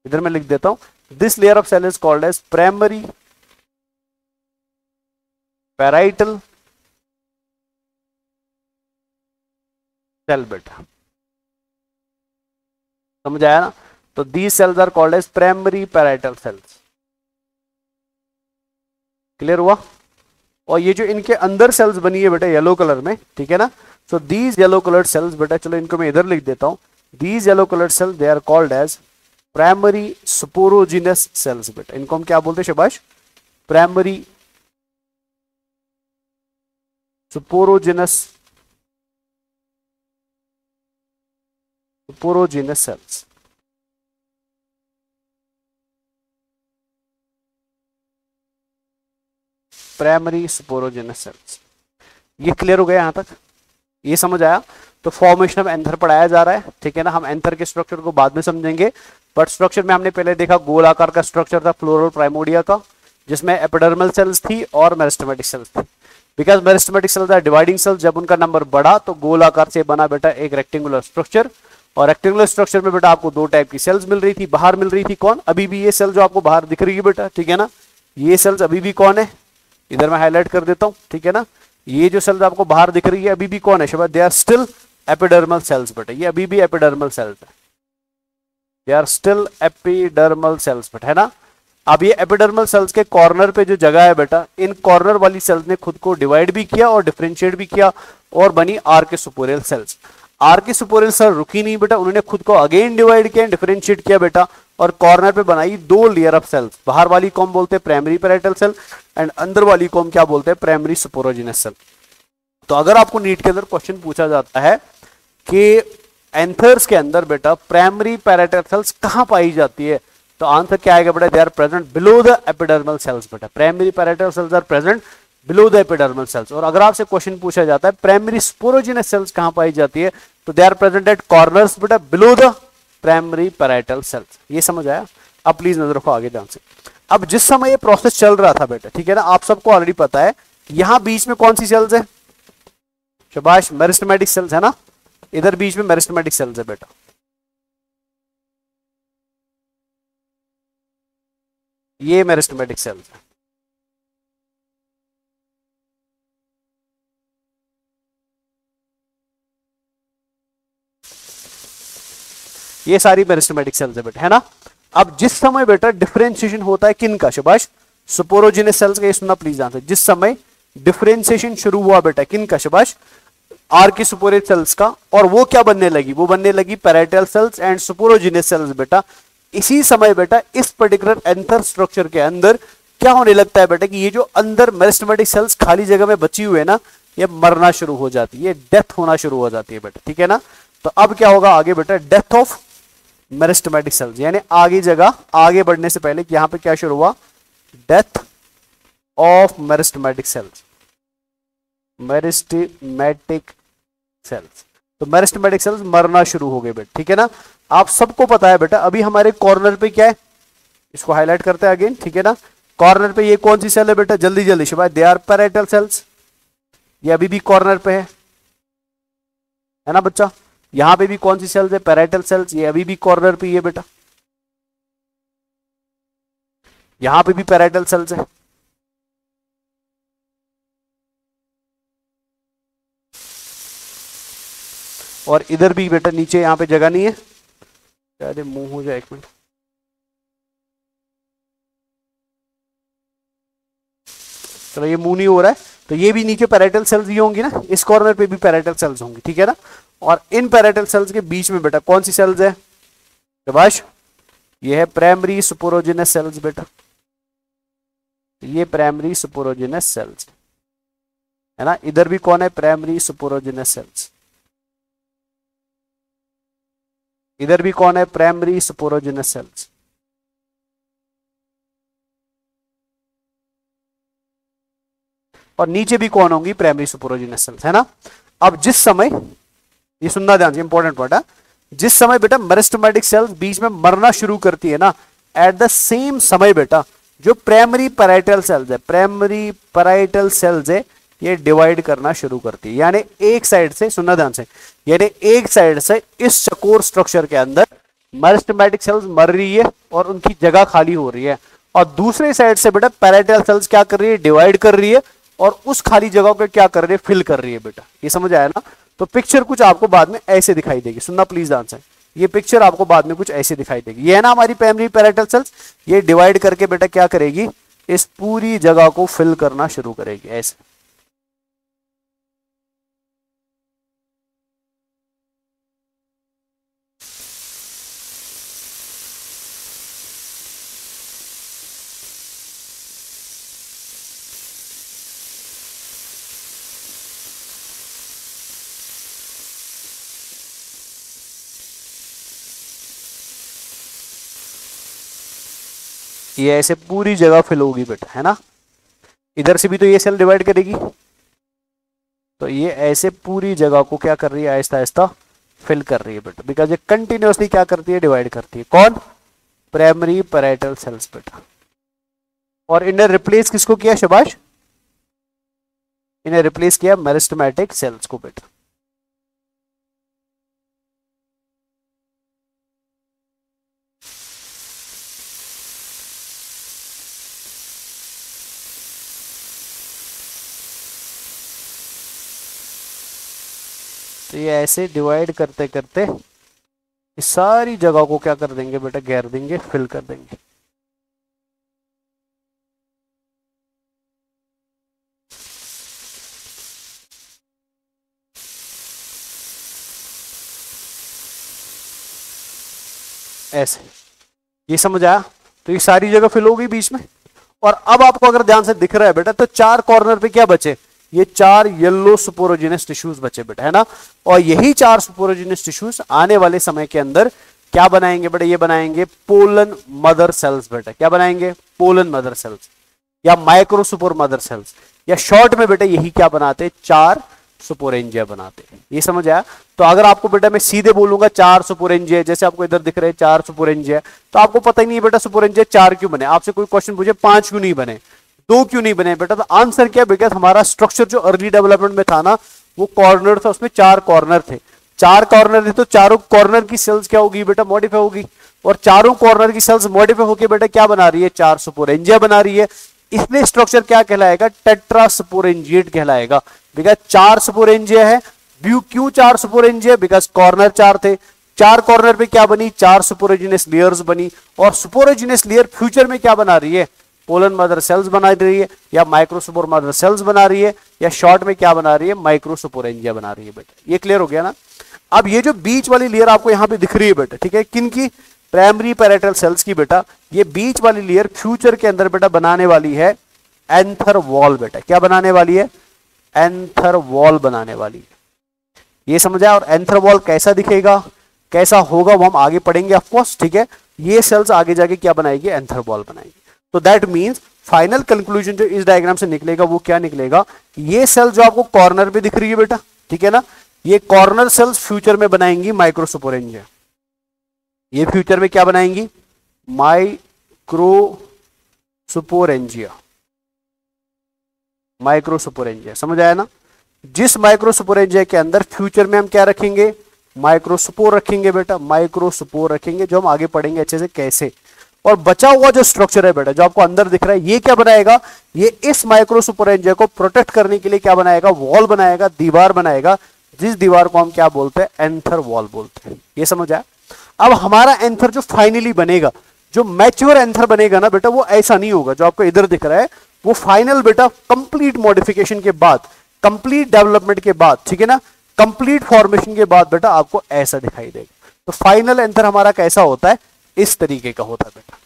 इधर मैं लिख देता हूं, this layer of cell is called as primary parietal cell बेटा, समझ आया ना। तो these cells are called as primary parietal cells. Clear हुआ? और ये जो इनके अंदर सेल्स बनी है बेटा येलो कलर में, ठीक है ना। So these yellow coloured cells बेटा, चलो इनको मैं इधर लिख देता हूं, these yellow coloured cells they are called as primary sporogenous cells बेटा। इनको हम क्या बोलते हैं शबाश? Primary sporogenous cells. Primary sporogenous cells. ये क्लियर हो गया यहां तक? ये समझ आया? तो फॉर्मेशन ऑफ एंथर पढ़ाया जा रहा है, ठीक है ना। हम एंथर के स्ट्रक्चर को बाद में समझेंगे, बट स्ट्रक्चर में हमने पहले देखा गोल आकार का स्ट्रक्चर था फ्लोरल प्राइमोर्डिया का, जिसमें एपिडर्मल सेल्स थी और मेरिस्टेमेटिक सेल्स थी। Because meristematic cells are dividing cells, जब उनका नंबर बढ़ा तो गोल आकार से बना बेटा एक रेक्टेंगुलर स्ट्रक्चर। और रेक्टेंगुलर स्ट्रक्चर में बेटा आपको दो टाइप की सेल्स मिल रही थी, बाहर मिल रही थी कौन? अभी भी ये सेल जो आपको बाहर दिख रही है बेटा, ठीक है ना, ये सेल्स अभी भी कौन है? इधर मैं हाईलाइट कर देता हूं, ठीक है ना। ये जो सेल्स आपको बाहर दिख रही है अभी भी कौन है शबाद? They are still epidermal cells बेटा, ये अभी भी एपिडर्मल सेल्स है, they are still epidermal cells बेटा, है ना। अब ये एपिडर्मल सेल्स के कॉर्नर पे जो जगह है बेटा, इन कॉर्नर वाली सेल्स ने खुद को डिवाइड भी किया और डिफरेंशिएट भी किया और बनी आर के सुपोरियल सेल्स। आर के सुपोरियल सेल रुकी नहीं बेटा, उन्होंने खुद को अगेन डिवाइड किया, डिफरेंशिएट किया बेटा, और कॉर्नर पे बनाई दो लेयर ऑफ सेल्स। बाहर वाली को हम बोलते हैं प्राइमरी पैराइटल सेल एंड अंदर वाली को हम क्या बोलते हैं? Primary sporogenous cell. तो अगर आपको नीट के अंदर क्वेश्चन पूछा जाता है कि एंथर्स के अंदर बेटा प्राइमरी पैराइटल सेल्स कहां पाई जाती है, तो आंसर क्या आएगा बेटा? They are present below the epidermal cells बेटा। Primary parietal cells are present below the epidermal cells. और अगर आपसे क्वेश्चन पूछा जाता है प्राइमरी स्पोरोजिनस सेल्स कहां पाई जाती है, तो they are present at corners बेटा below the primary parietal cells. ये समझ आया? अब प्लीज नजर रखो आगे ध्यान से। अब जिस समय ये प्रोसेस चल रहा था बेटा, ठीक है ना, आप सबको ऑलरेडी पता है यहां बीच में कौन सी सेल्स है? शाबाश, मेरिस्टेमेटिक सेल्स है ना। इधर बीच में मेरिस्टेमेटिक सेल्स है बेटा, ये मेरिस्टेमेटिक सेल्स है। ये सारी मेरिस्टेमेटिक सेल्स है बेटा, है ना। अब जिस समय बेटा डिफरेंशिएशन होता है किन का? शाबाश, सुपोरोजिनस सेल्स का। ये सुनना प्लीज ध्यान से। जिस समय डिफरेंशिएशन शुरू हुआ बेटा किन का? शाबाश, आर की सुपोरियल सेल्स का। और वो क्या बनने लगी? वो बनने लगी पैराइटल सेल्स एंड सुपोरोजिनस सेल्स बेटा। इसी समय बेटा इस पर्टिकुलर एंथर स्ट्रक्चर के अंदर क्या होने लगता है बेटा कि ये जो अंदर मेरिस्टेमेटिक सेल्स खाली जगह में बची हुई है ना, ये मरना शुरू हो जाती है, डेथ होना शुरू हो जाती है बेटा, ठीक है ना। तो अब क्या होगा आगे बेटा? डेथ ऑफ मेरिस्टेमेटिक सेल्स, यानी आगे जगह आगे बढ़ने से पहले यहां पे क्या शुरू हुआ? Death of meristematic cells, meristematic cells. तो मेरिस्टेमेटिक सेल्स मरना शुरू हो गए बेटा, ठीक है ना। आप सबको पता है बेटा अभी हमारे कॉर्नर पे क्या है, इसको हाईलाइट करते हैं अगेन, ठीक है ना। कॉर्नर पे ये कौन सी सेल है बेटा? जल्दी जल्दी शाबाश, दे आर पैराइटल सेल्स। ये अभी भी कॉर्नर पे है ना बच्चा, यहां पे भी कौन सी सेल्स है, पैराइटल सेल्स, ये अभी भी कॉर्नर पे ही है बेटा, यहां पे भी पैराइटल सेल्स है। और इधर भी बेटा नीचे यहां पे जगह नहीं है, अरे मुंह हो जाए, एक मिनट, चलो ये मुंह नहीं हो रहा है, तो ये भी नीचे पैराइटल सेल्स ही होंगी ना, इस कॉर्नर पे भी पैराइटल सेल्स होंगी, ठीक है ना। और इन पैराइटल सेल्स के बीच में बेटा कौन सी सेल्स है शाबाश, ये है प्राइमरी सुपोरोजिनस सेल्स बेटा, ये प्राइमरी सुपोरोजिनस सेल्स है ना। इधर भी कौन है, प्राइमरी सुपोरोजिनस सेल्स, इधर भी कौन है, प्राइमरी सुपोरोजिनस सेल्स। और नीचे भी कौन होंगी, प्राइमरी सुपोरोजिनस सेल्स, है ना। अब जिस समय, ये सुनना ध्यान से, इंपॉर्टेंट वर्ड है, जिस समय बेटा मेरिस्टेमेटिक सेल्स बीच में मरना शुरू करती है ना, एट द सेम समय बेटा जो प्राइमरी पैराइटल सेल्स है, प्राइमरी पैराइटल सेल्स है, ये डिवाइड करना शुरू करती है। यानी एक साइड से, सुनना ध्यान से, यानी एक साइड से इस चकोर स्ट्रक्चर के अंदर मेरिस्टेमेटिक सेल्स मर रही है और उनकी जगह खाली हो रही है, और दूसरे साइड से बेटा पैराइटल सेल्स क्या कर रही है, डिवाइड कर रही है और उस खाली जगह को क्या कर रही है, फिल कर रही है बेटा। ये समझ आया ना। तो पिक्चर कुछ आपको बाद में ऐसे दिखाई देगी, सुनना प्लीज ध्यान से, ये पिक्चर आपको बाद में कुछ ऐसे दिखाई देगी। ये है ना हमारी प्राइमरी पैराइटल सेल्स, ये डिवाइड करके बेटा क्या करेगी, इस पूरी जगह को फिल करना शुरू करेगी ऐसे। ये ऐसे पूरी जगह फिल होगी बेटा, है ना। इधर से भी तो ये सेल डिवाइड करेगी, तो ये ऐसे पूरी जगह को क्या कर रही है, आहिस्ता आहिस्ता फिल कर रही है बेटा, बिकॉज ये कंटिन्यूअसली क्या करती है, डिवाइड करती है। कौन, प्राइमरी पैराइटल सेल्स बेटा। और इन्हें रिप्लेस किसको किया शाबाश, इन्हें रिप्लेस किया मेरिस्टेमेटिक सेल्स को बेटा। तो ये ऐसे डिवाइड करते करते इस सारी जगह को क्या कर देंगे बेटा, घेर देंगे, फिल कर देंगे। ऐसे, ये समझ आया। तो ये सारी जगह फिल होगी बीच में। और अब आपको अगर ध्यान से दिख रहा है बेटा, तो चार कॉर्नर पे क्या बचे, ये चार येलो सुपोरोजिनस टिश्यूज बचे बेटा, है ना। और यही चार सुपोरोजिनस टिश्यूज आने वाले समय के अंदर क्या बनाएंगे बेटा, ये बनाएंगे पोलन मदर सेल्स बेटा। क्या बनाएंगे, पोलन मदर सेल्स या माइक्रो सुपोर मदर सेल्स, या शॉर्ट में बेटा यही क्या बनाते, चार सुपोरेंजिया बनाते हैं। ये समझ आया। तो अगर आपको बेटा मैं सीधे बोलूंगा चार सुपोरेंजिया, जैसे आपको इधर दिख रहे हैं चार सुपोरेंजिया, तो आपको पता ही नहीं है बेटा सुपोरेंजिया चार क्यों बने। आपसे कोई क्वेश्चन पूछे पांच क्यों नहीं बने, दो क्यों नहीं बने बेटा, तो आंसर क्या, बिकॉज हमारा स्ट्रक्चर जो अर्ली डेवलपमेंट में था ना, वो कॉर्नर था, उसमें चार कॉर्नर थे। चार कॉर्नर थे तो चारों कॉर्नर की सेल्स क्या होगी बेटा, मॉडिफाई होगी। और चारों कॉर्नर की सेल्स मॉडिफाई होकर बेटा क्या बना रही है, चार सुपोरेंजिया बना रही है। इसलिए स्ट्रक्चर क्या कहलाएगा, टेट्रा सुपोरेंजिएट कहलाएगा। बिकॉज चार सुपोरेंजिया है। व्यू क्यों चार सुपोरेंजिया, बिकॉज कॉर्नर चार थे। चार कॉर्नर पे क्या बनी, चार सुपोरोजिनस लेयर्स बनी। और सुपोरोजिनस लेयर फ्यूचर में क्या बना रही है, पोलन मदर सेल्स बना रही है, या माइक्रोसुपोर मदर सेल्स बना रही है, या शॉर्ट में क्या बना रही है, माइक्रोसुपोरेंजिया बना रही है बेटा। ये क्लियर हो गया ना। अब ये जो बीच वाली लेयर आपको यहां पे दिख रही है बेटा, ठीक है, किन की, प्राइमरी पैराइटल सेल्स की बेटा। ये बीच वाली लेयर फ्यूचर के अंदर बेटा बनाने वाली है एंथर वॉल बेटा। क्या बनाने वाली है, एंथर वॉल बनाने वाली है। ये समझा। और एंथर वॉल कैसा दिखेगा, कैसा होगा, वो हम आगे पढ़ेंगे ऑफकोर्स, ठीक है। ये सेल्स आगे जाके क्या बनाएगी, एंथर वॉल बनाएगी। तो दैट मींस फाइनल कंक्लूजन जो इस डायग्राम से निकलेगा वो क्या निकलेगा, ये सेल जो आपको कॉर्नर पे दिख रही है बेटा, ठीक है ना, ये कॉर्नर सेल्स फ्यूचर में बनाएंगी माइक्रोसुपोरेंजिया। ये फ्यूचर में क्या बनाएंगी, माइक्रोसुपोरेंजिया। माइक्रोसुपोरेंजिया समझ आया ना। जिस माइक्रोसुपोरेंजिया के अंदर फ्यूचर में हम क्या रखेंगे, माइक्रोस्पोर रखेंगे बेटा, माइक्रोस्पोर रखेंगे, जो हम आगे पढ़ेंगे अच्छे से कैसे। और बचा हुआ जो स्ट्रक्चर है बेटा, जो आपको अंदर दिख रहा है, ये क्या बनाएगा, ये इस माइक्रोस्पोरेंजिया को प्रोटेक्ट करने के लिए क्या बनाएगा, वॉल बनाएगा, दीवार बनाएगा, जिस दीवार को हम क्या बोलते हैं, एंथर वॉल बोलते हैं। ये समझ आया। अब हमारा एंथर जो फाइनली बनेगा, जो मैच्योर एंथर बनेगा ना बेटा, वो ऐसा नहीं होगा जो आपको इधर दिख रहा है। वो फाइनल बेटा कंप्लीट मॉडिफिकेशन के बाद, कंप्लीट डेवलपमेंट के बाद, ठीक है ना, कंप्लीट फॉर्मेशन के बाद बेटा आपको ऐसा दिखाई देगा। तो फाइनल एंथर हमारा कैसा होता है, इस तरीके का होता है बेटा।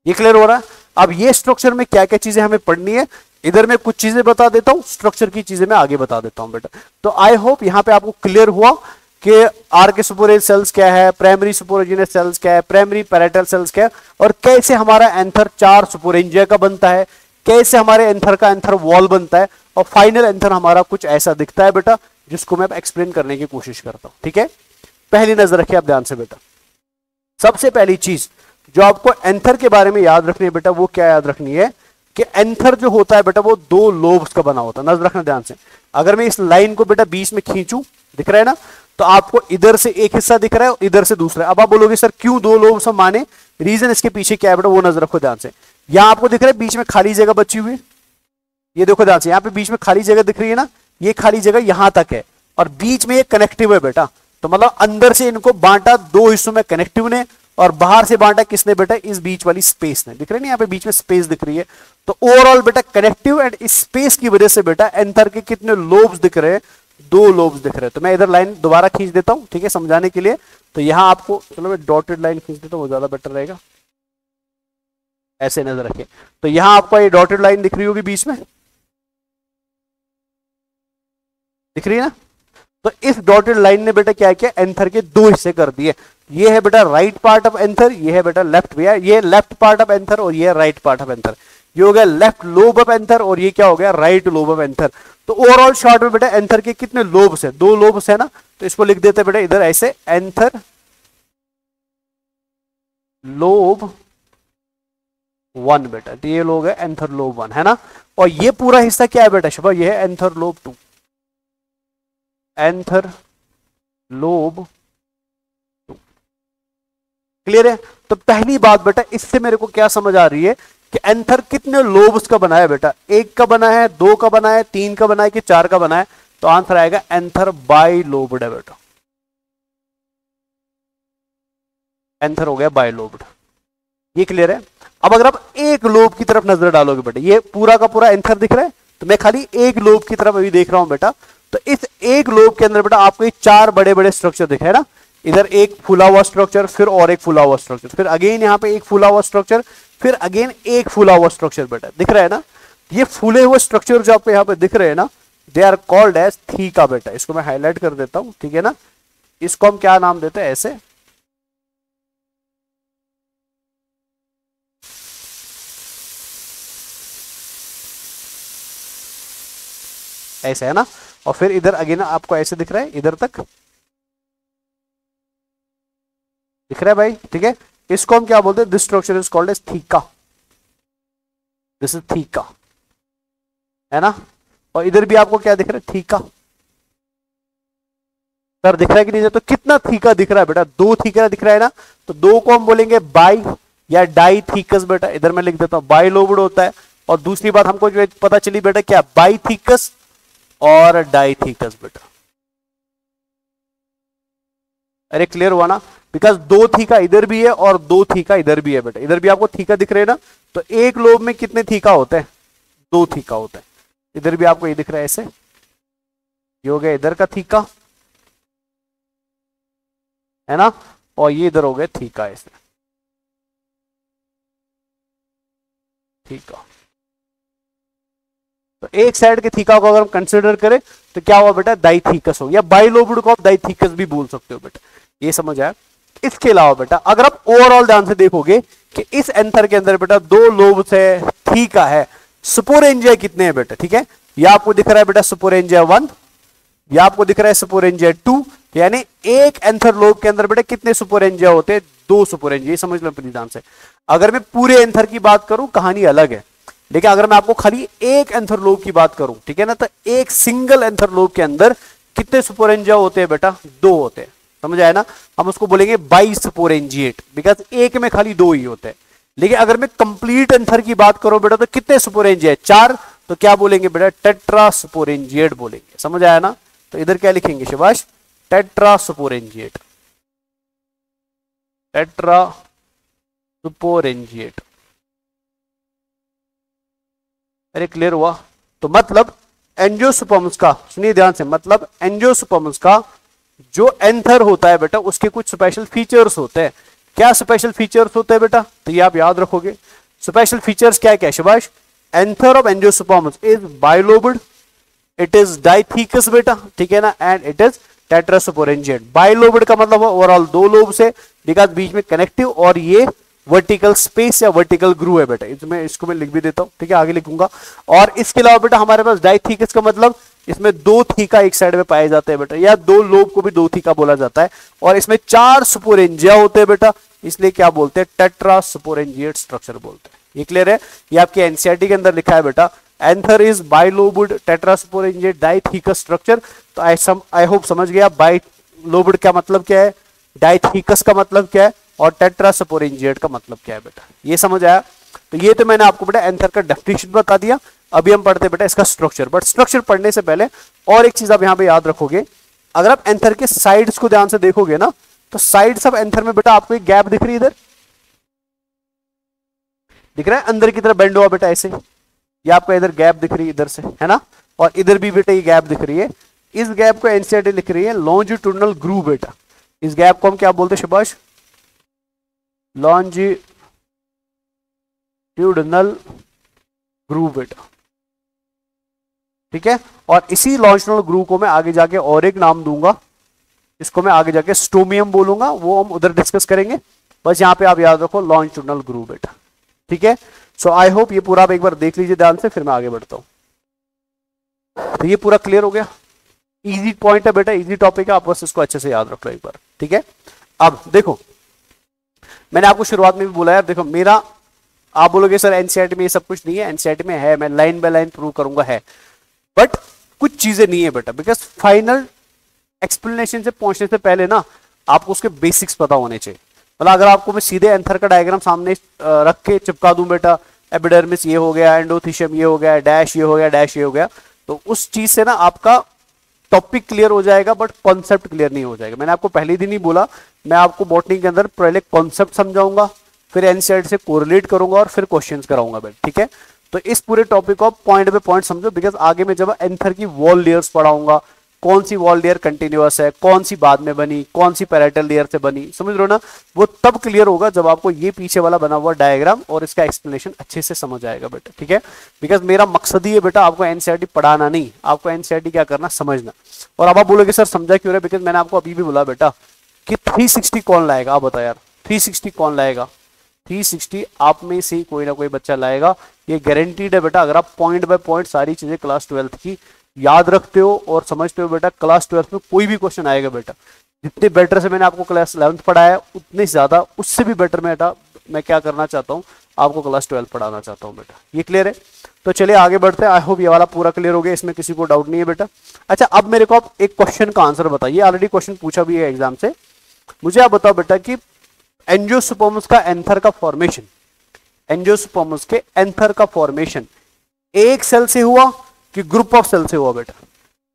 ये क्लियर हो रहा है। अब ये स्ट्रक्चर में क्या क्या चीजें हमें पढ़नी है, इधर मैं कुछ चीजें बता देता हूं, स्ट्रक्चर की चीजें मैं आगे बता देता हूं बेटा। तो आई होप यहां पे आपको क्लियर हुआ कि आर्के सुपोरेज सेल्स क्या है, प्राइमरी सुपोरेजिनस सेल्स क्या है, प्राइमरी पैरेटल सेल्स क्या है, और कैसे हमारा एंथर 4 सुपोरेंजिया का बनता है, कैसे हमारे एंथर का एंथर वॉल बनता है, और फाइनल एंथर हमारा कुछ ऐसा दिखता है बेटा, जिसको मैं एक्सप्लेन करने की कोशिश करता हूं। ठीक है, पहली नजर रखिए आप ध्यान से बेटा। सबसे पहली चीज जो आपको एंथर के बारे में याद रखनी है बेटा, वो क्या याद रखनी है कि एंथर जो होता है बेटा, वो 2 लोब्स का बना होता है। नजर रखना ध्यान से। अगर मैं इस लाइन को बेटा बीच में खींचूं, दिख रहा है ना, तो आपको इधर से एक हिस्सा दिख रहा है और इधर से दूसरा। अब आप बोलोगे सर क्यों 2 लोब्स हम माने, रीजन इसके पीछे क्या है बेटा, वो नजर रखो ध्यान से। यहां आपको दिख रहा है बीच में खाली जगह बची हुई, ये देखो ध्यान से, यहां पे बीच में खाली जगह दिख रही है ना, ये खाली जगह यहां तक है, और बीच में ये कनेक्टिव है बेटा। तो मतलब अंदर से इनको बांटा 2 हिस्सों में कनेक्टिव ने, और बाहर से बांटा किसने बेटा, इस बीच वाली स्पेस ने। दिख रहे ना यहाँ पे बीच में स्पेस दिख रही है। तो ओवरऑल बेटा कनेक्टिव एंड स्पेस की वजह से बेटा एंथर के कितने लोब्स दिख रहे हैं, 2 लोब्स दिख रहे हैं। तो मैं इधर लाइन दोबारा खींच देता हूं, ठीक है, समझाने के लिए। तो यहां आपको, चलो मैं डॉटेड लाइन खींच देता हूं, वो ज्यादा बेटर रहेगा, ऐसे नजर रखें। तो यहां आपको ये डॉटेड लाइन दिख रही होगी बीच में, दिख रही है ना। तो इस डॉटेड लाइन ने बेटा क्या किया, एंथर के 2 हिस्से कर दिए। ये है बेटा राइट पार्ट ऑफ एंथर, ये है बेटा लेफ्ट, ये लेफ्ट पार्ट ऑफ एंथर और ये राइट पार्ट ऑफ एंथर। ये हो गया लेफ्ट लोब ऑफ एंथर और ये क्या हो गया, राइट लोब ऑफ एंथर। तो ओवरऑल शॉर्ट में बेटा एंथर के कितने लोब्स है, 2 लोब्स है ना। तो इसको लिख देते बेटा इधर ऐसे, एंथर लोब 1 बेटा। तो ये लोग है एंथर लोब 1, है ना। और ये पूरा हिस्सा क्या है बेटा शुभा, ये है anther lobe 2, anther lobe 2। Clear है। तो पहली बात बेटा, इससे मेरे को क्या समझ आ रही है कि एंथर कितने लोब्स का बना है बेटा, 1 का बना है, 2 का बना है, 3 का बना है कि 4 का बना है। तो आंसर आएगा एंथर बाई लोब्ड है बेटा, एंथर हो गया बाई लोब्ड। ये क्लियर है। अब अगर आप एक लोब की तरफ नजर डालोगे बेटा, ये पूरा का पूरा एंथर दिख रहा है, तो मैं खाली एक लोब की तरफ अभी देख रहा हूं बेटा। तो इस एक लोब के अंदर बेटा आपको ये 4 बड़े बड़े स्ट्रक्चर दिख रहे हैं ना। इधर एक फूला हुआ स्ट्रक्चर, फिर और एक फूला हुआ स्ट्रक्चर, फिर अगेन यहाँ पे एक फूला हुआ स्ट्रक्चर, फिर अगेन एक फूला हुआ स्ट्रक्चर बेटा, दिख रहा है ना। ये फूले हुए स्ट्रक्चर जो आपको यहाँ पे दिख रहे हैं ना, they are called as theca बेटा। इसको मैं हाईलाइट कर देता हूं, ठीक है ना। इसको हम क्या नाम देते हैं, ऐसे, ऐसे है ना। और फिर इधर अगेन आपको ऐसे दिख रहा है, इधर तक दिख रहा है भाई, ठीक है। इसको हम क्या बोलते हैं, this structure is called as theca, this is theca, है ना। और इधर भी आपको क्या दिख रहा है, थीका। सर दिख रहा है कि नहीं, तो कितना थीका दिख रहा है बेटा, 2 थीका दिख रहा है ना। तो 2 को हम बोलेंगे बाई या डाई थीकस बेटा। इधर मैं लिख देता हूं बाई लोब्ड होता है। और दूसरी बात हमको जो पता चली बेटा, क्या, बाई थीकस और डाइथीकस बेटा। अरे क्लियर हुआ ना, बिकॉज 2 थीका इधर भी है और 2 थीका इधर भी है बेटा। इधर भी आपको थीका दिख रहे हैं ना। तो एक लोब में कितने थीका होते हैं, 2 थीका होते हैं। इधर भी आपको ये दिख रहा है ऐसे, ये हो गया इधर का थीका, है ना। और ये इधर हो गया थीका, ऐसे थीका। तो एक साइड के थीका को अगर हम कंसिडर करें तो क्या हुआ बेटा, डाइथीकस हो गया। बाइलोब्ड को आप डाइथीकस भी बोल सकते हो बेटा, ये समझ आया। इसके अलावा बेटा अगर आप ओवरऑल ध्यान से देखोगे कि इस एंथर के अंदर बेटा 2 लोब्स है, थीका है, सुपोरेंजिया कितने हैं बेटा, ठीक है। ये आपको दिख रहा है बेटा सुपोरेंजिया 1, ये आपको दिख रहा है सुपोरेंजिया 2। यानी एक एंथर लोब के अंदर बेटा कितने सुपोरेंजिया होते हैं, 2 सुपोरेंजिया। ये समझ लो अपनी ध्यान से। अगर मैं पूरे एंथर की बात करूं कहानी अलग है, लेकिन अगर मैं आपको खाली एक एंथर लोब की बात करूं, ठीक है ना, तो एक सिंगल एंथर लोब के अंदर कितने सुपोरेंजिया होते हैं बेटा, 2 होते हैं। समझ आया ना। हम उसको बोलेंगे बाई स्पोरेंजिएट, बिकॉज एक में खाली दो ही होते हैं। लेकिन अगर मैं कंप्लीट एंथर की बात करूं बेटा तो कितने स्पोरेंजिएट, 4, तो क्या बोलेंगे बेटा, टेट्रा स्पोरेंजिएट बोलेंगे। समझ आया ना। तो इधर क्या लिखेंगे शाबाश, टेट्रा स्पोरेंजिएट, टेट्रा स्पोरेंजिएट। अरे क्लियर हुआ। तो मतलब एंजियोस्पर्म्स का, सुनिए ध्यान से, मतलब एंजियोस्पर्म्स का जो एंथर होता है बेटा उसके कुछ स्पेशल फीचर्स होते हैं। क्या स्पेशल फीचर्स होते हैं बेटा, तो ये आप याद रखोगे। स्पेशल फीचर्स क्या क्या शाबाश, anther of angiosperms is bilobed, it is dithecous बेटा, ठीक है ना, and it is tetrasporangiate. Bilobed का मतलब ओवरऑल 2 लोब से, बिकॉज बीच में कनेक्टिव, और ये वर्टिकल स्पेस या वर्टिकल ग्रू है बेटा। इसमें इसको मैं लिख भी देता हूं, ठीक है, आगे लिखूंगा। और इसके अलावा बेटा हमारे पास डाइथीकस का मतलब इसमें 2 थीका एक साइड में पाए जाते हैं बेटा, या 2 लोब को भी 2 थीका बोला जाता है। और इसमें 4 स्पोरेंजिया होते हैं बेटा, इसलिए क्या बोलते हैं, टेट्रास्पोरेंजिएट स्ट्रक्चर बोलते हैं। ये क्लियर है। ये आपके एनसीईआरटी के अंदर लिखा है बेटा, anther is bilobed tetrasporangiate dithecous structure. तो आई होप समझ गया बाइलोब्ड का मतलब क्या है, डाइथीकस का मतलब क्या है, और टेट्रास्पोरेंजिएट का मतलब क्या है बेटा, ये समझ आया। तो ये तो मैंने आपको बेटा एंथर का डेफिनेशन बता दिया। अभी हम पढ़ते बेटा इसका स्ट्रक्चर। बट स्ट्रक्चर पढ़ने से पहले और एक चीज आप यहां पे याद रखोगे, अगर आप एंथर के साइड्स को ध्यान से देखोगे ना, तो साइड्स ऑफ एंथर में बेटा आपको एक गैप दिख रही है, इधर दिख रहा है, अंदर की तरफ बेंड हुआ बेटा ऐसे, ये आपको इधर गैप दिख रही है इधर से, है ना, और इधर भी बेटा ये गैप दिख रही है। इस गैप को एनसीईआरटी लिख रही है लॉन्जिट्यूडनल ग्रूव बेटा। इस गैप को हम क्या बोलते हैं शाबाश, लॉन्जिट्यूडनल ग्रूव बेटा, ठीक है। और इसी लॉन्जिट्यूडनल ग्रूव को मैं आगे जाके और एक नाम दूंगा, इसको मैं आगे जाके स्टोमियम बोलूंगा, वो हम उधर डिस्कस करेंगे। बस यहां पे आप याद रखो लॉन्जिट्यूडनल ग्रूव बेटा, ठीक है। सो आई होप ये पूरा आप एक बार देख लीजिए ध्यान से, फिर मैं आगे बढ़ता हूं। तो ये पूरा क्लियर हो गया। इजी पॉइंट है बेटा, इजी टॉपिक है, आप बस इसको अच्छे से याद रख लो एक बार, ठीक है। अब देखो, मैंने आपको शुरुआत में भी बोला यार, देखो मेरा, आप बोलोगे सर एनसीईआरटी में ये सब कुछ नहीं है, एनसीईआरटी में है, मैं लाइन बाय लाइन प्रूव करूंगा, है, बट कुछ चीजें नहीं है बेटा, बिकॉज फाइनल एक्सप्लेनेशन से पहुंचने से पहले ना आपको उसके बेसिक्स पता होने चाहिए। मतलब अगर आपको मैं सीधे एंथर का डायग्राम सामने रख के चिपका दूं बेटा, एपिडर्मिस ये हो गया, एंडोथीशियम ये हो गया, डैश ये हो गया, डैश ये हो गया, तो उस चीज से ना आपका टॉपिक क्लियर हो जाएगा बट कॉन्सेप्ट क्लियर नहीं हो जाएगा। मैंने आपको पहले दिन ही बोला, मैं आपको बॉटनी के अंदर पहले कॉन्सेप्ट समझाऊंगा, फिर एनसीईआरटी से कोरिलेट करूंगा और फिर क्वेश्चंस कराऊंगा बेटा, ठीक है। तो इस पूरे टॉपिक को आप पॉइंट पे पॉइंट समझो, बिकॉज आगे मैं जब एंथर की वॉल लेयर्स पढ़ाऊंगा, कौन सी वॉल लेयर कंटिन्यूअस है, कौन सी बाद में बनी, कौन सी पैरेटल लेयर से बनी, समझ रहे हो ना, वो तब क्लियर होगा जब आपको ये पीछे वाला बना हुआ डायग्राम और इसका एक्सप्लेनेशन अच्छे से समझ आएगा बेटा, ठीक है। बिकॉज मेरा मकसद ही है बेटा आपको एनसीईआरटी पढ़ाना नहीं, आपको एनसीईआरटी क्या करना, समझना। और अब आप बोलोगे सर समझा क्यों रहे, बिकॉज मैंने आपको अभी भी बोला बेटा कि 360 कौन लाएगा, आप बताओ यार 360 कौन लाएगा, 360 आप में से कोई ना कोई बच्चा लाएगा, ये गारंटीड है बेटा। अगर आप पॉइंट बाय पॉइंट सारी चीजें क्लास 12th की याद रखते हो और समझते हो बेटा, क्लास 12th में कोई भी क्वेश्चन आएगा बेटा, जितने बेटर से मैंने आपको क्लास 11th पढ़ाया उतने ज्यादा उससे भी बेटर बेटा मैं क्या करना चाहता हूँ, आपको क्लास 12 पढ़ाना चाहता हूँ बेटा, ये क्लियर है। तो चलिए आगे बढ़ते हैं, आई होप ये वाला पूरा क्लियर हो गया, इसमें किसी को डाउट नहीं है बेटा। अच्छा अब मेरे को आप एक क्वेश्चन का आंसर बताइए, ऑलरेडी क्वेश्चन पूछा भी है एग्जाम से, मुझे आप बताओ बेटा कि एंजियोस्पर्म्स का एंथर का फॉर्मेशन, एंजियोस्पर्म्स के एंथर का फॉर्मेशन एक सेल से हुआ कि ग्रुप ऑफ सेल से हुआ बेटा।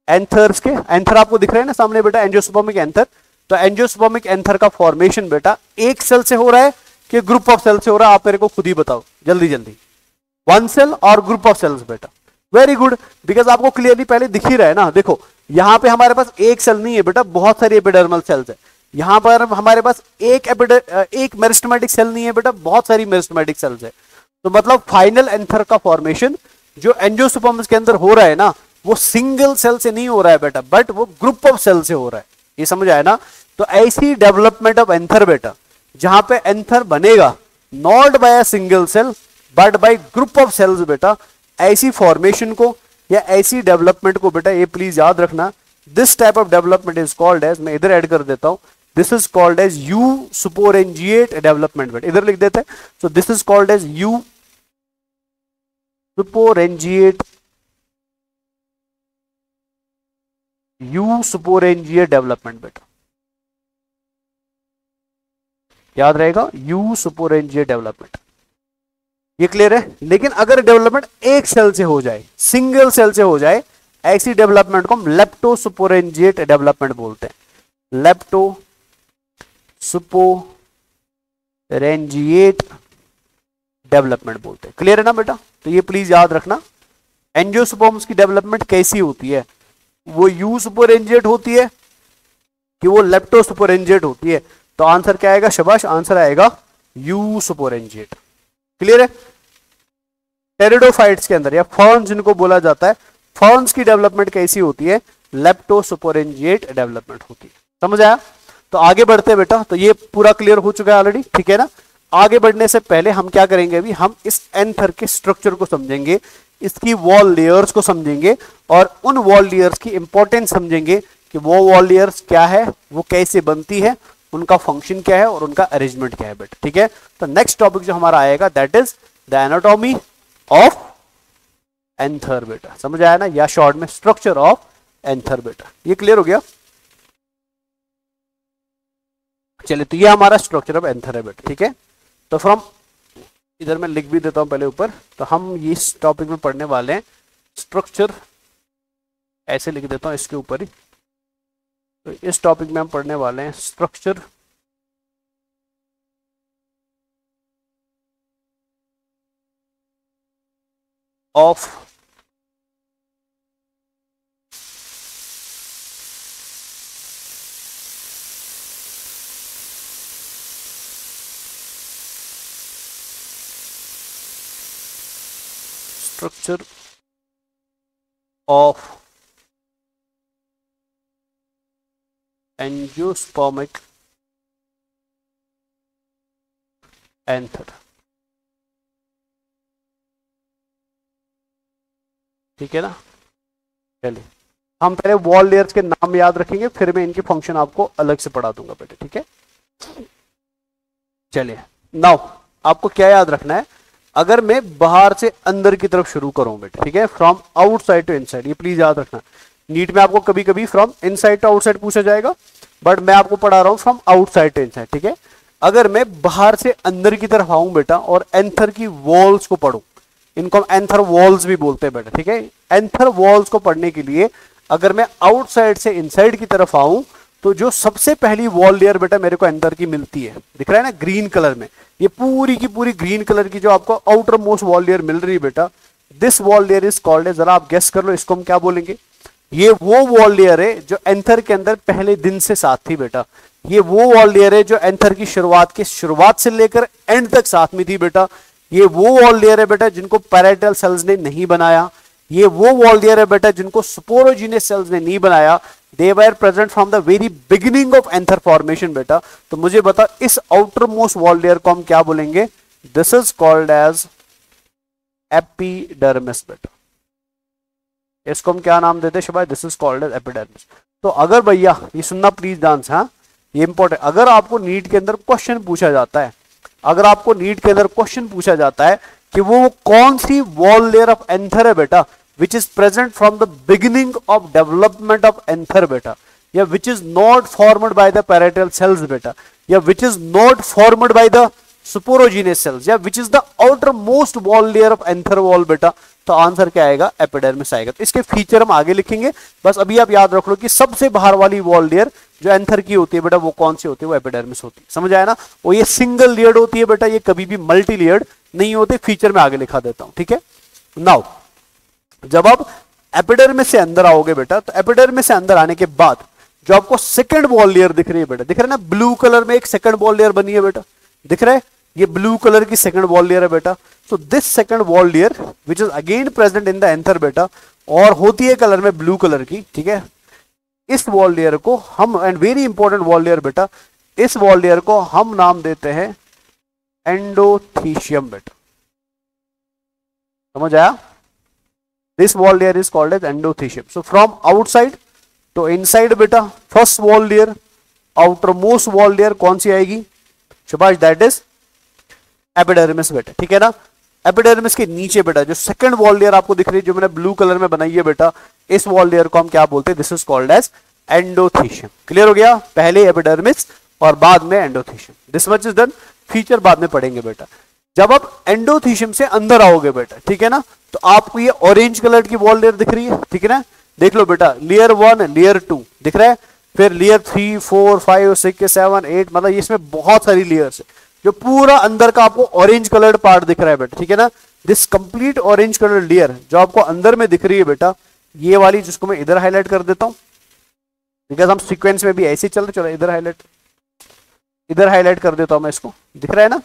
एंथर्स के, एंथर आपको दिख रहे हैं ना सामने बेटा, एंजियोस्पर्मिक एंथर, तो एंजियोस्पर्मिक एंथर का फॉर्मेशन बेटा एक सेल से हो रहा है कि ग्रुप ऑफ सेल से हो रहा है, आप मेरे को खुद ही बताओ जल्दी जल्दी। वन सेल और ग्रुप ऑफ सेल्स बेटा, वेरी गुड, बिकॉज आपको क्लियरली पहले दिख ही रहा है ना। देखो यहां पे हमारे पास एक सेल नहीं है बेटा, बहुत सारी एपिडर्मल सेल्स है। यहां पर हमारे पास एक मेरिस्टेमेटिक सेल नहीं है बेटा, बहुत सारी मेरिस्टेमेटिक सेल्स है। तो मतलब फाइनल एंथर का फॉर्मेशन जो एंजियोस्पर्म्स के अंदर हो रहा है ना, वो सिंगल सेल से नहीं हो रहा है बेटा, बट वो ग्रुप ऑफ सेल से हो रहा है, ये समझ आया ना। तो ऐसी डेवलपमेंट ऑफ एंथर बेटा, जहां पे एंथर बनेगा not by a single cell but by group of cells बेटा, ऐसी फॉर्मेशन को या ऐसी डेवलपमेंट को बेटा ये प्लीज याद रखना, this type of development is called as, मैं इधर ऐड कर देता हूं, this is called as eusporangiate development बेटा, इधर लिख देते हैं। So this is called as eusporangiate, eusporangiate development बेटा, याद रहेगा, यू सुपोरेंजिएट डेवलपमेंट। ये क्लियर है। लेकिन अगर डेवलपमेंट एक सेल से हो जाए, सिंगल सेल से हो जाए, ऐसी डेवलपमेंट को हम लेप्टो सुपोरेंजिएट डेवलपमेंट बोलते हैं। लेप्टो सुपोरेंजिएट डेवलपमेंट बोलते हैं। क्लियर है ना बेटा? तो ये प्लीज याद रखना। एंजियोस्पर्म्स की डेवलपमेंट कैसी होती है? वो यू सुपोरेंजिएट होती है कि वो लेप्टो सुपोरेंजिएट होती है? तो आंसर क्या आएगा शाबाश? आंसर आएगा यू सुपोरेंजिएट। क्लियर है। टेरिडोफाइट्स के अंदर या फर्न्स जिनको बोला जाता है, फर्न्स की डेवलपमेंट कैसी होती है? लेप्टो सुपोरेंजिएट डेवलपमेंट होती है। समझ आया? तो आगे बढ़ते हैं बेटा। तो ये पूरा क्लियर हो चुका है ऑलरेडी, ठीक है ना। आगे बढ़ने से पहले हम क्या करेंगे, अभी हम इस एंथर के स्ट्रक्चर को समझेंगे, इसकी वॉल लेयर्स को समझेंगे और उन वॉल लेयर्स की इंपॉर्टेंस समझेंगे कि वो वॉल लेयर्स क्या है, वो कैसे बनती है, उनका फंक्शन क्या है और उनका अरेंजमेंट क्या है बेटा। ठीक है। तो नेक्स्ट टॉपिक जो हमारा आएगा that is the anatomy of anther बेटा। समझ आया ना? या शॉर्ट में स्ट्रक्चर ऑफ एंथर बेटा। ये क्लियर हो गया? चलिए, तो ये हमारा स्ट्रक्चर ऑफ एंथर है बेटा। ठीक है। तो फ्रॉम इधर मैं लिख भी देता हूं पहले ऊपर। तो हम इस टॉपिक में पढ़ने वाले हैं स्ट्रक्चर, ऐसे लिख देता हूं इसके ऊपर ही। तो इस टॉपिक में हम पढ़ने वाले हैं structure of structure of angiospermic anther. ठीक है ना। चलिए, हम पहले वॉल लेयर्स के नाम याद रखेंगे, फिर मैं इनके फंक्शन आपको अलग से पढ़ा दूंगा बेटे। ठीक है। चलिए, नाउ आपको क्या याद रखना है, अगर मैं बाहर से अंदर की तरफ शुरू करूं बेटे, ठीक है, फ्रॉम आउटसाइड टू इनसाइड, ये प्लीज याद रखना। नीट में आपको कभी कभी फ्रॉम इनसाइड टू आउटसाइड पूछा जाएगा, बट मैं आपको पढ़ा रहा हूं फ्रॉम आउटसाइड टू इनसाइड। ठीक है। अगर मैं बाहर से अंदर की तरफ आऊं बेटा और एंथर की वॉल्स को पढ़ूं, इनको हम एंथर वॉल्स भी बोलते हैं बेटा। ठीक है। एंथर वॉल्स को पढ़ने के लिए अगर मैं आउटसाइड से इनसाइड की तरफ आऊं, तो जो सबसे पहली वॉल लेयर बेटा मेरे को एंथर की मिलती है, दिख रहा है ना ग्रीन कलर में, ये पूरी की पूरी ग्रीन कलर की जो आपको आउटर मोस्ट वॉल लेयर मिल रही है बेटा, this wall layer is called, जरा आप गेस कर लो इसको हम क्या बोलेंगे। ये वो वॉल लेयर है जो एंथर के अंदर पहले दिन से साथ थी बेटा। ये वो वॉल लेयर है जो एंथर की शुरुआत से लेकर एंड तक साथ में थी बेटा। ये वो वॉल लेयर है बेटा जिनको पैराइटल सेल्स ने नहीं बनाया। ये वो वॉल लेयर है बेटा जिनको स्पोरोजीनियस सेल्स ने नहीं बनाया। They were present from the very beginning of anther formation बेटा। तो मुझे बता, इस आउटर मोस्ट वॉल लेयर को हम क्या बोलेंगे? This is called as epidermis बेटा। इसको हम क्या नाम देते हैं शाबाश? This is called as epidermis. तो अगर भैया ये सुनना प्लीज ध्यान से, हाँ ये इंपॉर्टेंट, अगर आपको नीट के अंदर क्वेश्चन पूछा जाता है, अगर आपको नीट के अंदर क्वेश्चन पूछा जाता है कि वो कौन सी वॉल लेयर ऑफ एंथर है बेटा which is present from the beginning of development of anther beta, या which is not formed by the parietal cells beta, या which is not formed by the sporogenous cells, या which is the outermost wall layer of anther wall beta, तो answer क्या आएगा? Epidermis आएगा। तो इसके feature हम आगे लिखेंगे, बस अभी आप याद रख लो कि सबसे बाहर वाली वॉल लेयर जो एंथर की होती है बेटा वो कौन सी होती है? वो एपिडर्मिस होती है। समझ आया ना? वो ये सिंगल लेयर्ड होती है बेटा, ये कभी भी मल्टी लेयर्ड नहीं होते। फीचर में आगे लिखा देता हूं। ठीक है। नाउ जब आप एपिडर्मिस से अंदर आओगे बेटा, तो एपिडर्मिस से अंदर आने के बाद जो आपको सेकंड वॉल लेयर दिख रही है बेटा, दिख रहा है ना ब्लू कलर में एक सेकंड वॉल लेयर बनी है बेटा, दिख रहा है? ये ब्लू कलर की सेकंड वॉल लेयर है बेटा। So this second wall layer which is again present in the anther बेटा, और होती है कलर में ब्लू कलर की। ठीक है। इस वॉल लेयर को हम, and very important wall layer बेटा, इस वॉल लेयर को हम नाम देते हैं एंडोथीशियम बेटा। समझ आया? This wall layer is called as endothecium. So from outside to inside बेटा, first wall layer, outermost wall layer कौन सी आएगी शाबाश? That is epidermis बेटा। ठीक है ना। एपिडर्मिस के नीचे बेटा जो सेकंड वॉल लेयर आपको दिख रही है, जो मैंने ब्लू कलर में बनाई है बेटा, इस वॉल लेयर को हम क्या बोलते हैं? This is called as endothecium. Clear हो गया? पहले एपिडर्मिस और बाद में endothecium. This much is done, feature बाद में पढ़ेंगे बेटा। जब आप एंडोथीशियम से अंदर आओगे बेटा, ठीक है ना, तो आपको ये ऑरेंज कलर की वॉल लेयर दिख रही है, ठीक है ना, देख लो बेटा, लेयर 1 लेयर 2 दिख रहा है, फिर लेयर 3 4 5 6 7 8, मतलब इसमें बहुत सारी लेयर्स है, जो पूरा अंदर का आपको ऑरेंज कलर्ड पार्ट दिख रहा है बेटा, ठीक है ना। This complete orange colour layer जो आपको अंदर में दिख रही है बेटा, ये वाली, जिसको मैं इधर हाईलाइट कर देता हूं, बिकॉज हम सीक्वेंस में भी ऐसे ही चल रहे, चलो इधर हाईलाइट कर देता हूं मैं इसको, दिख रहा है ना,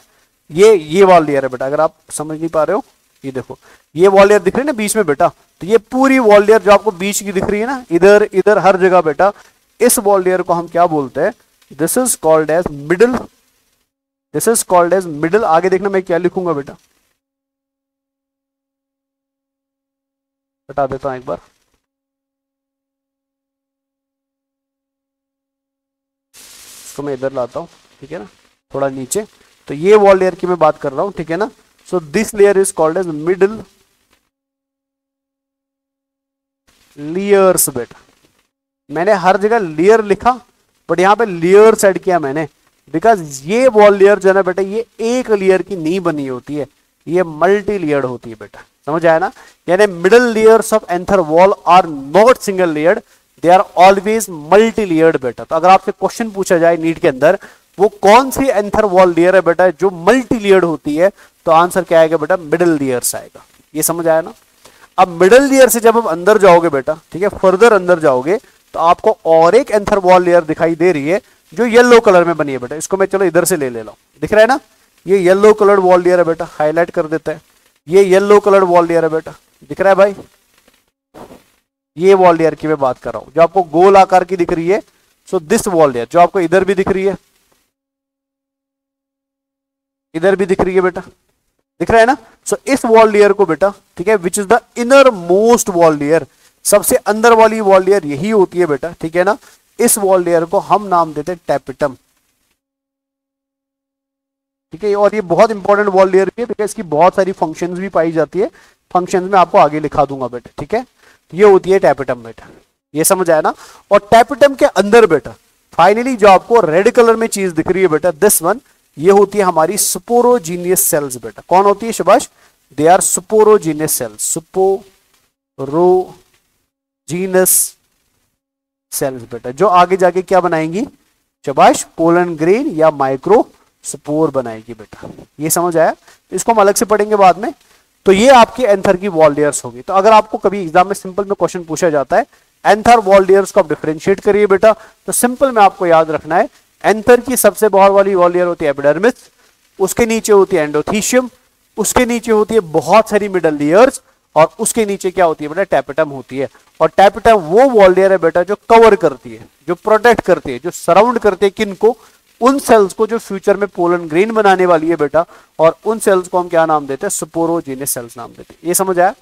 ये वॉल लेयर है बेटा। अगर आप समझ नहीं पा रहे हो, ये देखो, ये वॉल लेयर दिख रही है ना बीच में बेटा, तो ये पूरी वॉल लेयर जो आपको बीच की दिख रही है ना, इधर इधर हर जगह बेटा, इस वॉल लेयर को हम क्या बोलते हैं, this is called as middle, this is called as middle. आगे देखना मैं क्या लिखूंगा बेटा, बता देता हूं एक बार, इसको मैं इधर लाता हूं, ठीक है ना, थोड़ा नीचे, तो ये वॉल लेयर की मैं बात कर रहा हूं, ठीक है ना। So this layer is called as middle layers बेटा। मैंने हर जगह लेयर लिखा, बट यहां पे लेयर्स ऐड किया मैंने, बिकॉज ये वॉल लेयर जो है ना बेटा, ये एक लेयर की नहीं बनी होती है, ये मल्टी लेयर्ड होती है बेटा, समझ आया ना। यानी middle layers of anther wall are not single layered, they are always multi layered बेटा। तो अगर आपसे क्वेश्चन पूछा जाए नीट के अंदर, वो कौन सी एंथर वॉल लेयर है बेटा जो मल्टी लेयर्ड होती है, तो आंसर क्या आएगा बेटा, मिडल लेयर्स आएगा। ये समझ आया ना। अब मिडल लेयर से जब आप अंदर जाओगे बेटा, ठीक है, फर्दर अंदर जाओगे, तो आपको और एक एंथर वॉल लेयर दिखाई दे रही है जो येलो कलर में बनी है बेटा। इसको मैं चलो इधर से ले ले लो, दिख रहा है ना, ये येलो कलर्ड वॉल लेयर है बेटा, हाईलाइट कर देता है, ये येलो कलर्ड वॉल लेयर है बेटा, दिख रहा है भाई, ये वॉल लेयर की मैं बात कर रहा हूं जो आपको गोल आकार की दिख रही है। सो दिस वॉल लेयर जो आपको इधर भी दिख रही है, इधर भी दिख रही है बेटा, दिख रहा है ना। सो इस वॉल लेयर को बेटा, ठीक है, which is the inner most wall layer, सबसे अंदर वाली वॉल लेयर यही होती है बेटा, ठीक है ना। इस वॉल लेयर को हम नाम देते हैं टैपेटम, ठीक है। और ये बहुत इंपॉर्टेंट वॉल लेयर भी है, बिकॉज इसकी बहुत सारी फंक्शंस भी पाई जाती है, फंक्शंस में आपको आगे लिखा दूंगा बेटा, ठीक है। ये होती है टैपेटम बेटा, ये समझ आया ना। और टैपेटम के अंदर बेटा फाइनली जो आपको रेड कलर में चीज दिख रही है बेटा, दिस वन, ये होती है हमारी स्पोरोजीनियस सेल्स बेटा। कौन होती है शबाश, they are sporogenous cells, sporogenous cells बेटा, जो आगे जाके क्या बनाएंगी शबाश, पोलन ग्रेन या माइक्रो स्पोर बनाएगी बेटा। ये समझ आया, इसको हम अलग से पढ़ेंगे बाद में। तो ये आपकी एंथर की वॉल लेयर्स होगी। तो अगर आपको कभी एग्जाम में सिंपल में क्वेश्चन पूछा जाता है एंथर वॉल लेयर्स को आप डिफरेंशिएट करिए बेटा, तो सिंपल में आपको याद रखना है, एंथर की सबसे बाहर वाली वॉल लेयर होती है एपिडर्मिस, उसके नीचे होती है एंडोथीशियम, उसके नीचे होती है बहुत सारी मिडल लेयर्स, और उसके नीचे क्या होती है बेटा, टैपेटम होती है। और टैपेटम वो वॉल लेयर है बेटा जो कवर करती है, जो प्रोटेक्ट करती है, जो सराउंड करती है किन को, उन सेल्स को जो फ्यूचर में पोलन ग्रेन बनाने वाली है बेटा, और उन सेल्स को हम क्या नाम देते हैं, स्पोरोजीनियस सेल्स नाम देते हैं। ये समझ आया।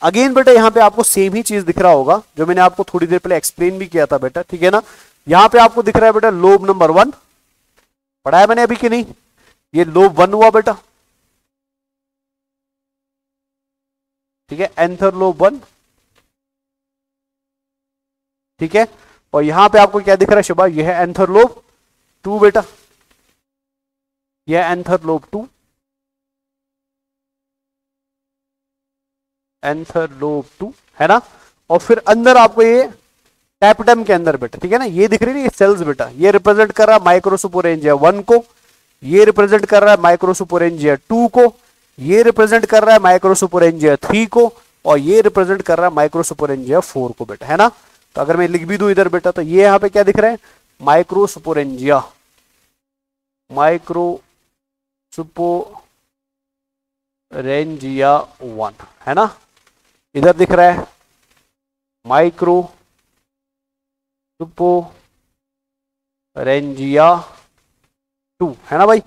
अगेन बेटा यहाँ पे आपको सेम ही चीज दिख रहा होगा जो मैंने आपको थोड़ी देर पहले एक्सप्लेन भी किया था बेटा, ठीक है ना। यहाँ पे आपको दिख रहा है बेटा लोब नंबर 1, पढ़ाया मैंने अभी कि नहीं, ये लोब 1 हुआ बेटा, ठीक है, एंथर लोब 1, ठीक है। और यहां पे आपको क्या दिख रहा है शबा, यह है एंथर लोब 2 बेटा, यह एंथर लोब 2, एंथर लोब 2 है ना। और फिर अंदर आपको ये टैपेटम के अंदर बेटा, ठीक है ना, ये दिख रही है ये सेल्स बेटा, ये रिप्रेजेंट कर रहा है माइक्रोस्पोरेंजिया 1 को, ये रिप्रेजेंट कर रहा है माइक्रोस्पोरेंजिया 2 को, ये रिप्रेजेंट कर रहा है माइक्रोस्पोरेंजिया 3 को, और ये रिप्रेजेंट कर रहा है माइक्रोस्पोरेंजिया 4 को बेटा, है ना। तो अगर मैं लिख भी दूं इधर बेटा, तो ये यहां पे क्या दिख रहा है, माइक्रोस्पोरेंजिया 1 है ना। इधर दिख रहा है माइक्रोस्पोरेंजिया 2 है ना भाई,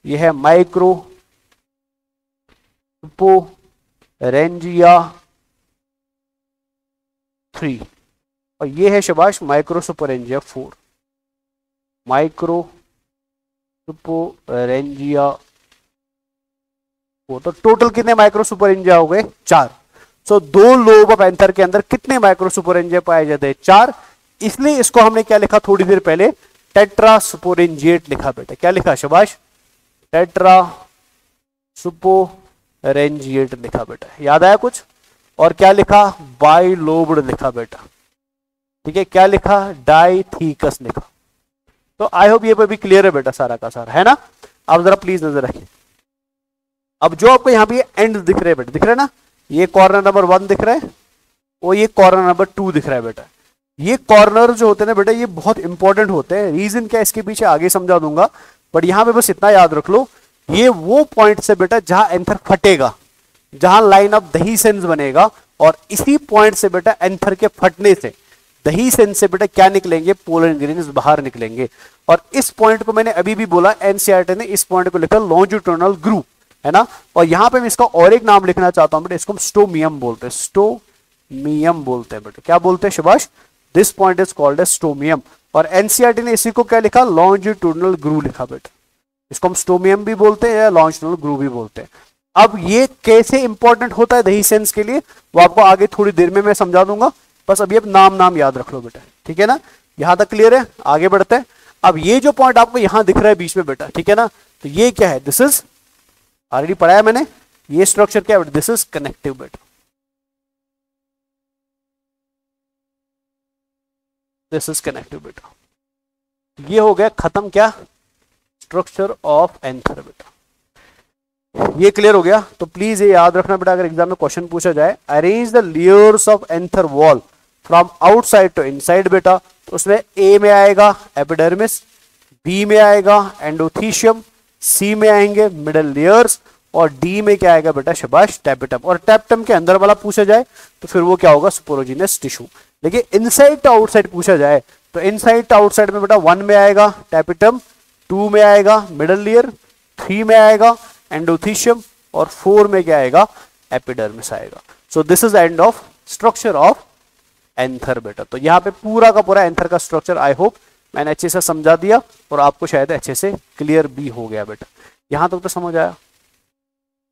ये है माइक्रोस्पोरेंजिया 3, और ये है शबाश माइक्रोस्पोरेंजिया 4, माइक्रोस्पोरेंजिया 4। तो टोटल कितने माइक्रोस्पोरेंजिया हो गए, 4। सो 2 लोब ऑफ एंथर के अंदर कितने माइक्रोस्पोरेंजिया पाए जाते हैं, 4। इसलिए इसको हमने क्या लिखा थोड़ी देर पहले, टेट्रा सुपोरेंजिएट लिखा बेटा, क्या लिखा शाबाश, टेट्रा सुपोरेंजिएट लिखा बेटा, याद आया कुछ। और क्या लिखा, बाइलोब्ड लिखा बेटा, ठीक है, क्या लिखा, डाइथीकस लिखा। तो आई होप ये पे भी क्लियर है बेटा सारा का सारा, है ना। अब जरा प्लीज नजर रखिए, अब जो आपको यहाँ पे एंड दिख रहे हैं बेटा, दिख रहे हैं ना, ये कॉर्नर नंबर 1 दिख रहा है और ये कॉर्नर नंबर 2 दिख रहा है बेटा। ये कॉर्नर जो होते हैं ना बेटा, ये बहुत इंपॉर्टेंट होते हैं। रीजन क्या है इसके पीछे आगे समझा दूंगा, बट यहाँ पे बस इतना याद रख लो, ये वो पॉइंट से बेटा जहां एंथर फटेगा, जहां लाइन ऑफ दही सेंस बनेगा, और इसी पॉइंट से बेटा एंथर के फटने से दही सेंस से बेटा क्या निकलेंगे, पोलन ग्रेन्स बाहर निकलेंगे। और इस पॉइंट को मैंने अभी भी बोला, एनसीईआरटी ने इस पॉइंट को लिखा लॉन्जिट्यूडिनल ग्रूव, है ना। और यहां पे मैं इसका और एक नाम लिखना चाहता हूं बेटा, इसको हम स्टोमियम बोलते हैं, स्टोमियम बोलते हैं बेटा, क्या बोलते हैं शाबाश, this point is called as stomium. और एनसीईआरटी ने इसी को क्या लिखा, लॉन्जिट्यूडिनल ग्रूव लिखा बेटा, इसको हम स्टोमियम भी बोलते हैं या लॉन्जिट्यूडिनल ग्रूव भी बोलते हैं। अब ये कैसे इंपॉर्टेंट होता है दही सेंस के लिए, वो आपको आगे थोड़ी देर में मैं समझा दूंगा, बस अभी अब नाम याद रख लो बेटा, ठीक है ना। यहां तक क्लियर है, आगे बढ़ते हैं। अब ये जो पॉइंट आपको यहां दिख रहा है बीच में बेटा, ठीक है ना, तो ये क्या है, दिस इज, ऑलरेडी पढ़ाया मैंने, ये स्ट्रक्चर क्या है, दिस इज कनेक्टिव बेटा, दिस इज कनेक्टिव बेटा। ये हो गया खत्म, क्या, स्ट्रक्चर ऑफ एंथर बेटा, ये क्लियर हो गया। तो प्लीज ये याद रखना बेटा, अगर एग्जाम में क्वेश्चन पूछा जाए, arrange the layers of anther wall from outside to inside बेटा, तो उसमें ए में आएगा एपिडर्मिस, बी में आएगा एंडोथीशियम, सी में आएंगे मिडल लेयर्स, और डी में क्या आएगा बेटा शाबाश, टैपेटम। और टैपेटम के अंदर वाला पूछा जाए तो फिर वो क्या होगा, स्पोरोजिनस टिश्यू। लेकिन इनसाइड टू आउटसाइड पूछा जाए तो इनसाइड टू आउटसाइड में बेटा 1 में आएगा टैपेटम, 2 में आएगा मिडल लेयर, 3 में आएगा एंडोथीशियम, और 4 में क्या आएगा, एपिडर्मिस आएगा। सो this is end of structure of anther बेटा। तो यहाँ पे पूरा का पूरा एंथर का स्ट्रक्चर आई होप मैंने अच्छे से समझा दिया, और आपको शायद अच्छे से क्लियर भी हो गया बेटा। यहां तक तो समझ आया,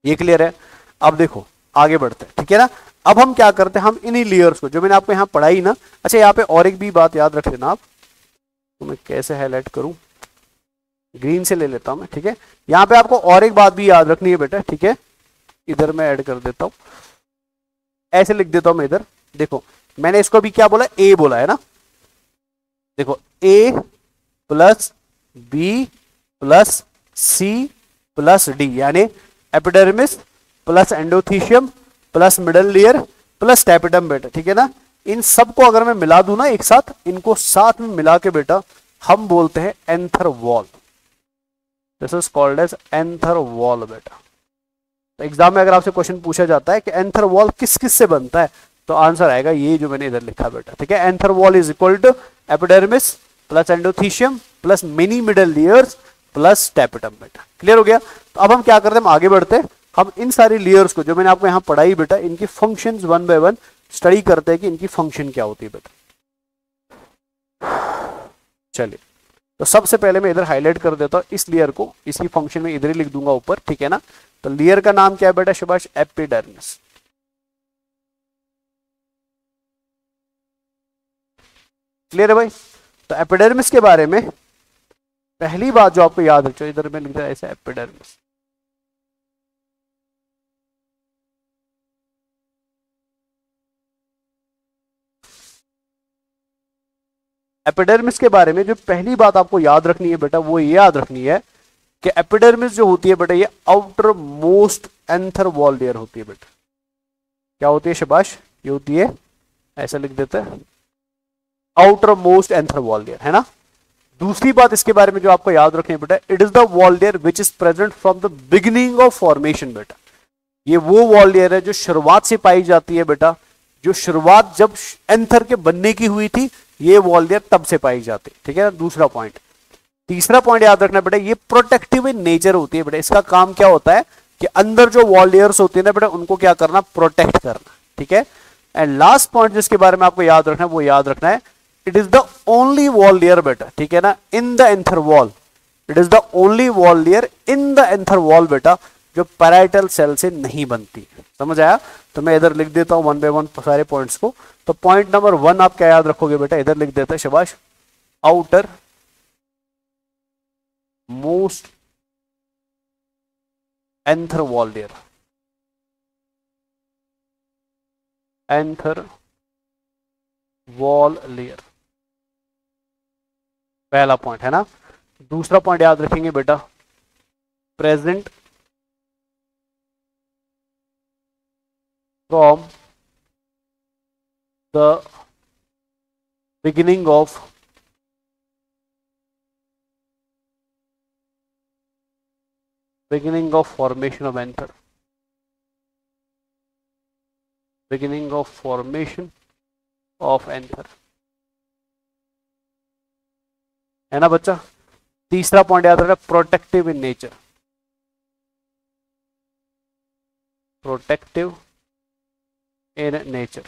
ये क्लियर है। अब देखो आगे बढ़ते हैं, ठीक है ना। अब हम क्या करते हैं, हम इन्हीं लेयर्स को जो मैंने आपको यहाँ पढ़ाई ना, अच्छा यहाँ पे और एक भी बात याद रख लेना आप, तो मैं कैसे हाईलाइट करूं, ग्रीन से ले लेता हूं मैं, ठीक है। यहां पे आपको और एक बात भी याद रखनी है बेटा, ठीक है, इधर मैं ऐड कर देता हूं, ऐसे लिख देता हूं मैं इधर। देखो मैंने इसको भी क्या बोला, ए बोला है ना, देखो A plus B plus C plus D, यानी epidermis plus endothecium plus middle layer plus tapetum बेटा, ठीक है ना। इन सबको अगर मैं मिला दूं ना एक साथ, इनको साथ में मिला के बेटा हम बोलते हैं anther wall, this is called as anther wall बेटा। तो एग्जाम में अगर आपसे क्वेश्चन पूछा जाता है कि एंथर वॉल किस किस से बनता है, तो आंसर आएगा ये जो मैंने इधर लिखा बेटा, ठीक है। Anther wall is equal to epidermis plus endothecium plus mini middle layers plus tapetum बेटा, क्लियर हो गया। तो अब हम क्या करते हैं, हम आगे बढ़ते हैं, हम इन सारी लेयर्स को जो मैंने आपको यहाँ पढ़ाई बेटा, इनकी फंक्शंस 1 बाय 1 स्टडी करते हैं कि इनकी फंक्शन क्या होती है बेटा। चलिए, तो सबसे पहले मैं इधर हाईलाइट कर देता हूं इस लेयर को, इसकी फंक्शन में इधर ही लिख दूंगा ऊपर, ठीक है ना। तो लेयर का नाम क्या है बेटा शाबाश, एपिडर्मिस। क्लियर है भाई। तो एपिडर्मिस के बारे में पहली बात जो आपको याद रखो, इधर में लिख दिया ऐसे एपिडर्मिस, एपिडर्मिस के बारे में जो पहली बात आपको याद रखनी है बेटा, वो ये याद रखनी है कि एपिडर्मिस जो होती है बेटा, ये outer most anther wall layer होती है बेटा। क्या होती है शाबाश, ये होती है, ऐसा लिख देते हैं, outer most anther wall layer, है ना। दूसरी बात इसके बारे में जो आपको याद रखनी है बेटा, it is the wall layer which is present from the beginning of formation बेटा। ये वो वॉल लेयर है जो शुरुआत से पाई जाती है बेटा, जो शुरुआत जब एंथर के बनने की हुई थी, ये वॉल लेयर तब से पाई जाती है, ठीक है ना। दूसरा पॉइंट। तीसरा पॉइंट याद रखना बेटा, ये प्रोटेक्टिव इन नेचर होती है बेटा। इसका काम क्या होता है कि अंदर जो वॉल लेयर्स होती है ना बेटा, उनको क्या करना, प्रोटेक्ट करना, ठीक है। एंड लास्ट पॉइंट जिसके बारे में आपको याद रखना है, वो याद रखना है, it is the only wall layer बेटा, ठीक है ना, इन the anther wall. It is the only wall layer in the anther wall बेटा, जो पैराइटल सेल से नहीं बनती। समझ आया। तो मैं इधर लिख देता हूं 1 बाय 1 सारे पॉइंट्स को। तो पॉइंट नंबर 1 आप क्या याद रखोगे बेटा, इधर लिख देते हैं शाबाश, outer most anther wall layer, anther wall layer, पहला पॉइंट है ना। दूसरा पॉइंट याद रखेंगे बेटा, present from the beginning of formation of anther, beginning of formation of anther, है ना बच्चा। तीसरा पॉइंट याद रखना, protective in nature, protective in nature,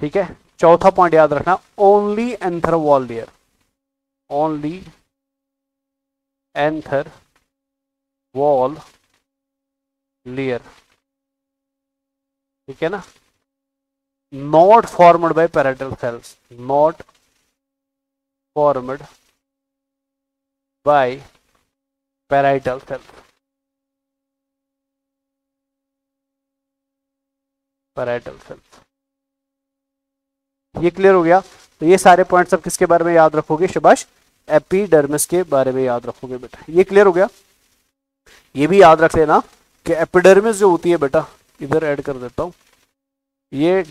ठीक है। चौथा पॉइंट याद रखना, only anther wall layer, only anther wall layer, ठीक है ना। Not formed by parietal cells, not formed by parietal cells, parietal cells. ये क्लियर हो गया। तो ये सारे पॉइंट्स सब किसके बारे में याद रखोगे, शाबाश, एपिडर्मिस के बारे में याद रखोगे बेटा। ये क्लियर हो गया। ये भी याद रख लेना कि एपिडर्मिस जो होती है बेटा, इधर ऐड कर देता हूं, ये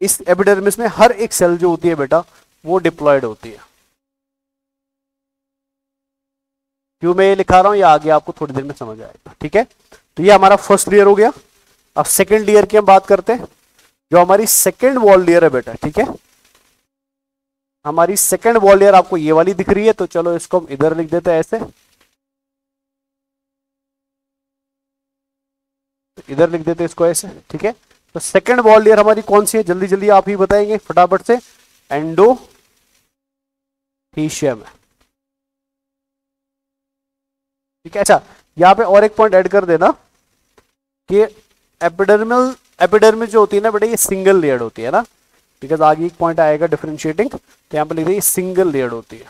इस एपिडर्मिस में हर एक सेल जो होती है बेटा वो डिप्लॉयड होती है। क्यों मैं ये लिखा रहा हूं, ये आगे आपको थोड़ी देर में समझ आएगा, ठीक है। तो ये हमारा फर्स्ट लेयर हो गया। अब सेकेंड लेयर की हम बात करते हैं, जो हमारी सेकेंड वॉल लेयर है बेटा, ठीक है। हमारी सेकेंड वॉल लेयर आपको ये वाली दिख रही है, तो चलो इसको हम इधर लिख देते हैं ऐसे, इधर लिख देते हैं इसको ऐसे, ठीक है। तो सेकेंड वॉल लेयर हमारी कौन सी है, जल्दी जल्दी आप ही बताएंगे फटाफट से, एंडोथीशियम है, ठीक है। अच्छा, यहां पे और एक पॉइंट ऐड कर देना कि एपिडर्मिस जो होती है ना बेटा, ये सिंगल लेयर्ड होती है ना, बिकॉज आगे एक पॉइंट आएगा डिफरेंशिएटिंग, तो यहां पे लिख दें सिंगल लेयर्ड होती है,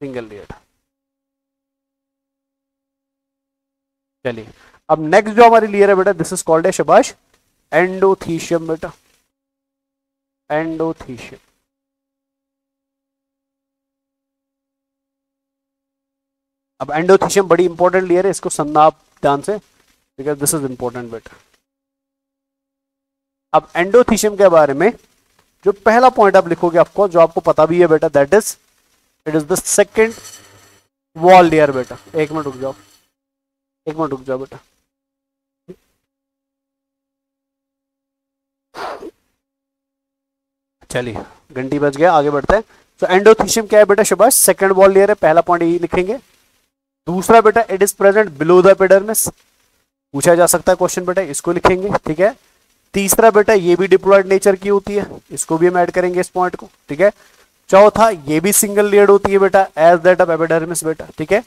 सिंगल लेयर्ड। चलिए, अब नेक्स्ट जो हमारी लेयर है बेटा, दिस इज कॉल्ड है शाबाश एंडोथीशियम बेटा, एंडोथीशियम। अब एंडोथीशियम बड़ी इंपॉर्टेंट लेयर है, इसको सुनना आप ध्यान से, बिकॉज दिस इज इंपॉर्टेंट बेटा। अब एंडोथीशियम के बारे में जो पहला पॉइंट आप लिखोगे, आपको जो आपको पता भी है बेटा, that is it is the second wall layer बेटा। एक मिनट रुक जाओ, एक मिनट रुक जाओ बेटा। चलिए, घंटी बज गया, आगे बढ़ते हैं। तो एंडोथीशियम क्या है बेटा, शाबाश सेकंड वॉल लेयर है, पहला पॉइंट यही लिखेंगे। दूसरा बेटा, it is present below the epidermis, पूछा जा सकता है क्वेश्चन बेटा, इसको लिखेंगे, ठीक है। तीसरा बेटा, ये भी डिप्लॉयड नेचर की होती है, इसको भी हम ऐड करेंगे इस पॉइंट को, ठीक है। चौथा, ये भी सिंगल लेयर्ड होती है बेटा, एज दैट ऑफ एपिडर्मिस बेटा, ठीक है।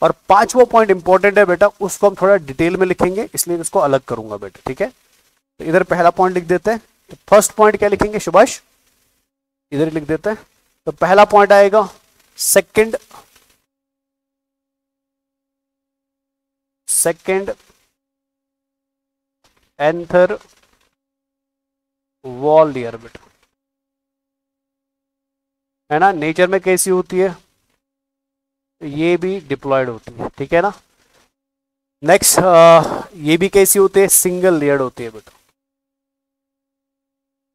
और पांचवा पॉइंट इंपॉर्टेंट है बेटा, उसको हम थोड़ा डिटेल में लिखेंगे, इसलिए इसको अलग करूंगा बेटा, ठीक है। तो इधर पहला पॉइंट लिख देते हैं। तो फर्स्ट पॉइंट क्या लिखेंगे शाबाश, इधर लिख देते हैं। तो पहला पॉइंट आएगा सेकंड एंथर वॉल लेयर बेटा, है ना। नेचर में कैसी होती है, ये भी डिप्लॉयड होती है, ठीक है ना। नेक्स्ट, ये भी कैसी होती है, सिंगल लेयर्ड होती है बेटा,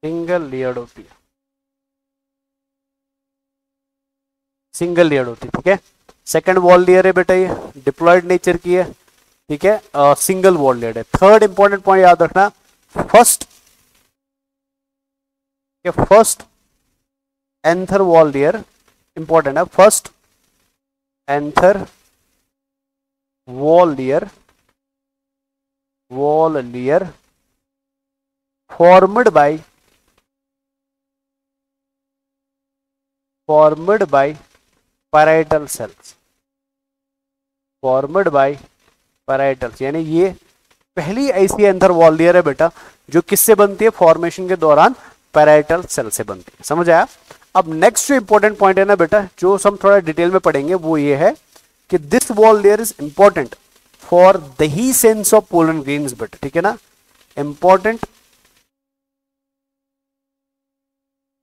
सिंगल लेयर्ड होती है, सिंगल लेयर्ड होती है, ठीक है। सेकंड वॉल लेयर है बेटा, ये डिप्लॉयड नेचर की है, ठीक है, सिंगल वॉल लेयर है। थर्ड इंपॉर्टेंट पॉइंट याद रखना, first anther wall layer important है, first anther wall layer formed by parietal cells, formed by parietal, यानी ये पहली ऐसी एंथर वॉल लेयर है बेटा जो किससे बनती है, फॉर्मेशन के दौरान पैराइटल सेल से बनती है, समझ आया। अब नेक्स्ट जो इंपॉर्टेंट पॉइंट है ना बेटा, जो हम थोड़ा डिटेल में पढ़ेंगे, वो ये है कि this wall layer is important for dehiscence of pollen grains बेटा, ठीक है ना,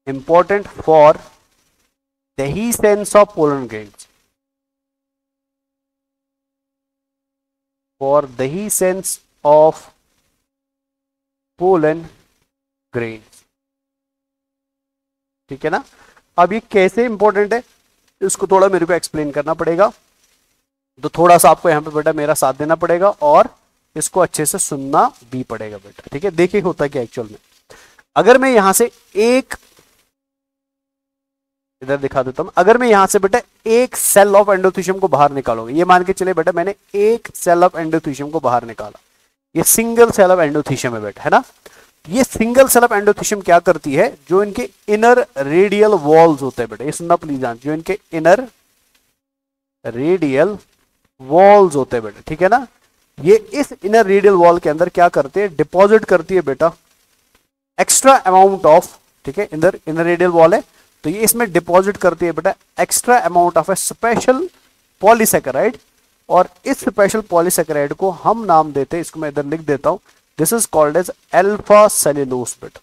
important for dehiscence of pollen grains, for dehiscence of pollen grains, ठीक है ना। अब ये कैसे इंपॉर्टेंट है इसको थोड़ा मेरे को एक्सप्लेन करना पड़ेगा, तो थोड़ा सा आपको यहाँ पे बेटा मेरा साथ देना पड़ेगा और इसको अच्छे से सुनना भी पड़ेगा बेटा, ठीक है। देखिए होता क्या एक्चुअल में, अगर मैं यहां से एक, इधर दिखा देता हूं, अगर मैं यहां से बेटा एक सेल ऑफ एंडोथीशियम को बाहर निकालूंगा, ये मान के चले बेटा मैंने एक सेल ऑफ एंडोथीशियम को बाहर निकाला, ये सिंगल सेल ऑफ एंडोथीशियम है बेटा, है ना। ये सिंगल सेल ऑफ एंडोथीशियम क्या करती है, जो इनके इनर रेडियल वॉल्स होते हैं बेटा, ये सुनना प्लीज ध्यान, जो इनके इनर रेडियल वॉल्स होते हैं बेटा, ठीक है ना, ये इस इनर रेडियल वॉल के अंदर क्या करते हैं, डिपॉजिट करती है बेटा एक्स्ट्रा अमाउंट ऑफ, ठीक है, इनर रेडियल वॉल है तो ये इसमें डिपॉजिट करती है बेटा extra amount of A special polysaccharide, और इस स्पेशल पॉलीसेकेराइड को हम नाम देते हैं, इसको मैं इधर लिख देता हूं, this is called as alpha cellulose बेटा,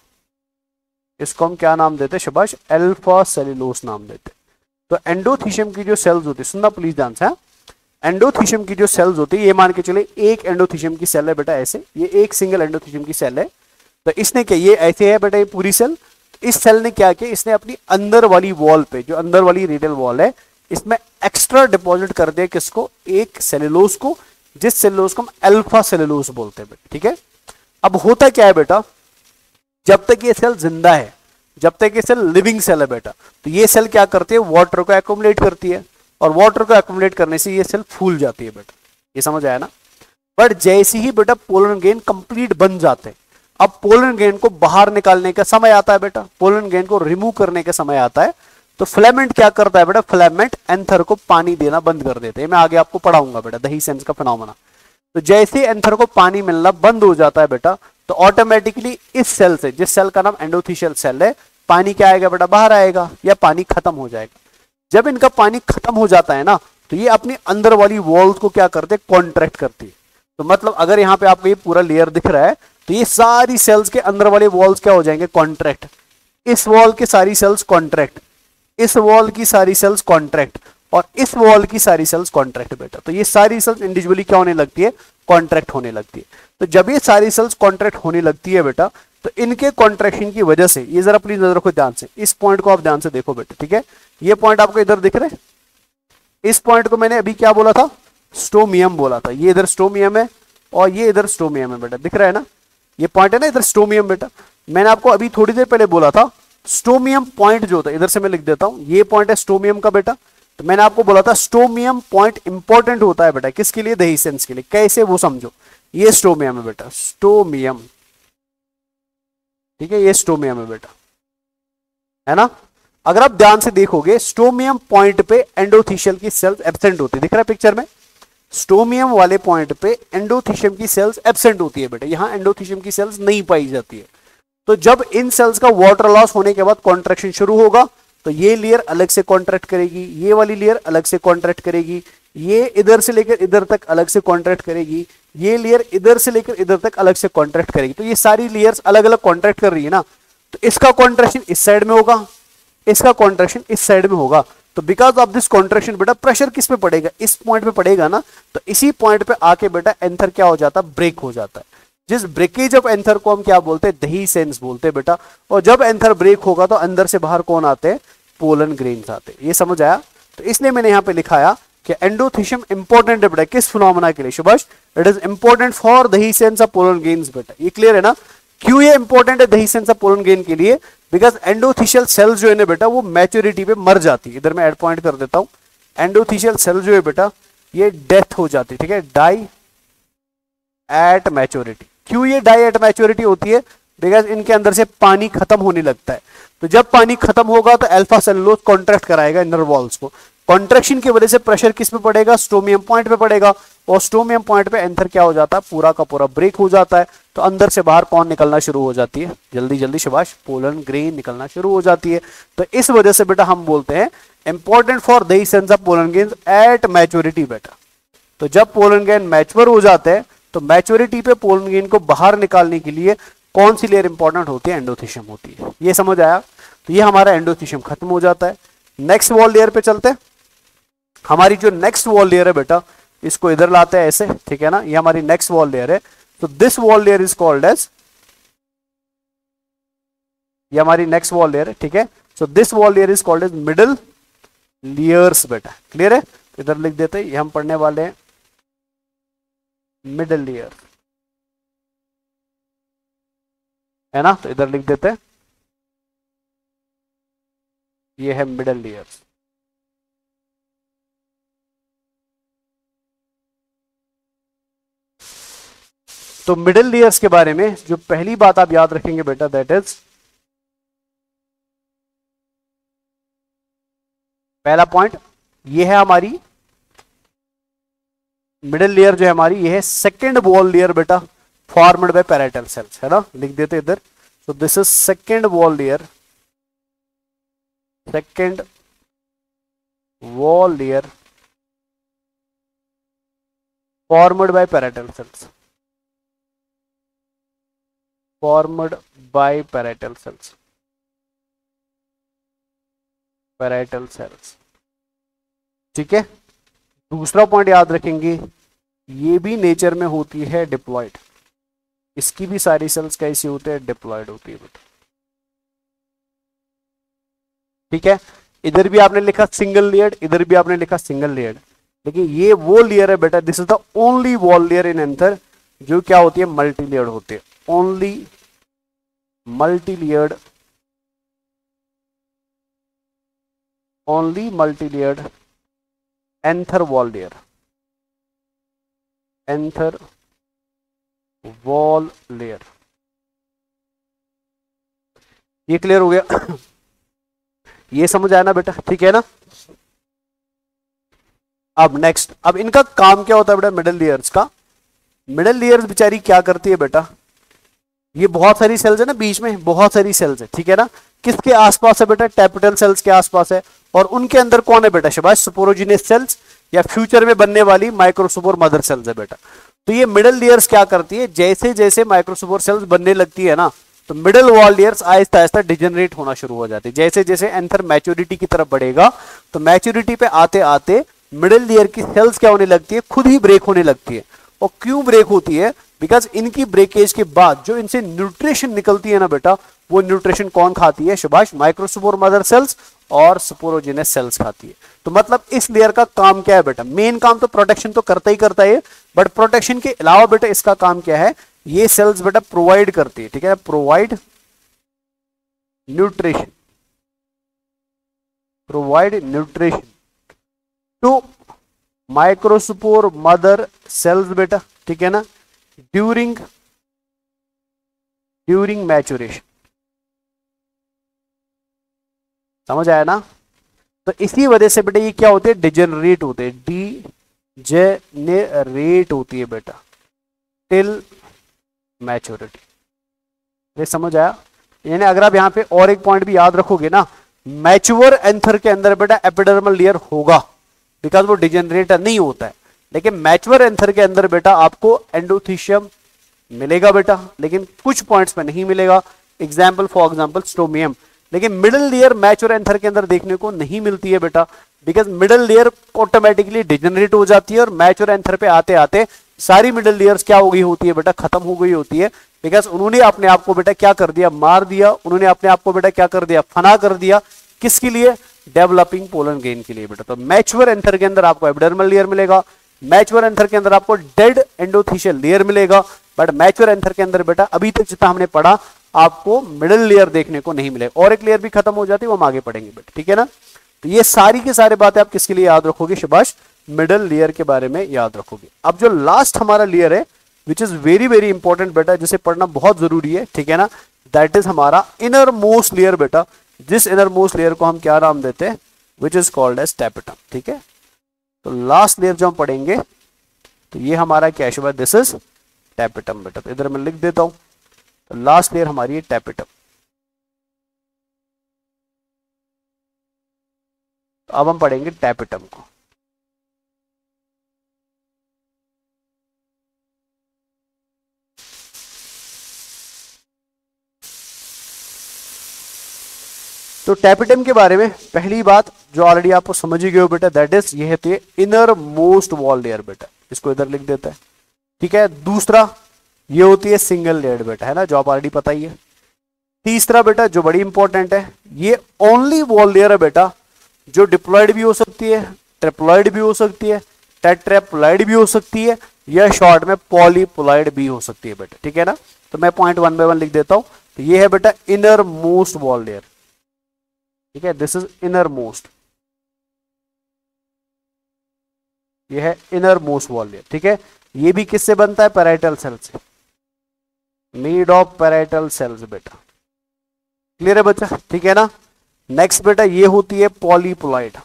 इसको हम क्या नाम देते हैं शाबाश, अल्फा सेल्यूलोस नाम देते हैं। तो एंडोथीशियम की जो सेल्स होती है, सुनना प्लीज ध्यान से, एंडोथीशियम की जो सेल्स होती है, ये मान के चले एक एंडोथीशियम की सेल है बेटा, ऐसे ये एक सिंगल एंडोथीशियम की सेल है, तो इसने क्या, ये ऐसे है बेटा ये पूरी सेल, इस सेल ने क्या किया, इसने अपनी अंदर वाली वॉल पे, जो अंदर वाली रेडियल वॉल है, इसमें एक्स्ट्रा डिपॉजिट कर दिया किसको, एक सेल्यूलोज को, जिस सेल्यूलोज को हम अल्फा सेल्यूलोज बोलते हैं बेटा, ठीक है। अब होता क्या है बेटा, जब तक ये सेल जिंदा है, जब तक ये सेल लिविंग सेल है बेटा, तो ये सेल क्या करती है, वाटर को एक्युमुलेट करती है, और वाटर को एक्युमुलेट करने से ये सेल फूल जाती है बेटा, ये समझ आया ना। बट जैसे ही बेटा पोलन ग्रेन कंप्लीट बन जाते हैं, अब पोलन ग्रेन को बाहर निकालने का समय आता है बेटा, पोलन ग्रेन को रिमूव करने का समय आता है, तो फिलामेंट क्या करता है बेटा, फिलामेंट एंथर को पानी देना बंद कर देते हैं, मैं आगे आपको पढ़ाऊंगा बेटा dehiscence का फिनोमेना। तो जैसे एंथर को पानी मिलना बंद हो जाता है बेटा, तो ऑटोमेटिकली इस सेल से, जिस सेल का नाम एंडोथीशियल सेल है, पानी क्या आएगा बेटा, बाहर आएगा, या पानी खत्म हो जाएगा। जब इनका पानी खत्म हो जाता है ना, तो ये अपनी अंदर वाली वॉल्स को क्या करते हैं, कॉन्ट्रैक्ट करती है। तो मतलब अगर यहाँ पे आपको ये पूरा लेयर दिख रहा है, तो ये सारी सेल्स के अंदर वाले वॉल्स क्या हो जाएंगे, कॉन्ट्रैक्ट, इस वॉल की सारी सेल्स कॉन्ट्रैक्ट, इस वॉल की सारी सेल्स कॉन्ट्रैक्ट, और इस वॉल की सारी सेल्स कॉन्ट्रैक्ट बेटा। तो ये सारी सेल्स इंडिविजुअली क्या होने लगती है, कॉन्ट्रैक्ट होने लगती है। तो जब ये सारी सेल्स कॉन्ट्रैक्ट होने लगती है बेटा, तो इनके कॉन्ट्रैक्शन की वजह से, ये जरा प्लीज नजर रखो ध्यान से, इस पॉइंट को आप ध्यान से देखो बेटा, ठीक है, ये पॉइंट आपको इधर दिख रहे, इस पॉइंट को मैंने अभी क्या बोला था, स्टोमियम बोला था, ये इधर स्टोमियम है और ये इधर स्टोमियम है बेटा, दिख रहा है ना, ये पॉइंट है ना इधर स्टोमियम बेटा। मैंने आपको अभी थोड़ी देर पहले बोला था स्टोमियम पॉइंट जो होता है, इधर से मैं लिख देता हूं, ये पॉइंट है स्टोमियम का बेटा। तो मैंने आपको बोला था स्टोमियम पॉइंट इंपॉर्टेंट होता है बेटा, किसके लिए, dehiscence के लिए। कैसे वो समझो, ये स्टोमियम है बेटा, स्टोमियम, ठीक है, ये स्टोमियम है बेटा, है ना। अगर आप ध्यान से देखोगे, स्टोमियम पॉइंट पे एंडोथीशियल की सेल्स एब्सेंट होती है, दिख रहा है पिक्चर में, स्टोमियम वाले पॉइंट पे एंडोथीशियम की सेल्स एब्सेंट होती है बेटा, यहां एंडोथीशियम की सेल्स नहीं पाई जाती है। तो जब इन सेल्स का वाटर लॉस होने के बाद कॉन्ट्रैक्शन शुरू होगा, तो ये लेयर अलग से कॉन्ट्रैक्ट करेगी, ये वाली लेयर अलग से कॉन्ट्रैक्ट करेगी, ये इधर से लेकर इधर तक अलग से कॉन्ट्रैक्ट करेगी, ये लेयर इधर से लेकर इधर तक अलग से कॉन्ट्रैक्ट करेगी। तो ये सारी लेयर्स अलग अलग कॉन्ट्रैक्ट कर रही है ना, तो इसका कॉन्ट्रैक्शन इस साइड में होगा, इसका कॉन्ट्रैक्शन इस साइड में होगा। तो बिकॉज ऑफ दिस कॉन्ट्रैक्शन बेटा प्रेशर किस पे पड़ेगा, इस पॉइंट पे पड़ेगा ना, तो इसी पॉइंट पे आके बेटा एंथर क्या हो जाता है, ब्रेक हो जाता है। जिस ब्रेकेज ऑफ एंथर को हम क्या बोलते हैं, dehiscence बोलते हैं बेटा। और जब एंथर ब्रेक होगा तो अंदर से बाहर कौन आते हैं, पोलन ग्रेन्स आते हैं। ये समझ आया। तो इसलिए मैंने यहां पे लिखाया कि एंडोथीशियम इंपॉर्टेंट है बेटा, किस फिनोमेना के लिए Subhash, it is important for dehiscence of pollen grains बेटा। ये क्लियर है ना, क्यों ये इंपॉर्टेंट है dehiscence ऑफ पोलन ग्रेन के लिए, बिकॉज एंडोथीशियल सेल्स जो है ना बेटा, वो मैच्योरिटी पे मर जाती है। इधर मैं एड पॉइंट कर देता हूं, एंडोथीशियल सेल जो है बेटा, ये डेथ हो जाती है, ठीक है, डाई एट मैच्योरिटी। क्यों ये डाई एट मैच्योरिटी होती है, बिकॉज इनके अंदर से पानी खत्म होने लगता है। तो जब पानी खत्म होगा तो अल्फा सेलुलोज कॉन्ट्रैक्ट कराएगा इनर वॉल्स को, कॉन्ट्रैक्शन की वजह से प्रेशर किस पे पड़ेगा, स्टोमियम पॉइंट पे पड़ेगा, और स्टोमियम पॉइंट पे एंथर क्या हो जाता है, पूरा का पूरा ब्रेक हो जाता है। तो अंदर से बाहर कौन निकलना शुरू हो जाती है, जल्दी जल्दी शाबाश, पोलन ग्रेन निकलना शुरू हो जाती है। तो इस वजह से बेटा हम बोलते हैं important for the sense of pollen grain at maturity बेटा। तो जब पोलन ग्रेन मैच्योर हो जाते हैं तो मैच्योरिटी पे पोलन ग्रेन को बाहर निकालने के लिए कौन सी लेयर इंपॉर्टेंट होती है, एंडोथीशियम होती है। ये समझ आया। तो ये हमारा एंडोथीशियम खत्म हो जाता है। नेक्स्ट वॉल लेयर पे चलते हैं। हमारी जो नेक्स्ट वॉल लेयर है बेटा, इसको इधर लाते हैं ऐसे, ठीक है ना, ये हमारी नेक्स्ट वॉल लेयर है। तो this wall layer is called as, ये हमारी नेक्स्ट वॉल लेयर है, ठीक है। So this wall layer is called as middle layers बेटा, क्लियर है। इधर लिख देते हैं, ये हम पढ़ने वाले हैं मिडल लेयर, है ना। तो इधर लिख देते हैं, ये है मिडल लेयर्स। तो मिडल लेयर्स के बारे में जो पहली बात आप याद रखेंगे बेटा, दैट इज, पहला पॉइंट ये है हमारी मिडल लेयर जो है हमारी, ये है सेकेंड वॉल लेयर बेटा, फॉर्मड बाय पैराइटल सेल्स, है ना, लिख देते इधर। सो this is second wall layer, second wall layer formed by parietal cells, formed by parietal cells, parietal cells, ठीक है। दूसरा पॉइंट याद रखेंगे, ये भी नेचर में होती है डिप्लॉयड, इसकी भी सारी सेल्स कैसी होते हैं, डिप्लॉयड होती है बेटा, ठीक है। इधर भी आपने लिखा सिंगल लेयर्ड, इधर भी आपने लिखा सिंगल लेयर्ड, लेकिन ये वो लेयर है बेटा, this is the only wall layer in anther जो क्या होती है, मल्टी लेयर्ड होती है, only multi layered, only multi layered anther wall layer, anther wall layer. ये क्लियर हो गया ये समझ आया ना बेटा, ठीक है ना। अब नेक्स्ट, अब इनका काम क्या होता है बेटा, मिडल लेयर्स का, मिडल लेयर्स बेचारी क्या करती है बेटा, ये बहुत सारी सेल्स है ना, बीच में बहुत सारी सेल्स है, ठीक है ना। किसके आसपास है बेटा, टैपिटल सेल्स के आसपास है, और उनके अंदर कौन है बेटा, शाबाश, स्पोरोजिनस सेल्स या फ्यूचर में बनने वाली माइक्रोस्पोर मदर सेल्स है बेटा। तो ये मिडल लेयर्स क्या करती है, जैसे जैसे माइक्रोस्पोर सेल्स बनने लगती है ना, तो middle wall layers Aahista Aahista degenerate होना शुरू हो जाती है। जैसे जैसे एंथर मैच्योरिटी की तरफ बढ़ेगा, तो मैच्योरिटी पे आते आते मिडल लेयर की सेल्स क्या होने लगती है, खुद ही ब्रेक होने लगती है। और क्यों ब्रेक होती है, बिकॉज इनकी ब्रेकेज के बाद जो इनसे न्यूट्रिशन निकलती है ना बेटा, वो न्यूट्रिशन कौन खाती है, शाबाश, माइक्रोस्पोर मदर सेल्स और स्पोरोजिनस सेल्स खाती है। तो मतलब इस लेयर का काम क्या है बेटा, मेन काम तो प्रोटेक्शन तो करता ही करता है, बट प्रोटेक्शन के अलावा बेटा इसका काम क्या है, ये सेल्स बेटा प्रोवाइड करती है, ठीक है, provide nutrition, provide nutrition to microspore mother cells बेटा, ठीक है ना, ड्यूरिंग मैच्योरेशन। समझ आया ना। तो इसी वजह से बेटा ये क्या होते हैं, डिजेनरेट होते हैं, डिजेनरेट होती है बेटा टिल मैच्योरिटी। ये समझ आया। यानी अगर आप यहां पे और एक पॉइंट भी याद रखोगे ना, मैच्योर एंथर के अंदर बेटा एपिडर्मल लेयर होगा, बिकॉज वो डिजेनरेट नहीं होता है, लेकिन मैच्योर एंथर के अंदर बेटा आपको एंडोथीशियम मिलेगा बेटा, लेकिन कुछ पॉइंट्स पे नहीं मिलेगा, एग्जाम्पल फॉर एग्जाम्पल स्टोमियम। लेकिन मिडल लेयर मैच्योर एंथर के अंदर देखने को नहीं मिलती है बेटा, because middle layer automatically degenerate हो जाती है, और मैच्योर एंथर पे आते आते सारी मिडल लेयर्स क्या हो गई होती है बेटा, खत्म हो गई होती है, बिकॉज उन्होंने अपने आप को बेटा क्या कर दिया, मार दिया, उन्होंने अपने आप को बेटा क्या कर दिया, फना कर दिया, किसके लिए, डेवलपिंग पोलन ग्रेन के लिए बेटा। तो मैच्योर एंथर के अंदर आपको एपिडर्मल लेयर मिलेगा, मैच्योर एंथर के अंदर आपको डेड एंडोथीशियल लेयर मिलेगा, बट मैच्योर एंथर के अंदर बेटा अभी तक जितना हमने पढ़ा आपको मिडल लेयर देखने को नहीं मिलेगा, और एक लेयर भी खत्म हो जाती है, वो हम आगे पढ़ेंगे बेटा, ठीक है ना। तो ये सारी की सारी बातें आप किसके लिए याद रखोगे, शाबाश, मिडल लेयर के बारे में याद रखोगे। अब जो लास्ट हमारा लेयर है which is very very important बेटा, जिसे पढ़ना बहुत जरूरी है, ठीक है ना, दैट इज हमारा इनर मोस्ट लेयर बेटा। जिस इनर मोस्ट लेयर को हम क्या नाम देते हैं, which is called as tapetum. ठीक है, तो लास्ट लेयर जो हम पढ़ेंगे तो ये हमारा क्या है, दिस इज टैपेटम बेटा। तो इधर मैं लिख देता हूं, तो लास्ट लेयर हमारी है टैपेटम। तो अब हम पढ़ेंगे टैपेटम को। तो टैपेटम के बारे में पहली बात जो ऑलरेडी आपको समझ ही गए हो बेटा, दैट इज ये होती है इनर मोस्ट वॉल लेयर बेटा, इसको इधर लिख देता है। ठीक है, दूसरा ये होती है सिंगल लेयर बेटा, है ना, जो आप ऑलरेडी पता ही है। तीसरा बेटा जो बड़ी इंपॉर्टेंट है, ये ओनली वॉल लेयर है बेटा जो डिप्लॉयड भी हो सकती है, ट्रिप्लॉयड भी हो सकती है, टेट्राप्लॉयड भी हो सकती है, या शॉर्ट में पॉलीप्लॉयड भी हो सकती है बेटा। ठीक है ना, तो मैं पॉइंट 1 बाय 1 लिख देता हूं। तो ये है बेटा इनर मोस्ट वॉल लेयर। ठीक है, दिस इज इनर मोस्ट, ये है इनर मोस्ट वॉल लेयर। ठीक है, ये भी किससे बनता है, पैराइटल सेल से, मेड ऑफ पैराइटल सेल्स बेटा। क्लियर है बच्चा? ठीक है ना। नेक्स्ट बेटा ये होती है पॉलीप्लॉयड।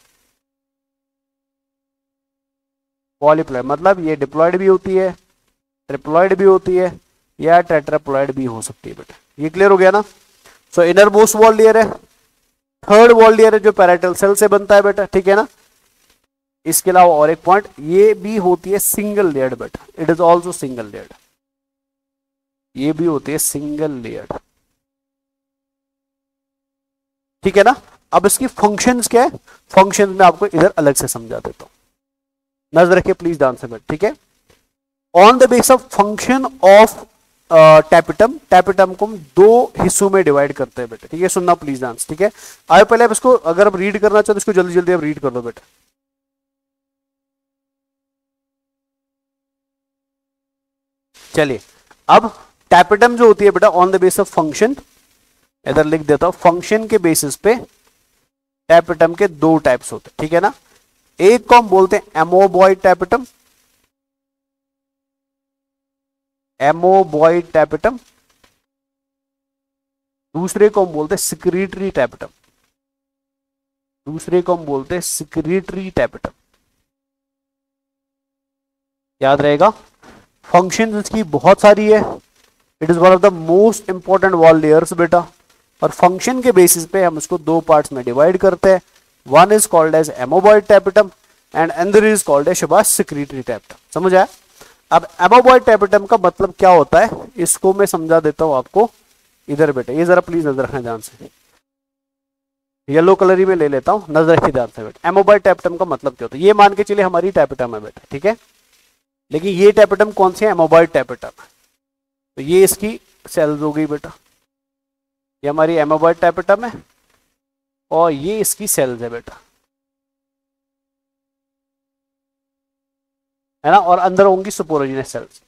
पॉलीप्लॉयड मतलब ये डिप्लॉयड भी होती है, ट्रिप्लॉयड भी होती है, या टेट्राप्लॉयड भी हो सकती है बेटा। ये क्लियर हो गया ना। सो इनर मोस्ट वॉल लेयर है। थर्ड वॉल लेयर है जो पैराइटल सेल से बनता है बेटा। ठीक है ना। इसके अलावा और एक पॉइंट, ये भी होती है सिंगल लेयर्ड बेटा, it is also single layered, ये भी होती है सिंगल लेयर्ड। ठीक है ना। अब इसकी फंक्शंस क्या है, फंक्शंस में आपको इधर अलग से समझा देता हूं, नजर रखिए प्लीज ध्यान से बेटा। ठीक है, on the base of function of tapetum, tapetum को हम 2 हिस्सों में डिवाइड करते हैं बेटा। ठीक है, सुनना प्लीज ध्यान से। ठीक है, आगे पहले आप इसको अगर आप रीड करना चाहते हो इसको जल्दी जल्दी आप रीड कर लो बेटा। चलिए, अब टैपेटम जो होती है बेटा on the base of function, इधर लिख देता हूं, फंक्शन के बेसिस पे टैपेटम के 2 टाइप्स होते हैं। ठीक है ना, एक को हम बोलते हैं एमोबॉइड टैपेटम, एमोबॉइड टैपेटम, दूसरे को हम बोलते हैं सिक्रीटरी टैपेटम, दूसरे को हम बोलते हैं सिक्रीटरी टैपेटम। याद रहेगा, फंक्शन इसकी बहुत सारी है, it is one of the most important wall layers बेटा, और फंक्शन के बेसिस पे हम इसको 2 पार्ट्स में डिवाइड करते हैं। One is called as amoeboid tapetum and another is called as secretory tapetum. समझ आया? अब एमोबॉइड टैपेटम का मतलब क्या होता है इसको मैं समझा देता हूं आपको इधर बेटा, ये जरा प्लीज नजर रखना ध्यान से, येलो कलर ही में ले लेता हूं, नजर रखिए ध्यान से बेटा। एमोबॉइड टैपेटम का मतलब क्या होता है, ये मान के चलिए हमारी टैपेटम है बेटा। ठीक है, लेकिन ये टैपेटम कौन सी है, एमोबॉइड टैपेटम है, तो ये इसकी सेल्स हो गई बेटा, ये हमारी एमोबॉइड टैपेटम है और ये इसकी सेल्स है बेटा, है ना, और अंदर होंगी सुपोरोजिनस सेल्स।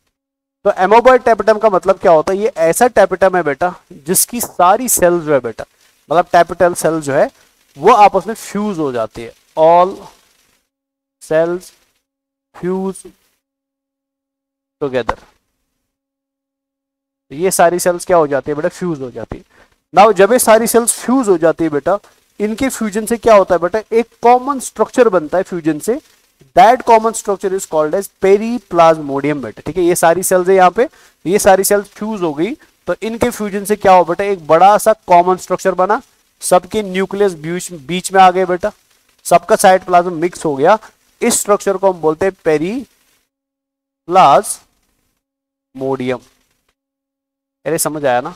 तो एमोबॉइड टैपेटम का मतलब क्या होता है, ये ऐसा टैपेटम है बेटा जिसकी सारी सेल्स जो है बेटा, मतलब टैपेटल सेल जो है वो आपस में फ्यूज हो जाती है, ऑल सेल्स फ्यूज टुगेदर। ये सारी सेल्स क्या हो जाती है बेटा, फ्यूज हो जाती है। नाउ जब ये सारी सेल्स फ्यूज हो जाती है बेटा, इनके फ्यूजन से क्या होता है बेटा, एक कॉमन स्ट्रक्चर बनता है फ्यूजन से, that common structure is called as periplasmodium बेटा। ठीक है, ये सारी सेल्स है यहाँ पे, ये सारी सेल्स फ्यूज हो गई तो इनके फ्यूजन से क्या हो बेटा, एक बड़ा सा कॉमन स्ट्रक्चर बना, सबके न्यूक्लियस बीच में आ गए बेटा, सबका साइटोप्लाज्म मिक्स हो गया, इस स्ट्रक्चर को हम बोलते हैं पेरीप्लाज्मोडियम। अरे समझ आया ना।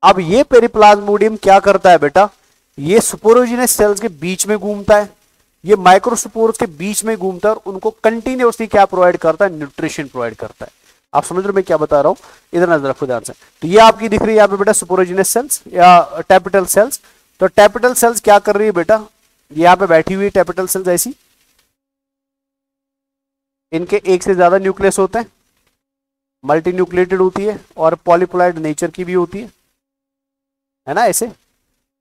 अब ये पेरीप्लाज्मोडियम क्या करता है बेटा, ये सुपोरोजिनस सेल्स के बीच में घूमता है, ये माइक्रोस्पोर्स के बीच में घूमता है और उनको कंटिन्यूअसली क्या प्रोवाइड करता है, न्यूट्रिशन प्रोवाइड करता है। आप समझ रहे हो मैं क्या बता रहा हूं, इधर नजर रखो ध्यान से। तो ये आपकी दिख रही है यहाँ पे बेटा सुपोरोजिनस सेल्स या टैपेटल सेल्स। तो टैपेटल सेल्स क्या कर रही है बेटा, ये यहाँ पे बैठी हुई टैपेटल सेल्स ऐसी, इनके एक से ज्यादा न्यूक्लियस होते हैं, मल्टी न्यूक्लिएटेड होती है और पॉलीप्लॉइड नेचर की भी होती है ना ऐसे।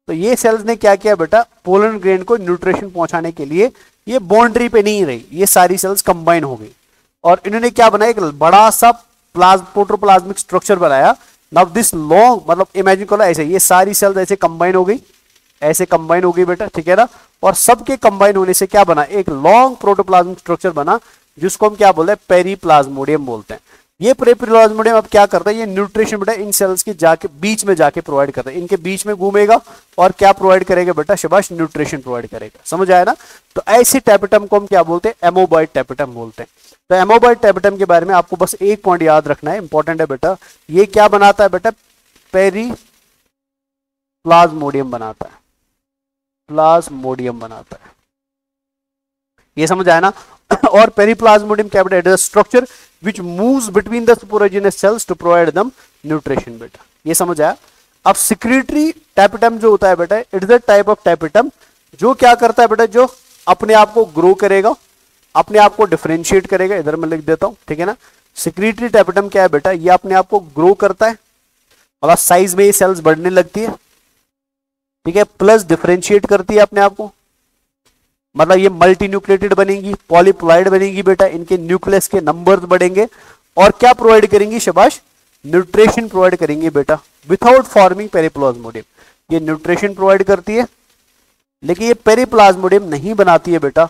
तो ये सेल्स ने क्या किया बेटा, पोलन ग्रेन को न्यूट्रिशन पहुंचाने के लिए ये बाउंड्री पे नहीं रही, ये सारी सेल्स कंबाइन हो गई और इन्होंने क्या बनाया, एक बड़ा सा प्रोटोप्लाज्मिक स्ट्रक्चर बनाया। नाउ दिस लॉन्ग, मतलब इमेजिन करो ऐसे, ये सारी सेल्स ऐसे कंबाइन हो गई, ऐसे कंबाइन हो गई बेटा, ठीक है ना। और सबके कंबाइन होने से क्या बना, एक लॉन्ग प्रोटोप्लाज्मिक स्ट्रक्चर बना, जिसको हम क्या बोलते हैं, पेरीप्लाज्मोडियम बोलते हैं। ये पेरीप्लाज्मोडियम अब क्या करता है, ये न्यूट्रिशन बेटा इन सेल्स के जाके बीच में जाके प्रोवाइड करता है, इनके बीच में घूमेगा और क्या प्रोवाइड करेगा बेटा, शाबाश, न्यूट्रिशन प्रोवाइड करेगा। समझ आया ना। तो ऐसे टैपेटम को हम क्या बोलते हैं, एमोबॉइड टैपेटम बोलते हैं। तो एमोबॉइड टैपेटम के बारे में आपको बस एक पॉइंट याद रखना है, इंपॉर्टेंट है बेटा। ये क्या बनाता है बेटा, पेरीप्लाज्मोडियम बनाता है, प्लाज्मोडियम बनाता है। ये समझ आया ना। और पेरीप्लाज्मोडियम क्या बेटा, it is a structure which moves between the sporogenous cells to provide them nutrition बेटा। ये समझ आया। अब secretory tapetum जो होता है बेटा, it is a type of tapetum जो क्या करता है बेटा, जो अपने आप को ग्रो करेगा, अपने आप को डिफरेंशिएट करेगा। इधर मैं लिख देता हूं, ठीक है ना। secretory tapetum क्या है बेटा, ये अपने आप को ग्रो करता है, मतलब साइज में ये सेल्स बढ़ने लगती है, ठीक है, प्लस डिफरेंशिएट करती है अपने आप को, मतलब ये मल्टी न्यूक्लिएटेड बनेंगी, पॉलीप्लॉइड बनेगी बेटा, इनके न्यूक्लियस के नंबर्स बढ़ेंगे और क्या प्रोवाइड करेंगी, शाबाश, न्यूट्रिशन प्रोवाइड करेंगी बेटा, विदाउट फॉर्मिंग पेरीप्लाज्मोडियम। ये न्यूट्रिशन प्रोवाइड करती है, लेकिन ये पेरीप्लाज्मोडियम नहीं बनाती है बेटा।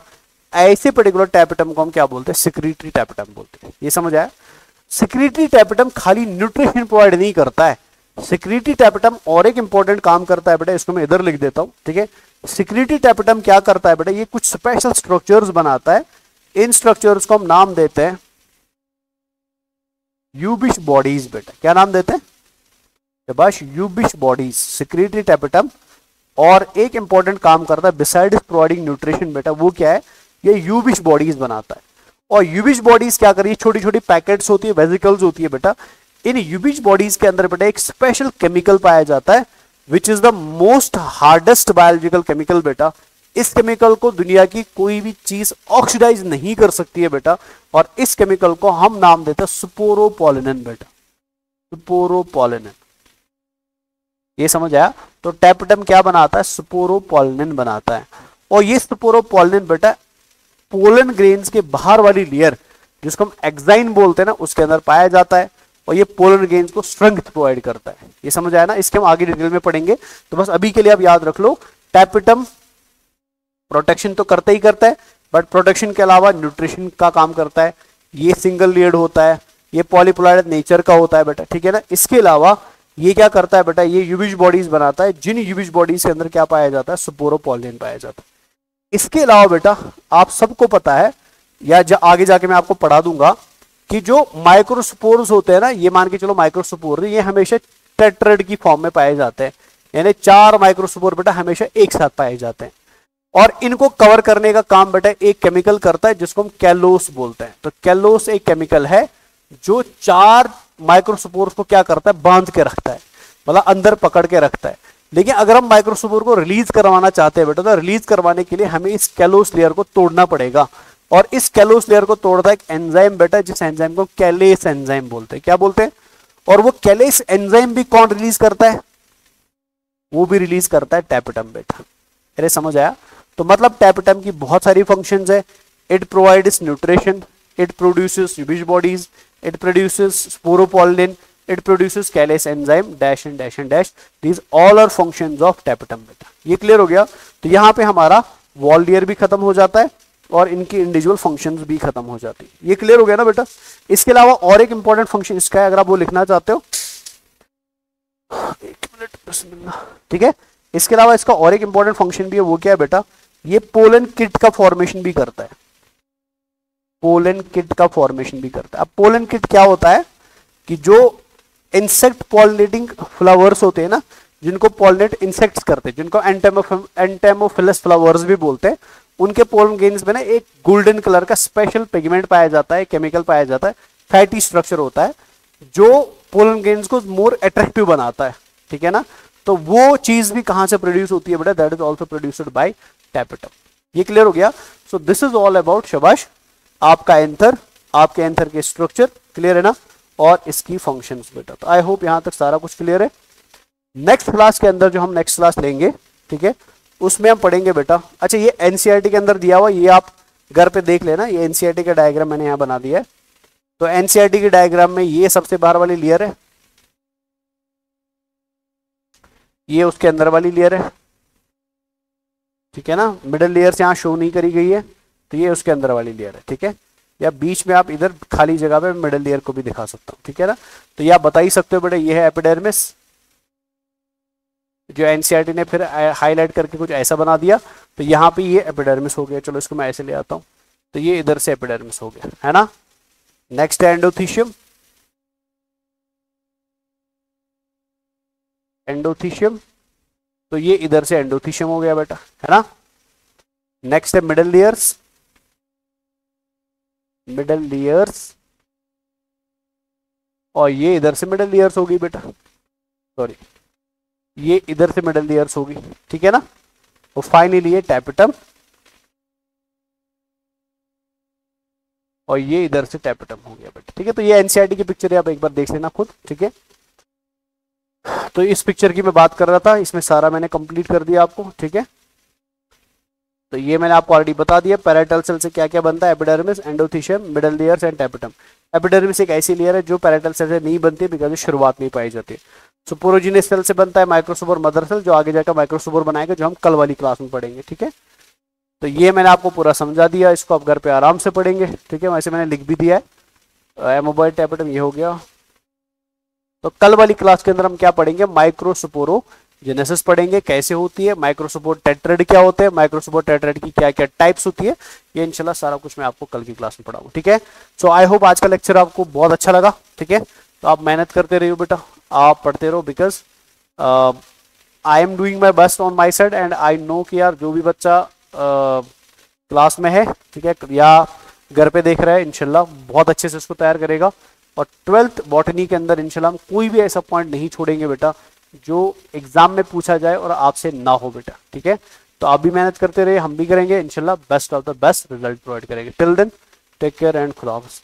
ऐसे पर्टिकुलर टैपेटम को हम क्या बोलते हैं, सेक्रेटरी टैपेटम बोलते हैं। ये समझ आया। सेक्रेटरी टैपेटम खाली न्यूट्रिशन प्रोवाइड नहीं करता है, सेक्रेटरी टैपेटम और एक इंपॉर्टेंट काम करता है बेटा, इसको मैं इधर लिख देता हूं, ठीक है। सेक्रेटरी टैपेटम क्या करता है बेटा, ये कुछ स्पेशल स्ट्रक्चर्स बनाता है। इन स्ट्रक्चर्स को हम नाम देते हैं यूबिश बॉडीज बेटा। क्या नाम देते हैं, शाबाश, यूबिश बॉडीज, सेक्रेटरी टैपेटम। और एक इंपॉर्टेंट काम करता है बिसाइड्स प्रोवाइडिंग न्यूट्रिशन बेटा, वो क्या है, ये यूबिश बॉडीज बनाता है। और यूबिश बॉडीज क्या कर रही है, छोटी छोटी पैकेट्स होती है, वेजिकल्स होती है बेटा। इन यूबिश बॉडीज के अंदर बेटा एक स्पेशल केमिकल पाया जाता है, which is the most hardest biological chemical बेटा। इस केमिकल को दुनिया की कोई भी चीज ऑक्सीडाइज नहीं कर सकती है बेटा, और इस केमिकल को हम नाम देते हैं स्पोरोपोलिन बेटा, स्पोरोपोलिन। ये समझ आया। तो टैपेटम क्या बनाता है, स्पोरोपोलिन बनाता है। और ये स्पोरोपोलिन बेटा पोलन ग्रेन्स के बाहर वाली लेयर, जिसको हम एक्साइन बोलते हैं ना, उसके अंदर पाया जाता है। और ये पोलन ग्रेन्स को स्ट्रेंथ प्रोवाइड करता है। ये समझ आया ना। इसके हम आगे डिटेल में पढ़ेंगे, तो बस अभी के लिए आप याद रख लो, टैपेटम प्रोटेक्शन तो करता ही करता है, बट प्रोटेक्शन के अलावा न्यूट्रिशन का काम करता है। ये सिंगल लेयर्ड होता है, ये पॉलीप्लॉइड नेचर का होता है बेटा, ठीक है ना। इसके अलावा ये क्या करता है बेटा, ये यूबिश बॉडीज बनाता है, जिन यूबिश बॉडीज के अंदर क्या पाया जाता है, स्पोरोपोलिन पाया जाता है। इसके अलावा बेटा आप सबको पता है, या आगे जाके मैं आपको पढ़ा दूंगा, कि जो माइक्रोस्पोर्स होते हैं ना, ये मान के चलो माइक्रोस्पोर, ये हमेशा टेट्राड की फॉर्म में पाए जाते हैं, यानी 4 माइक्रोस्पोर बेटा हमेशा एक साथ पाए जाते हैं। और इनको कवर करने का काम बेटा एक केमिकल करता है, जिसको हम कैलोस बोलते हैं। तो कैलोस एक केमिकल है जो 4 माइक्रोस्पोर्स को क्या करता है, बांध के रखता है, मतलब अंदर पकड़ के रखता है। लेकिन अगर हम माइक्रोस्पोर को रिलीज करवाना चाहते हैं बेटा, तो रिलीज करवाने के लिए हमें इस कैलोस लेयर को तोड़ना पड़ेगा। और इस कैलोस लेयर को तोड़ता है एक एंजाइम बेटा, जिस एंजाइम को कैलेस एंजाइम बोलते हैं। क्या बोलते हैं? और वो कैलेस एंजाइम भी कौन रिलीज करता है? वो भी रिलीज करता है टैपेटम बेटा। अरे समझ आया? तो मतलब टैपेटम की बहुत सारी फंक्शंस है। It provides nutrition, it produces Ubisch bodies, it produces sporopollenin, it produces callase enzyme, dash and dash and dash, these all are functions of tapetum बेटा। ये क्लियर हो गया? तो यहां पे हमारा वॉल लेयर भी खत्म हो जाता है और इनकी इंडिविजुअल फंक्शंस भी खत्म हो जाती है। ये क्लियर हो गया ना बेटा? इसके अलावा और एक इंपॉर्टेंट फंक्शन इसका है, अगर आप वो लिखना चाहते हो, एक मिनट, बिस्मिल्लाह, ठीक है। इसके अलावा इसका और एक इंपॉर्टेंट फंक्शन भी है, वो क्या है बेटा? ये पोलन किट का फॉर्मेशन भी करता है। पोलन किट का फॉर्मेशन भी करता है। अब पोलन किट क्या होता है कि जो इंसेक्ट पॉलिनेटिंग फ्लावर्स होते हैं ना, जिनको पॉलिनेट इंसेक्ट्स करते हैं, जिनको एंटेमोफिलस फ्लावर्स भी बोलते हैं, उनके पोलन ग्रेन्स में ना एक गोल्डन कलर का स्पेशल पिगमेंट पाया जाता है, केमिकल पाया जाता है, फैटी स्ट्रक्चर होता है, जो पोलन ग्रेन्स को मोर अट्रैक्टिव बनाता है, ठीक है ना। तो वो चीज भी कहां से प्रोड्यूस होती है बेटा? That is also produced by tapetum. ये क्लियर हो गया? सो दिस इज ऑल अबाउट, शाबाश, आपका एंथर, आपके एंथर के स्ट्रक्चर क्लियर है ना, और इसकी फंक्शंस बेटा। तो आई होप यहां तक सारा कुछ क्लियर है। नेक्स्ट क्लास के अंदर जो हम नेक्स्ट क्लास लेंगे, ठीक है, उसमें हम पढ़ेंगे बेटा, अच्छा ये एनसीईआरटी के अंदर दिया हुआ, ये आप घर पे देख लेना, ये एनसीईआरटी का डायग्राम मैंने यहां बना दिया है। तो एनसीईआरटी के डायग्राम में ये सबसे बाहर वाली लेयर है, ये उसके अंदर वाली लेयर है, ठीक है ना। मिडल लेयर यहाँ शो नहीं करी गई है, तो ये उसके अंदर वाली लेयर है, ठीक है। या बीच में आप इधर खाली जगह पे मिडल लेयर को भी दिखा सकता हूँ, ठीक है ना। तो ये आप बता ही सकते हो बेटा, ये है एपिडर्मिस, जो एनसीईआरटी ने फिर हाईलाइट करके कुछ ऐसा बना दिया, तो यहाँ पे ये एपिडर्मिस हो गया। चलो इसको मैं ऐसे ले आता हूँ, तो ये इधर से एपिडर्मिस हो गया, है ना। नेक्स्ट है एंडोथीशियम। एंडोथीशियम, तो ये इधर से एंडोथीशियम हो गया बेटा, है ना। नेक्स्ट है मिडल लेयर्स। मिडल लेयर्स, और ये इधर से मिडल लेयर्स होगी बेटा, सॉरी ये इधर से मिडल लेयर्स होगी, ठीक है ना। और फाइनली ये टैपेटम, और ये इधर से टैपेटम हो गया बेटा, ठीक है। तो ये एनसीईआरटी की पिक्चर है, आप एक बार देख लेना खुद, ठीक है। तो इस पिक्चर की मैं बात कर रहा था, इसमें सारा मैंने कंप्लीट कर दिया आपको, ठीक है। तो ये मैंने आपको ऑलरेडी बता दिया पैराइटल सेल से क्या क्या बनता है, epidermis, endothecium, middle layers and tapetum. Epidermis एक ऐसी लेयर है जो पैराइटल सेल से नहीं बनती, बिकॉज ये शुरुआत में पाई जाती है। सुपोरोजिनस सेल से बनता है माइक्रोस्पोर मदर सेल, जो आगे जाकर माइक्रोस्पोर बनाएगा, जो हम कल वाली क्लास में पढ़ेंगे, ठीक है। तो ये मैंने आपको पूरा समझा दिया, इसको आप घर पे आराम से पढ़ेंगे, ठीक है। वैसे मैंने लिख भी दिया है, एमोबाइल टैपेटम ये हो गया। तो कल वाली क्लास के अंदर हम क्या पढ़ेंगे, माइक्रोस्पोरोजेनेसिस पढ़ेंगे, कैसे होती है, माइक्रोस्पोर टेट्राइड क्या होते हैं, माइक्रोस्पोर टेट्राइड की क्या क्या टाइप्स होती है, ये इंशाल्लाह सारा कुछ मैं आपको कल की क्लास में पढ़ाऊंगा, ठीक है। सो आई होप आज का लेक्चर आपको बहुत अच्छा लगा, ठीक है। तो आप मेहनत करते रहिए बेटा, आप पढ़ते रहो, because I am doing my best on my side, and I know कि यार जो भी बच्चा क्लास में है, ठीक है, या घर पे देख रहा है, इंशाल्लाह बहुत अच्छे से इसको तैयार करेगा। और 12th बॉटनी के अंदर इंशाल्लाह हम कोई भी ऐसा पॉइंट नहीं छोड़ेंगे बेटा जो एग्जाम में पूछा जाए और आपसे ना हो बेटा, ठीक है। तो आप भी मेहनत करते रहिए, हम भी करेंगे इंशाल्लाह, best of the best result provide करेंगे। Till then take care and खुदा हाफिज़।